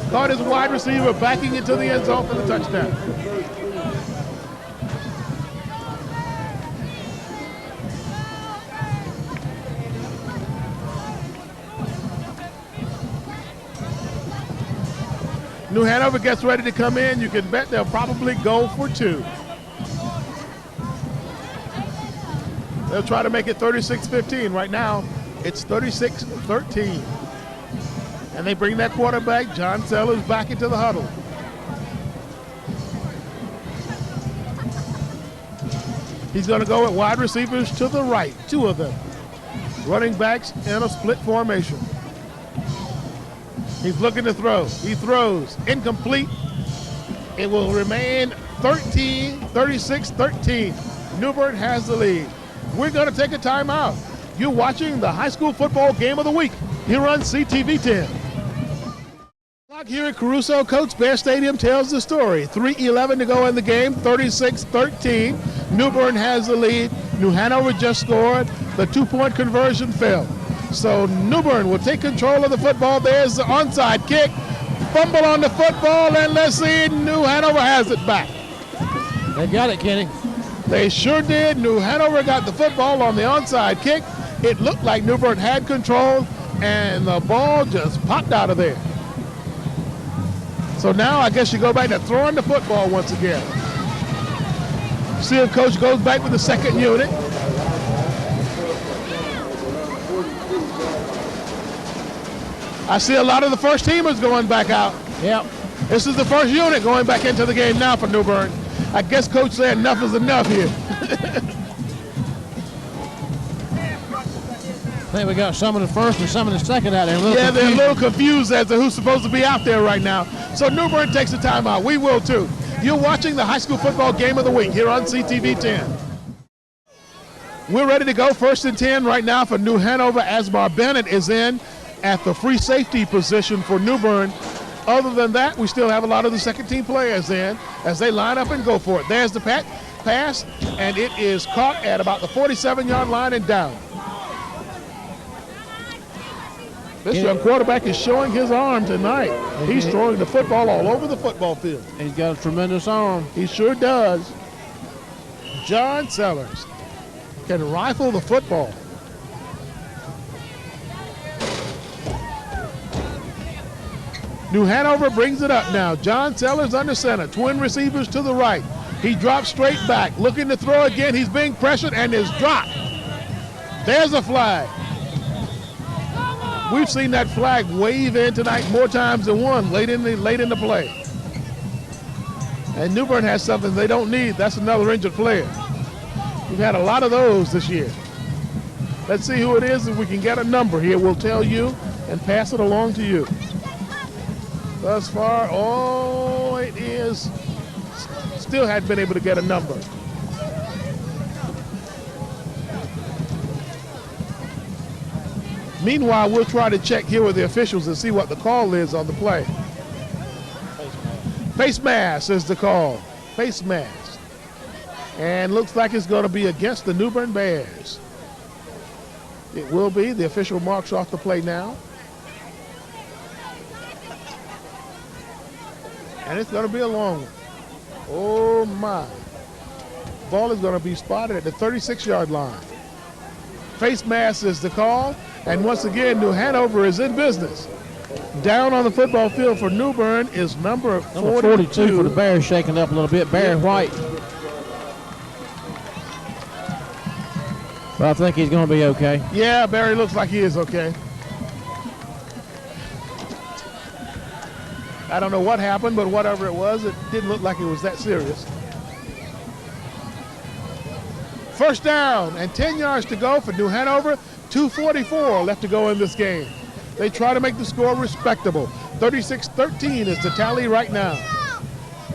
Caught his wide receiver backing into the end zone for the touchdown. New Hanover gets ready to come in. You can bet they'll probably go for 2. They'll try to make it 36-15. Right now, it's 36-13. And they bring that quarterback, John Sellers, back into the huddle. He's going to go with wide receivers to the right, 2 of them. Running backs in a split formation. He's looking to throw. He throws. Incomplete. It will remain 36-13. New Bern has the lead. We're going to take a timeout. You're watching the high school football game of the week here on CTV 10. Here at Caruso, Coach Bear Stadium tells the story. 3:11 to go in the game, 36-13. New Bern has the lead. New Hanover just scored. The 2-point conversion failed. So New Bern will take control of the football. There's the onside kick. Fumble on the football, and let's see, New Hanover has it back. They got it, Kenny. They sure did. New Hanover got the football on the onside kick. It looked like New Bern had control, and the ball just popped out of there. So now I guess you go back to throwing the football once again. See if Coach goes back with the second unit. I see a lot of the first teamers going back out. Yep. This is the first unit going back into the game now for New Bern. I guess Coach said enough is enough here. I think we got some of the first and some of the second out there. Yeah, they're a little confused as to who's supposed to be out there right now. So New Bern takes a timeout. We will too. You're watching the high school football game of the week here on CTV 10. We're ready to go. 1st and 10 right now for New Hanover. Asmar Bennett is in at the free safety position for New Bern. Other than that, we still have a lot of the second team players in as they line up and go for it. There's the pass, and it is caught at about the 47-yard line and down. This young quarterback is showing his arm tonight. He's throwing the football all over the football field. He's got a tremendous arm. He sure does. John Sellers can rifle the football. New Hanover brings it up now. John Sellers under center. Twin receivers to the right. He drops straight back. Looking to throw again. He's being pressured and is dropped. There's a flag. We've seen that flag wave in tonight more times than one late in the play. And New Bern has something they don't need. That's another injured player. We've had a lot of those this year. Let's see who it is. If we can get a number here, we'll tell you and pass it along to you. Thus far, it is. Still hadn't been able to get a number. Meanwhile, we'll try to check here with the officials and see what the call is on the play. Face mask is the call. Face mask. And looks like it's going to be against the New Bern Bears. It will be. The official marks off the play now. And it's going to be a long one. Oh, my. Ball is going to be spotted at the 36-yard line. Face mask is the call. And once again, New Hanover is in business. Down on the football field for New Bern is number 42 for the Bears, shaking up a little bit. Barry White. But I think he's going to be okay. Yeah, Barry looks like he is okay. I don't know what happened, but whatever it was, it didn't look like it was that serious. First down and 10 yards to go for New Hanover. 2:44 left to go in this game. They try to make the score respectable. 36-13 is the tally right now.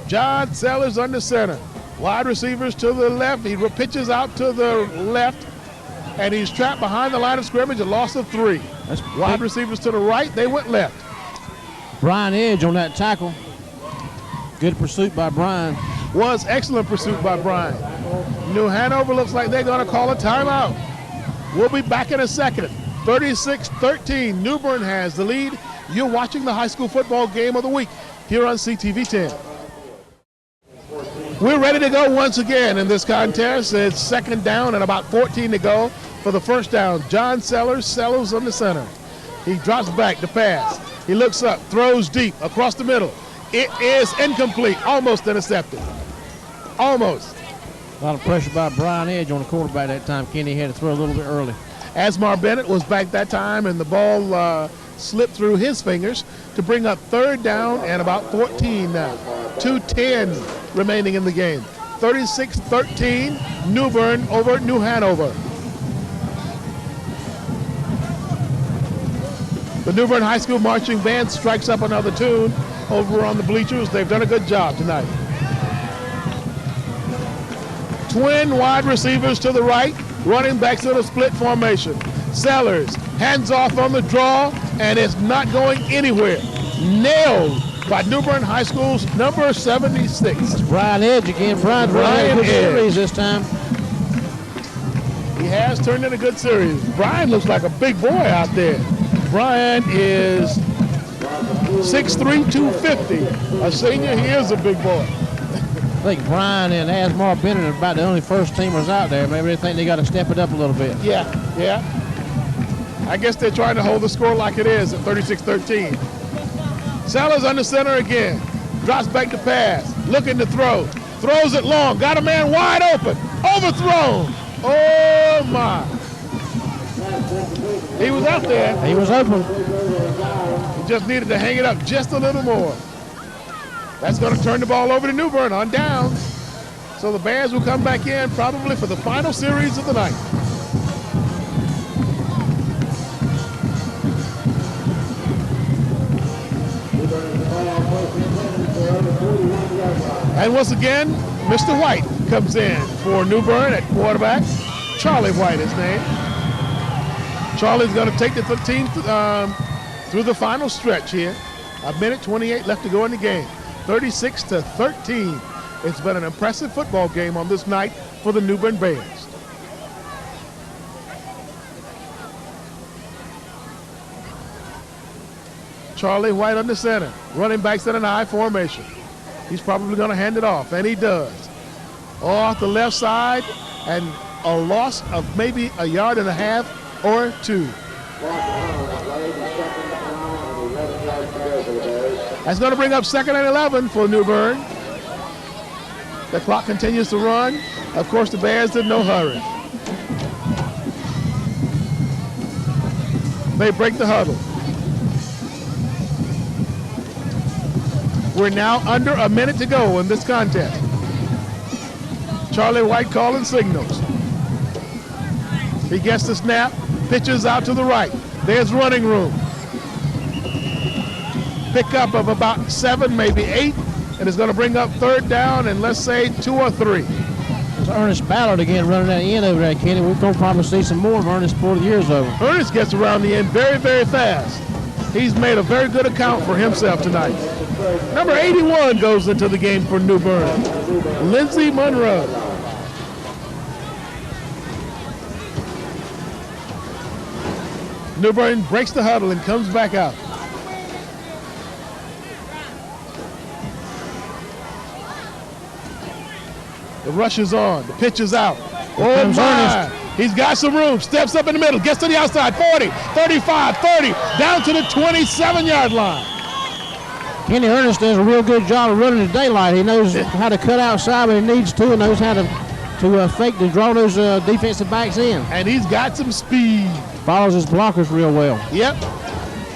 John Sellers under center. Wide receivers to the left. He pitches out to the left. and he's trapped behind the line of scrimmage, a loss of 3. That's Wide big. receivers to the right, they went left. Brian Edge on that tackle. Good pursuit by Brian. Was excellent pursuit by Brian. New Hanover looks like they're going to call a timeout. We'll be back in a second. 36-13, New Bern has the lead. You're watching the high school football game of the week here on CTV 10. We're ready to go once again in this contest. It's second down and about 14 to go for the first down. John Sellers on the center. He drops back to pass. He looks up, throws deep across the middle. It is incomplete, almost intercepted. Almost. A lot of pressure by Brian Edge on the quarterback that time. Kenny had to throw a little bit early. Asmar Bennett was back that time, and the ball slipped through his fingers to bring up third down and about 14 now. 2:10 remaining in the game. 36-13, New Bern over New Hanover. The New Bern High School Marching Band strikes up another tune over on the bleachers. They've done a good job tonight. Twin wide receivers to the right, running backs in a split formation. Sellers hands off on the draw, and it's not going anywhere. Nailed by New Bern High School's number 76. Brian Edge again. Brian's running a good series this time. He has turned in a good series. Brian looks like a big boy out there. Brian is 6'3", 250. A senior, he is a big boy. I think Brian and Asmar Bennett are about the only first teamers out there. Maybe they think they got to step it up a little bit. Yeah. I guess they're trying to hold the score like it is at 36-13. Sellers under center again. Drops back to pass. Looking to throw. Throws it long. Got a man wide open. Overthrown. Oh, my. He was out there. He was open. He just needed to hang it up just a little more. That's going to turn the ball over to New Bern on downs. So the Bears will come back in probably for the final series of the night. And once again, Mr. White comes in for New Bern at quarterback. Charlie White, his name. Charlie's going to take the team through the final stretch here. 1:28 left to go in the game. 36-13. It's been an impressive football game on this night for the New Bern Bears. Charlie White on the center. Running backs in an I formation. He's probably going to hand it off, and he does. Off the left side, and a loss of maybe 1.5 yards or 2. That's going to bring up 2nd and 11 for New Bern. The clock continues to run. Of course, the Bears in no hurry. They break the huddle. We're now under a minute to go in this contest. Charlie White calling signals. He gets the snap, pitches out to the right. There's running room. Pickup of about 7, maybe 8, and it's going to bring up third down and let's say 2 or 3. There's Ernest Ballard again running that end over there, Kenny. We're going to probably see some more of Ernest before the year's over. Ernest gets around the end very, very fast. He's made a very good account for himself tonight. Number 81 goes into the game for New Bern. Lindsey Monroe. New Bern breaks the huddle and comes back out. The rush is on. The pitch is out. Oh, my. He's got some room. Steps up in the middle. Gets to the outside. 40, 35, 30. Down to the 27-yard line. Kenny Ernest does a real good job of running the daylight. He knows how to cut outside when he needs to and knows how to fake to draw those defensive backs in. And he's got some speed. Follows his blockers real well. Yep.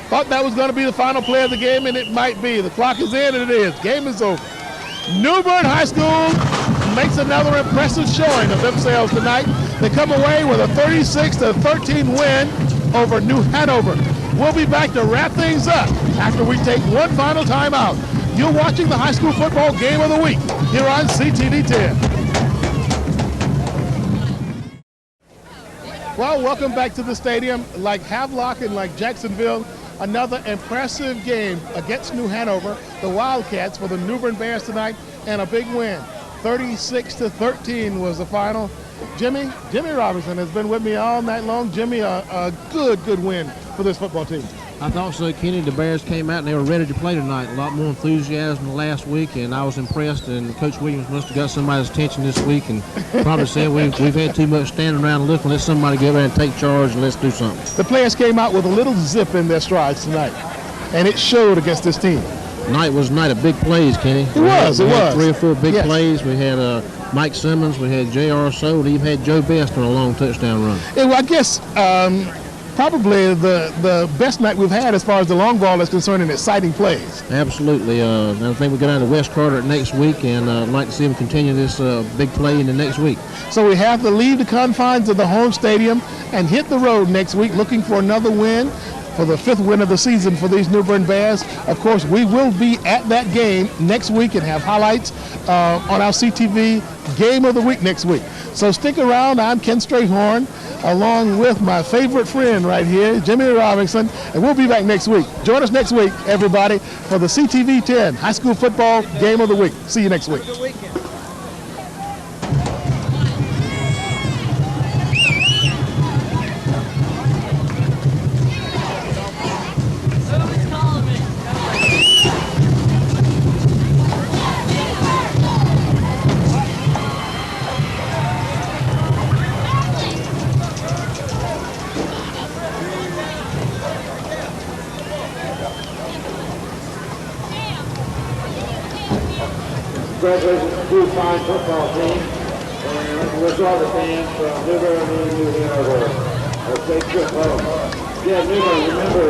Thought that was going to be the final play of the game, and it might be. The clock is in, and it is. Game is over. New Bern High School makes another impressive showing of themselves tonight. They come away with a 36-13 win over New Hanover. We'll be back to wrap things up after we take one final timeout. You're watching the high school football game of the week here on CTV 10. Well, welcome back to the stadium. Like Havelock and like Jacksonville, another impressive game against New Hanover, the Wildcats, for the New Bern Bears tonight, and a big win. 36-13 was the final. Jimmy Robinson has been with me all night long. Jimmy, a good win for this football team. I thought so, Kenny. The Bears came out and they were ready to play tonight. A lot more enthusiasm than last week, and I was impressed. And Coach Williams must have got somebody's attention this week and probably said we've had too much standing around and looking. Let somebody get around and take charge and let's do something. The players came out with a little zip in their strides tonight, and it showed against this team. Night was a night of big plays, Kenny. It was. 3 or 4 big plays. We had Mike Simmons, we had J.R. Sow, and even had Joe Best on a long touchdown run. Yeah, well, I guess probably the best night we've had as far as the long ball is concerned in exciting plays. Absolutely. I think we go down to West Carter next week, and I'd like to see them continue this big play in the next week. So we have to leave the confines of the home stadium and hit the road next week looking for another win, for the 5th win of the season for these New Bern Bears. Of course, we will be at that game next week and have highlights on our CTV Game of the Week next week. So stick around. I'm Ken Strayhorn, along with my favorite friend right here, Jimmy Robinson, and we'll be back next week. Join us next week, everybody, for the CTV 10 High School Football Game of the Week. See you next week. Congratulations to 2 fine football teams, and wish all the fans from New Bern and New Hanover a safe trip home. Yeah, New Bern, remember,